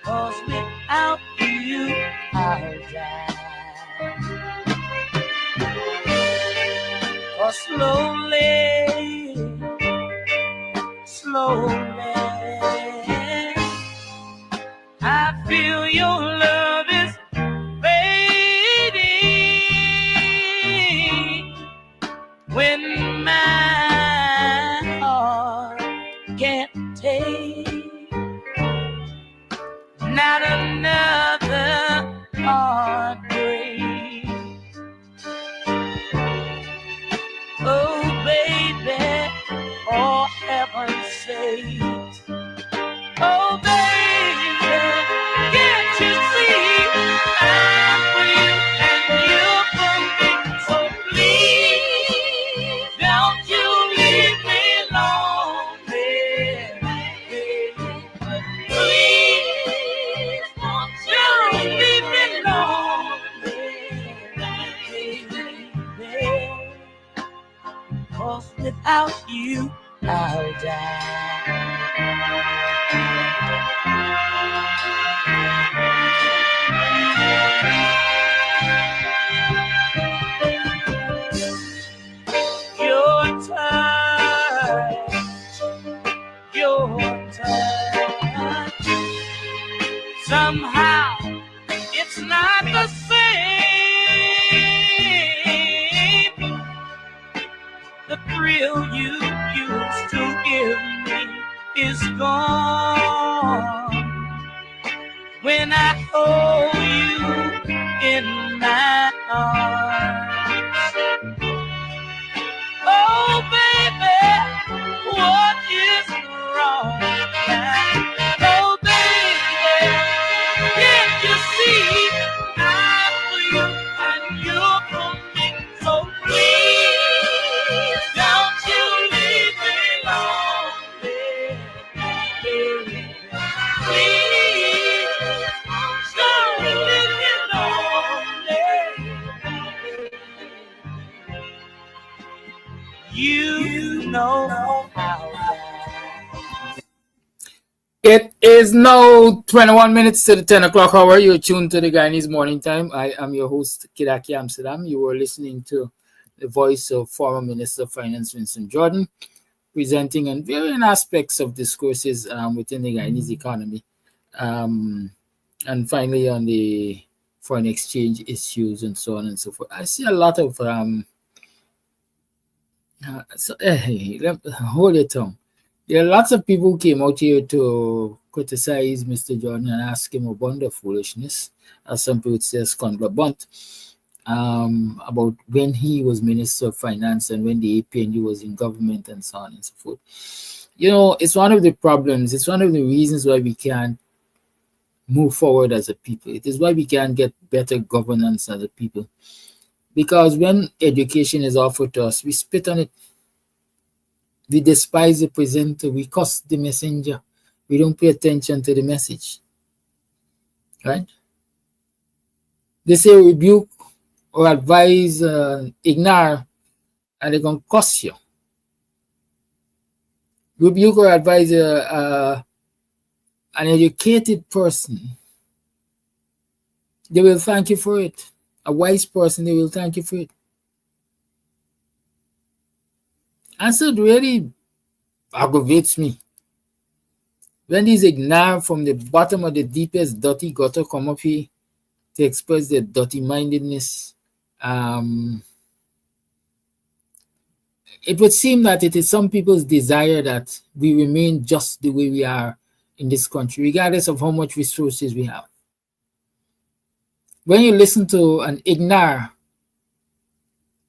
'Cause without you, I'll die. 'Cause slowly, I feel your love is fading when my heart can't take not another heartbreak. Oh, baby, for heaven's sake. Oh, baby, can't you see I'm for you and you for me? So please, don't you leave me lonely, baby. But please. 'cause without you I'll die. Your touch, somehow it's not the same. The thrill you used to give me is gone when I hold you in my arms. Oh, baby, what is wrong now? Oh, baby, can't you see I'm for you and you're for me? So please, don't you leave me lonely, baby. Please, don't leave me lonely. You know how. It is now 21 minutes to the 10 o'clock hour. You're tuned to the Guyanese Morning Time. I am your host, Kidaki Amsterdam. You were listening to the voice of former Minister of Finance Vincent Jordan, presenting on varying aspects of discourses within the Guyanese economy. And finally, on the foreign exchange issues and so on and so forth. I see a lot of... hold your tongue. There are lots of people who came out here to criticize Mr. Jordan and ask him a bunch of foolishness, as some people say, scumbag, about when he was Minister of Finance and when the APNU was in government and so on and so forth. You know, it's one of the problems. It's one of the reasons why we can't move forward as a people. It is why we can't get better governance as a people. Because when education is offered to us, we spit on it. We despise the presenter. We curse the messenger. We don't pay attention to the message. Right? They say rebuke or advise, ignore, and they're going to curse you. Rebuke or advise an educated person. They will thank you for it. A wise person, they will thank you for it. And so it really aggravates me when these ignore from the bottom of the deepest dirty gutter come up here to express their dirty mindedness. It would seem that it is some people's desire that we remain just the way we are in this country, regardless of how much resources we have. When you listen to an ignore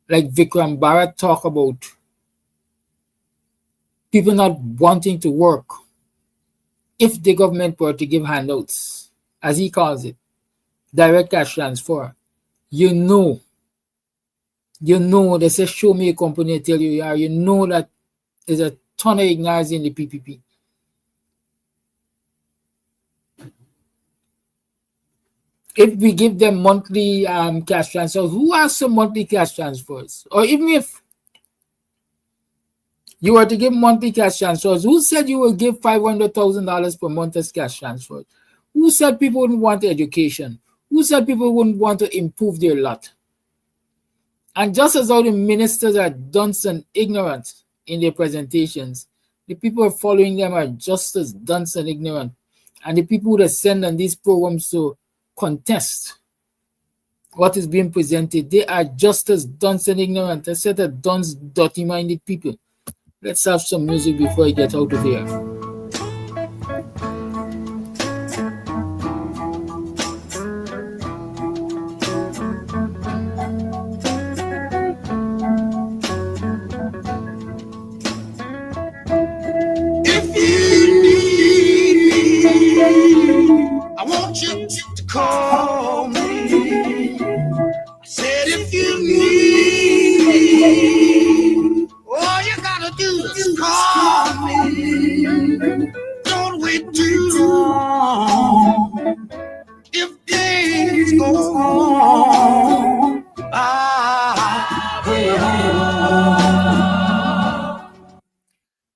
like Vikram Bharat talk about people not wanting to work if the government were to give handouts, as he calls it, direct cash transfer, you know, they say show me a company, I tell you are, you know that there's a ton of ignorance in the PPP. If we give them monthly cash transfers, who has some monthly cash transfers? Or even if you were to give monthly cash transfers, who said you will give $500,000 per month as cash transfers? Who said people wouldn't want education? Who said people wouldn't want to improve their lot? And just as all the ministers are dunce and ignorant in their presentations, the people following them are just as dunce and ignorant. And the people that send on these programs to contest what is being presented, they are just as dunce and ignorant, a set of dunce, dirty-minded people. Let's have some music before I get out of here. If you need me, I want you to call me. I said if you need me, all you gotta do is call me. Don't wait too long. If days go on, I will.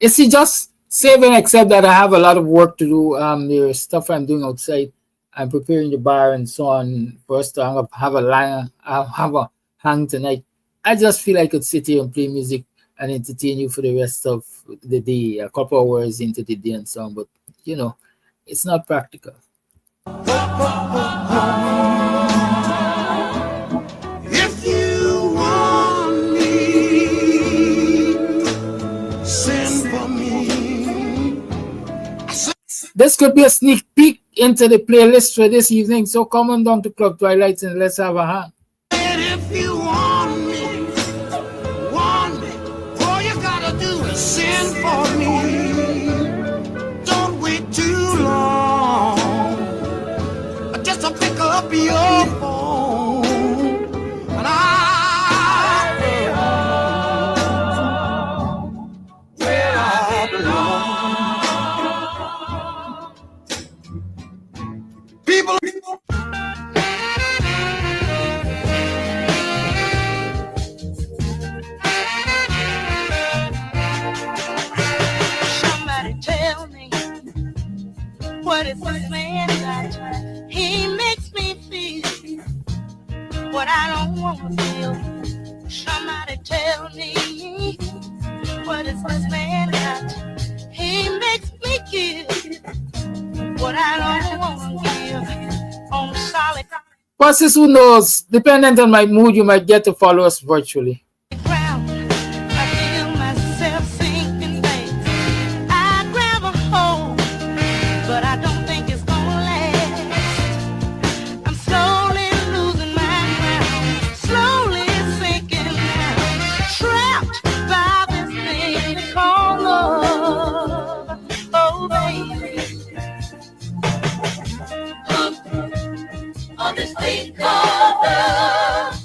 Is he just saving, except that I have a lot of work to do. There's stuff I'm doing outside. I'm preparing the bar and so on for us to have a hang tonight. I just feel I could sit here and play music and entertain you for the rest of the day, a couple hours into the day and so on. But you know, it's not practical. If you want me, send for me. This could be a sneak peek into the playlist for this evening. So come on down to Club Twilight and let's have a hang. And if you want me, all you gotta do is send for me. Don't wait too long. Just to pick up your phone, and I'll be home where I belong. People. Somebody tell me, what is this man got? He makes me feel what I don't want to feel. Somebody tell me, what is this man got? He makes me give what I don't want to give. On solid Bosses, who knows? Dependent on my mood, you might get to follow us virtually. ground, I feel myself sinking, babe. I grab a hold, but I don't think it's gonna last. I'm slowly losing my ground, slowly sinking down, trapped by this thing they call love. Oh, baby. On this thing called love.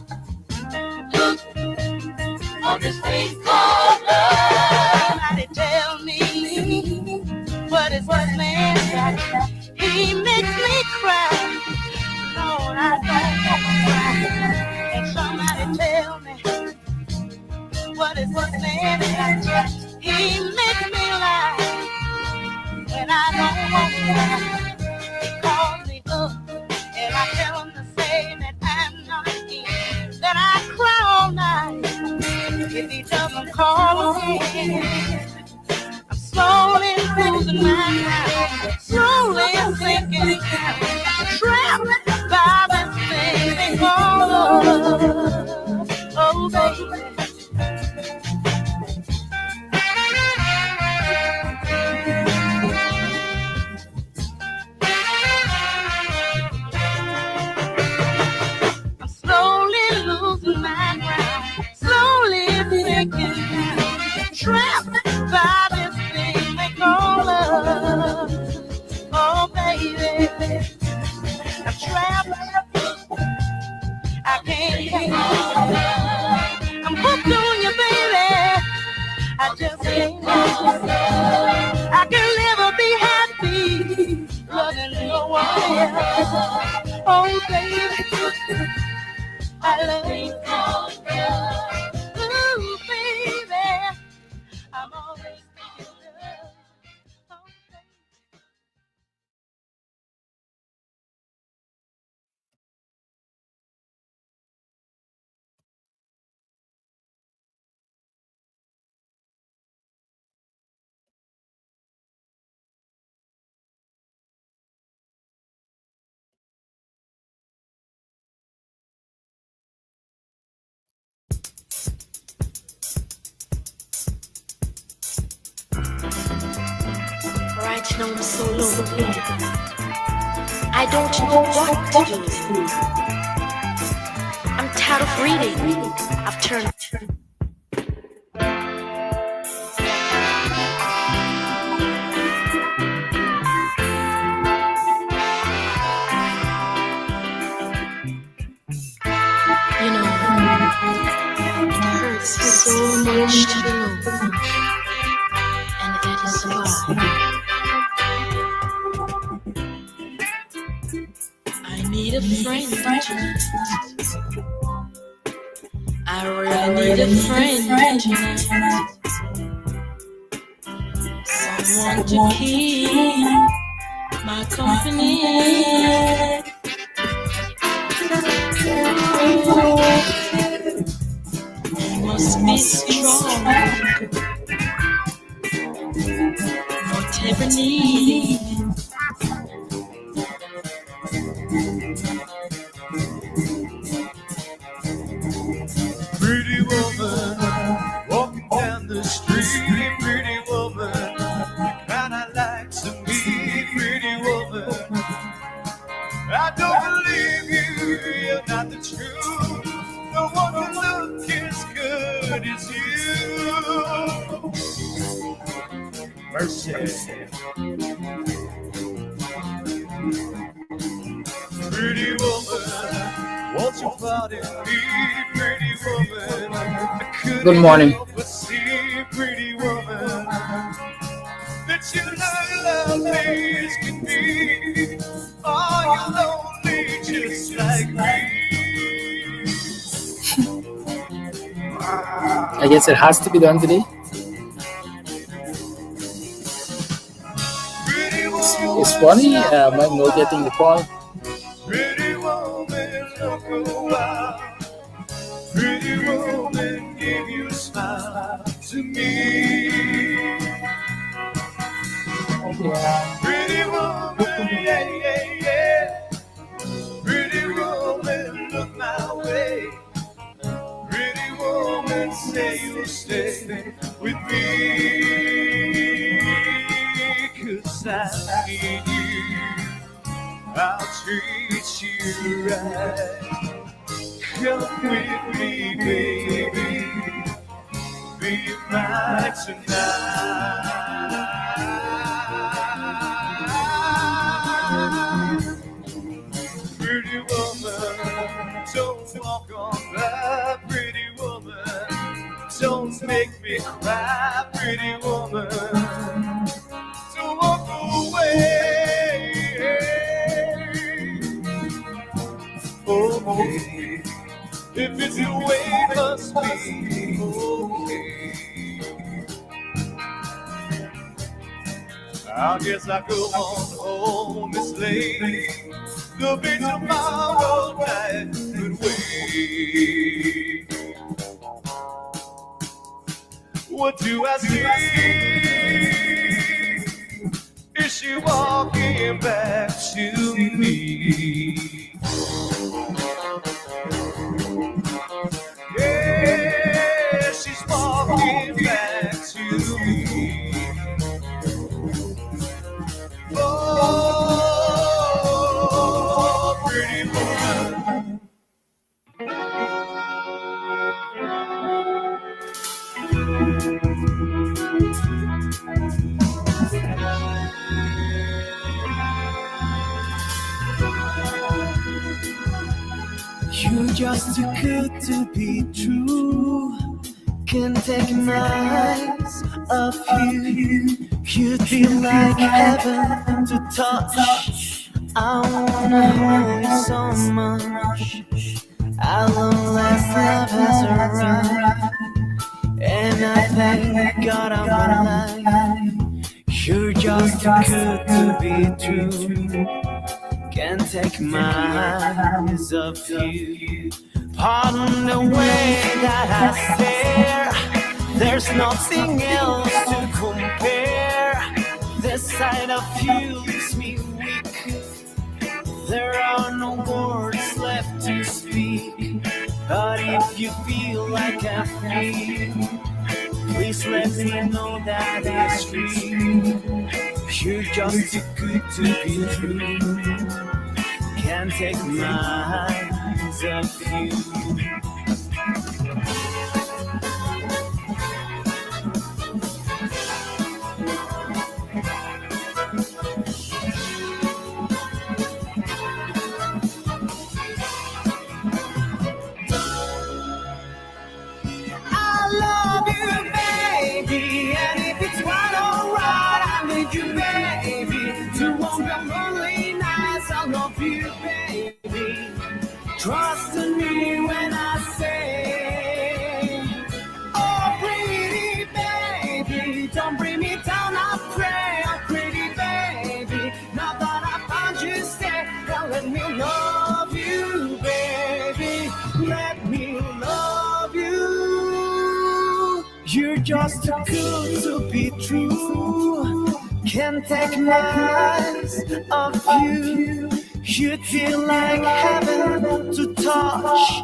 Look on this thing called love. Somebody tell me, what is this man got? He makes me cry. Lord, I don't want to cry. And somebody tell me, what is this man got? He makes me lie. And I don't want to lie. He calls me up. And I tell him to say that I'm not in, that I cry all night. If he doesn't call again, I'm slowly losing my mind, slowly sinking down, trapped by this thing they call love. Oh, baby. Losing my ground, slowly sinking down, trapped by this thing they call love. Oh, baby, I'm trapped. I can't get I'm hooked on you, baby. I just can't I can never be happy loving no one else. Oh, baby, I love you. Ooh, baby, I'm always thinking of. Oh, baby. Right now I'm so lonely. I don't know what to do. I'm tired of reading. I've turned. You know, it hurts so much to be alone. And that is why I need a friend tonight. I really need a friend tonight. Someone to keep my company. You must be strong, whatever need. Pretty woman, walking down the street. Pretty woman, the kind I like to meet. Pretty woman, I don't believe you, you're not the truth. No one can look as good as you. Mercy. Pretty woman, won't you pardon me? Pretty woman, I couldn't Good morning. help but see. Pretty woman, that you love me as can be. Are you lonely just like me? I guess it has to be done today. It's funny, I'm not getting the call. Pretty woman, look a while. Pretty woman, give your smile to me. Pretty woman, yeah, yeah, yeah. Pretty woman, look my way. Pretty woman, say you'll stay with me. 'Cause I need you, I'll treat you right. Come with me, baby, be mine tonight. Pretty woman, don't walk on by. Pretty woman, don't make me cry. Pretty woman, don't walk away. Okay, if it's the way it must be. Okay, I guess I go on home this late. There'll be tomorrow night, but wait. What do I see? Is she walking back to me? Yeah, she's walking back to me. Oh, pretty woman. You're just too good to be true. Can't take my eyes off you. You'd be like heaven to touch. I wanna hold you so much. At long last love has arrived, and I thank God I'm alive. You're just too good to be true. Can't take my eyes off you. Pardon the way that I stare. There's nothing else to compare. This side of you leaves me weak. There are no words left to speak. But if you feel like I feel, please let me know that it's true. You're just too good to be true. Can't take my eyes off you. I love you, baby, and if it's right or right, I need you, baby. To walk the lonely nights, I love you, baby. Trust in me when I You're just too good to be true. Can't take my eyes off you. You'd feel like heaven to touch.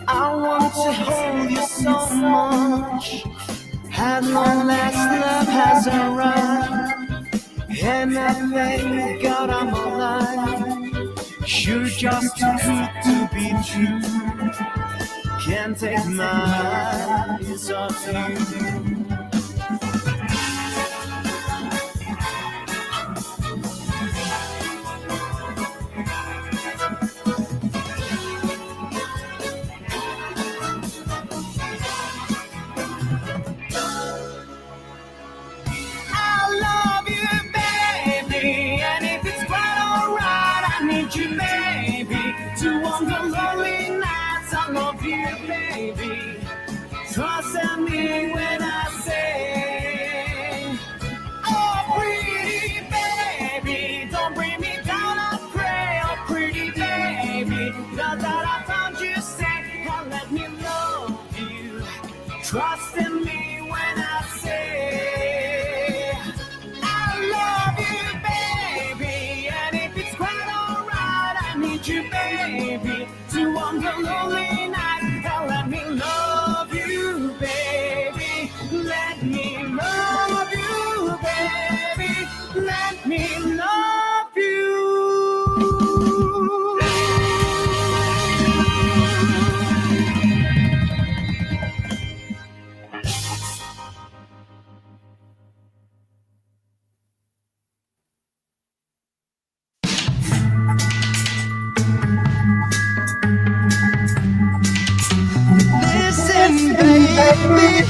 I want to hold you so much. At long last, love has arrived, and I thank God I'm alive. You're just too good to be true. Can't take my eyes off you. Trust in me when I say, oh, pretty baby, don't bring me down, I pray, oh, pretty baby, now that I found you safe, and let me love you. Trust in me when I say, I love you, baby, and if it's quite alright, I need you, baby, to warm the lonely night, and let me love you, baby. Let me love you, baby. Let me love you. Listen, baby,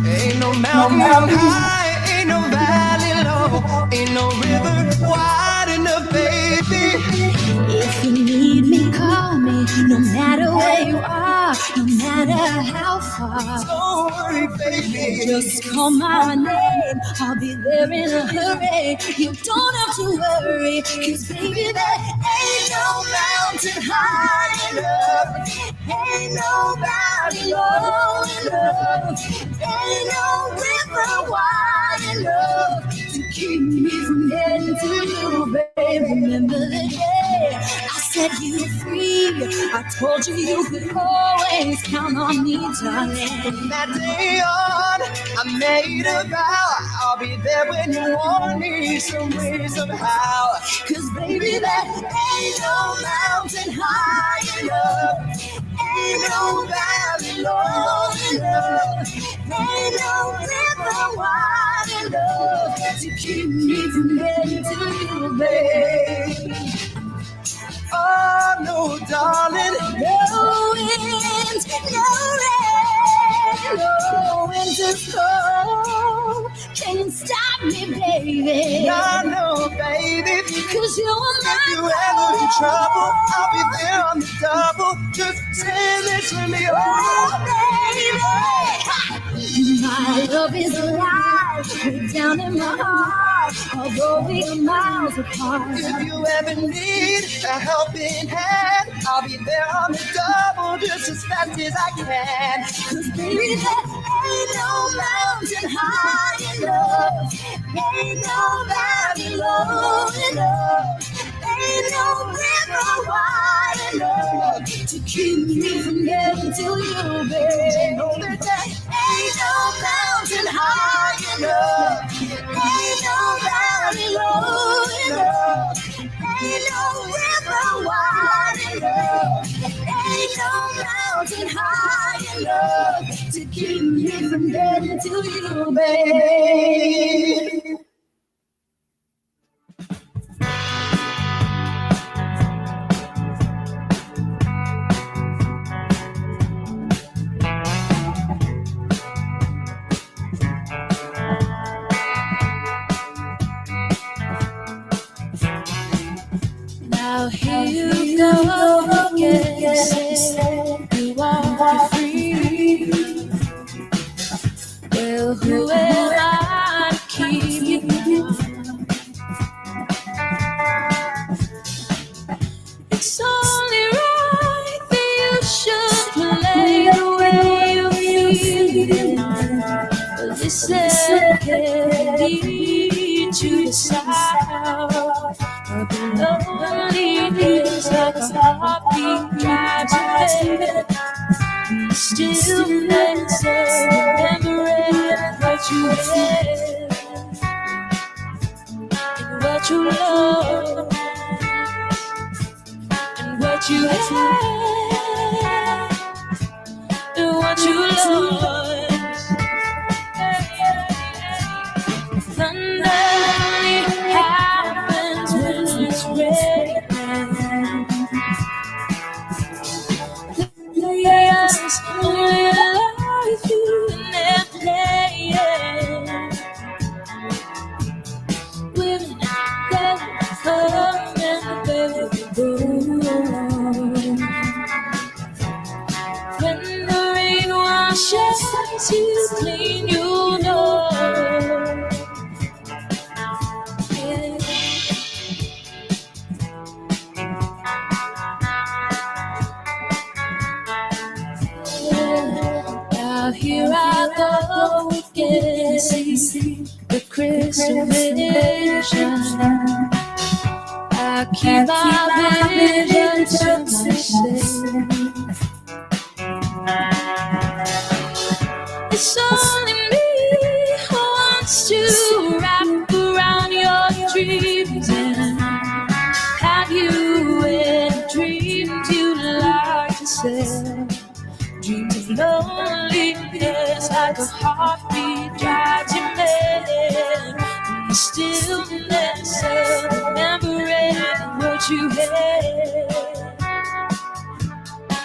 ain't no mountain high, ain't no valley low, ain't no river wide enough, baby. If you need me, call me. No matter where you are, no matter how far. Don't worry, baby. Just call my name, I'll be there in a hurry. You don't have to worry, 'cause baby, there ain't no mountain high enough, ain't no valley low enough, ain't no river wide enough to keep me from getting to you, baby. Remember the day I set you free, I told you you could always count on me, darling. From that day on, I made a vow, I'll be there when you want me, some way, somehow. 'Cause baby, there ain't no mountain high enough, ain't no valley low enough, ain't no river wide enough to keep me from getting to you, babe. Oh, no, darling. No wind, no rain, no winter's cold can't stop me, baby. I know, baby. 'Cause you are my If you ever in trouble, I'll be there on the double. Just say this with me, oh, baby. My love is alive, way down in my heart, although we are miles apart. if you ever need a helping hand, I'll be there on the double just as fast as I can. 'Cause baby, there ain't no mountain high enough, ain't no valley low enough, ain't no river wide enough to keep me from getting to you, baby. You know that there Ain't no mountain high enough, ain't no valley low enough, ain't no river wide enough, ain't no mountain high enough to keep me from getting to you, babe. Now here you go again, say you are free. Well, who am I to keep you down? It's only right that you should play the way you feel. But They said can lead to the sound of the loneliness, like a heartbeat drives you mad. Stillness of remembering what you had and what you love and what you had and what you lost. Thunder only happens when it's raining. Players only like you in their playing. Women, they come and they go. When the rain washes you clean, you know. Now here I go again, see the crystal vision. I keep my vision to myself. It's only me who wants to wrap around your dreams and have you in dreams you like to say. Dreams of loneliness, like a heartbeat drives you mad. In the stillness of remembering what you had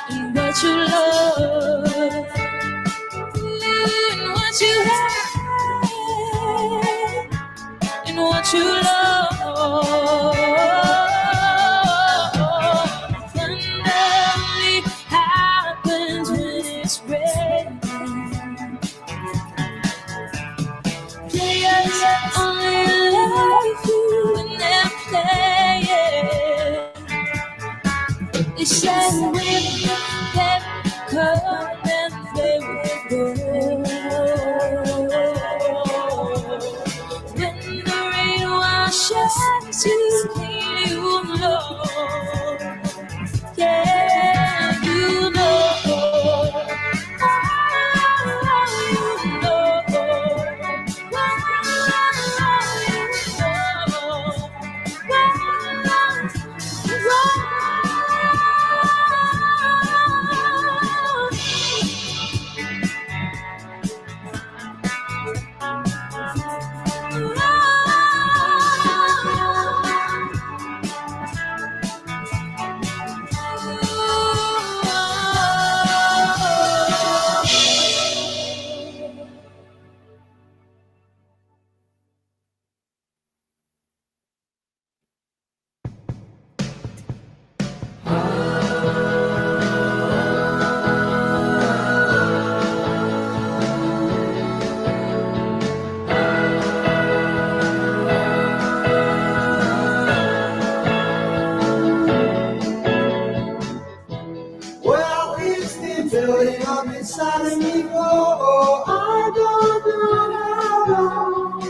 and what you love and what you had and what you love. Players only like you when they're playing. They say women, they come and they will go. When the rain washes you clean, you know. Yeah, you know. Well, it's the building up inside of me for I don't know how long.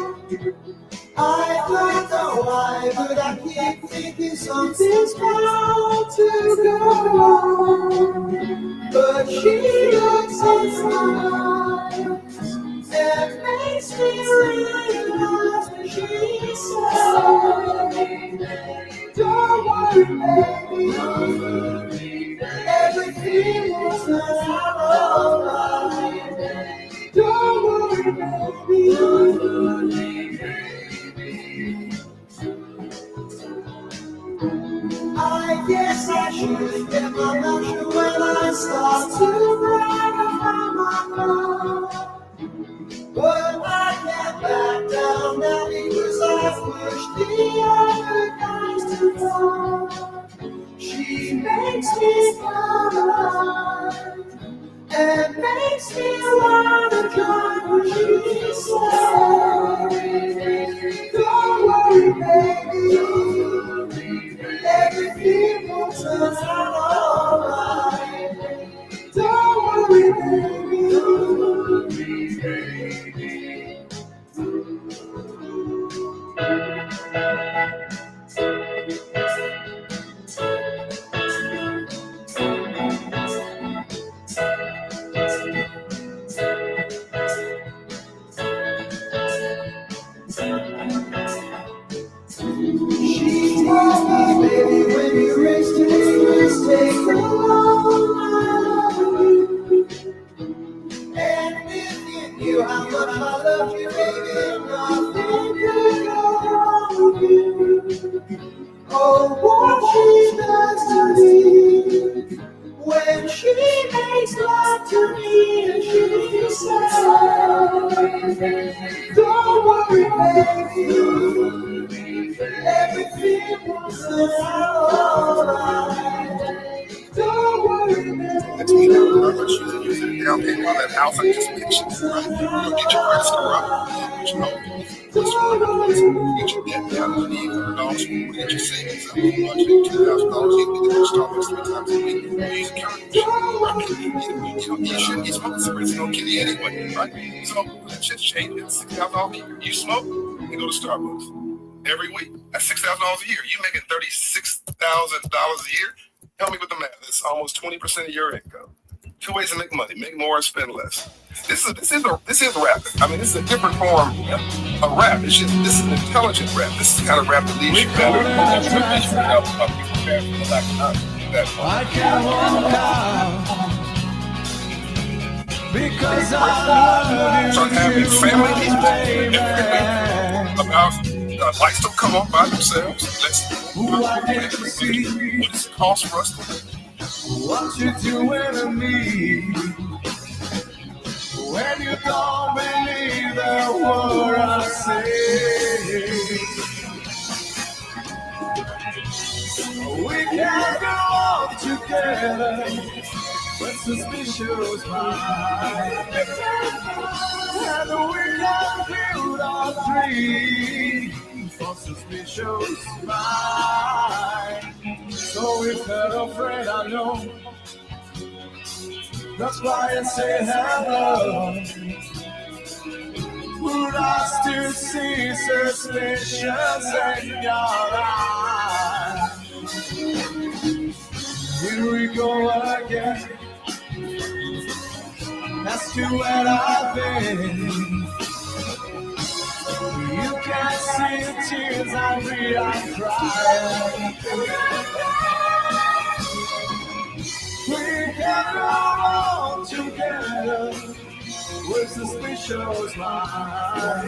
I don't know why, but I keep thinking something's bound to go wrong. But she looks inside and makes me realize when she says, don't worry, baby. Everything will turn out alright. Don't worry, baby. I guess I should get my mouth shut when I start to brag about my love. But I can't back down now because I pushed the other guys to fall. She makes me come alive and makes me wanna join what she says. Don't worry, baby, everything will turn out alright. Don't worry, baby. She told me, baby, when you reach to this mistake, oh, I love you. And if you knew how much I love you, baby, nothing could go wrong with you. Oh, what she does to me when she makes love to me, and she says, don't worry, baby, everything will sound alright. Don't worry, That's me now. How much you use it down payment on that house I just mentioned, right? You'll get your credit score up. But you know, what's really is get your debt down to $800. We'll get your savings up. Budget $2,000. You can get your installments 3 times a week. Use account. Right? You shouldn't be smoking cigarettes. It's gonna kill you anyway, right? So let's just change it. $6,000 a year. You smoke, you go to Starbucks every week. That's $6,000 a year. You making $36,000 a year. Help me with the math. That's almost 20% of your income. 2 ways to make money: make more and spend less. This is rap. I mean, this is a different form of rap. This is an intelligent rap. This is the kind of rap that leaves you better. I can't walk out because I love you. Start having family meetings about lights don't come on by themselves. What does it cost for us to live? What you doing to me when you don't believe the word I say? We can't go on together with suspicious minds, and we can build our dreams for suspicious minds. So if you're afraid, I know. That's why I say hello. Would I still see suspicions in your eyes? Here we go again. As to where I've been. You can't see the tears I read, I'm crying. We can go on together with suspicious minds,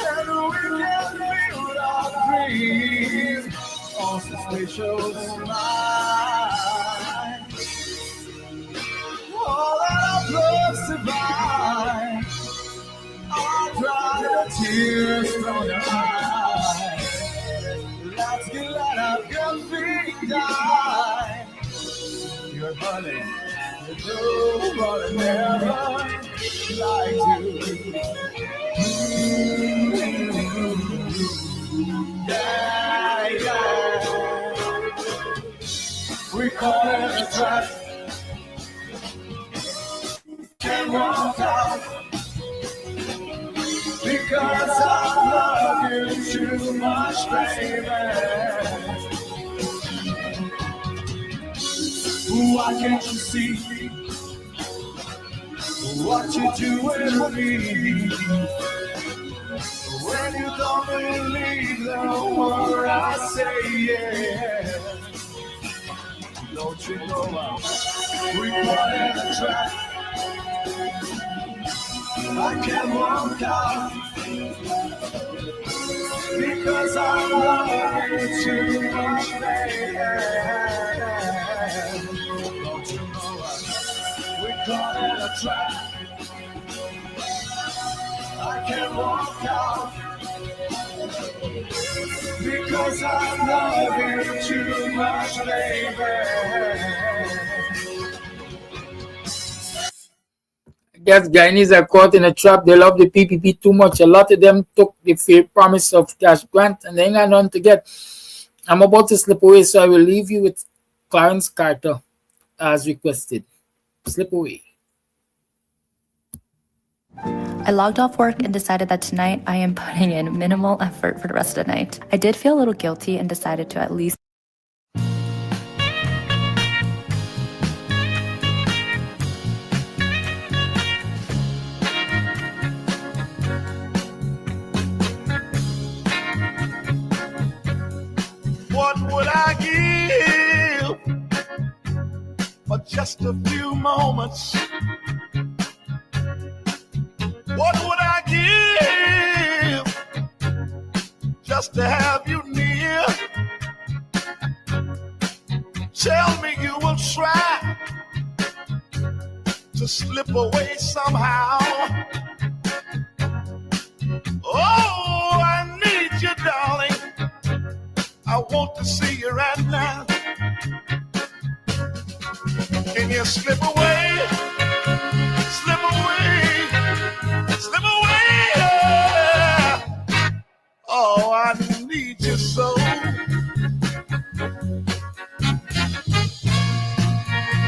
and we can build our dreams on suspicious minds. All our love survive. I'll dry the tears from your eyes. Let's get let out your feet die. You're funny, you nobody never like you. Yeah, yeah. We call it a trap. Can't walk out. Because I love you too much, baby. Why can't you see what you do with me? When you don't believe the word I say, yeah. Don't you know we caught in a trap? I can't walk out because I love you too much, baby. Don't you know we caught in a trap? I can't walk out because I love you too much, baby. Guess Guyanese are caught in a trap. They love the PPP too much. A lot of them took the fake promise of cash grant and they ain't got none to get. I'm about to slip away, so I will leave you with Clarence Carter as requested. Slip away. I logged off work and decided that tonight I am putting in minimal effort for the rest of the night. I did feel a little guilty and decided to at least a few moments, what would I give just to have you near? Tell me you will try to slip away somehow. Oh, I need you, darling. I want to see you right now. Can you slip away? Slip away. Slip away. Yeah. Oh, I need you so.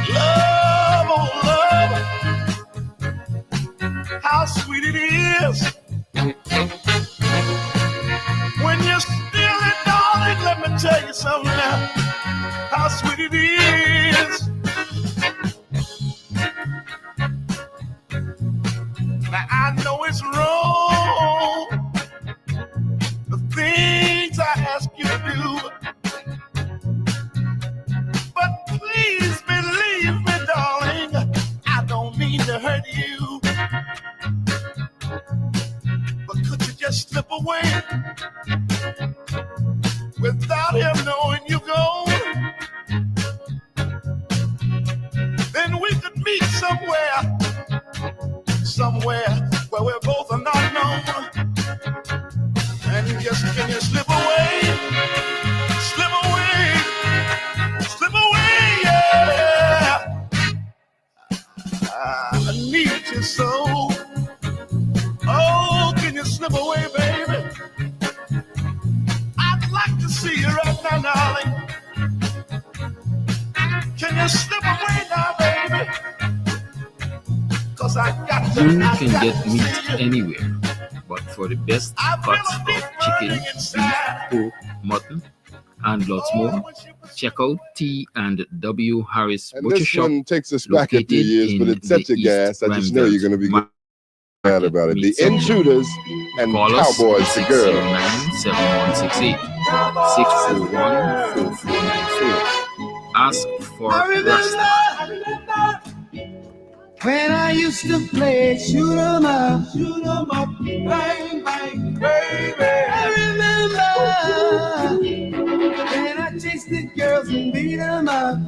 Love, oh love, how sweet it is when you're still it, darling. Let me tell you something now, how sweet it is. Now I know it's wrong, the things I ask you to do, but please believe me, darling, I don't mean to hurt you. But could you just slip away without him knowing you gone? Then we could meet somewhere, somewhere where we're both are not known. And just can you slip away? Slip away. Slip away, yeah. I need you so. Oh, can you slip away, baby? I'd like to see you right now, darling. Can you slip away now, baby? 'Cause I got to. You can get meat anywhere, but for the best cuts of chicken, beef, pork, mutton, and lots more, check out T and W Harris And Butcher this Shop. one takes us back a few years, but it's such a gas. I just know you're going to be glad about it. The Intruders and Call us Cowboys to Girls. 609-7168, 641-4494. Ask for Rasta. When I used to play shoot 'em up, bang, bang, baby. I remember when I chased the girls and beat 'em up.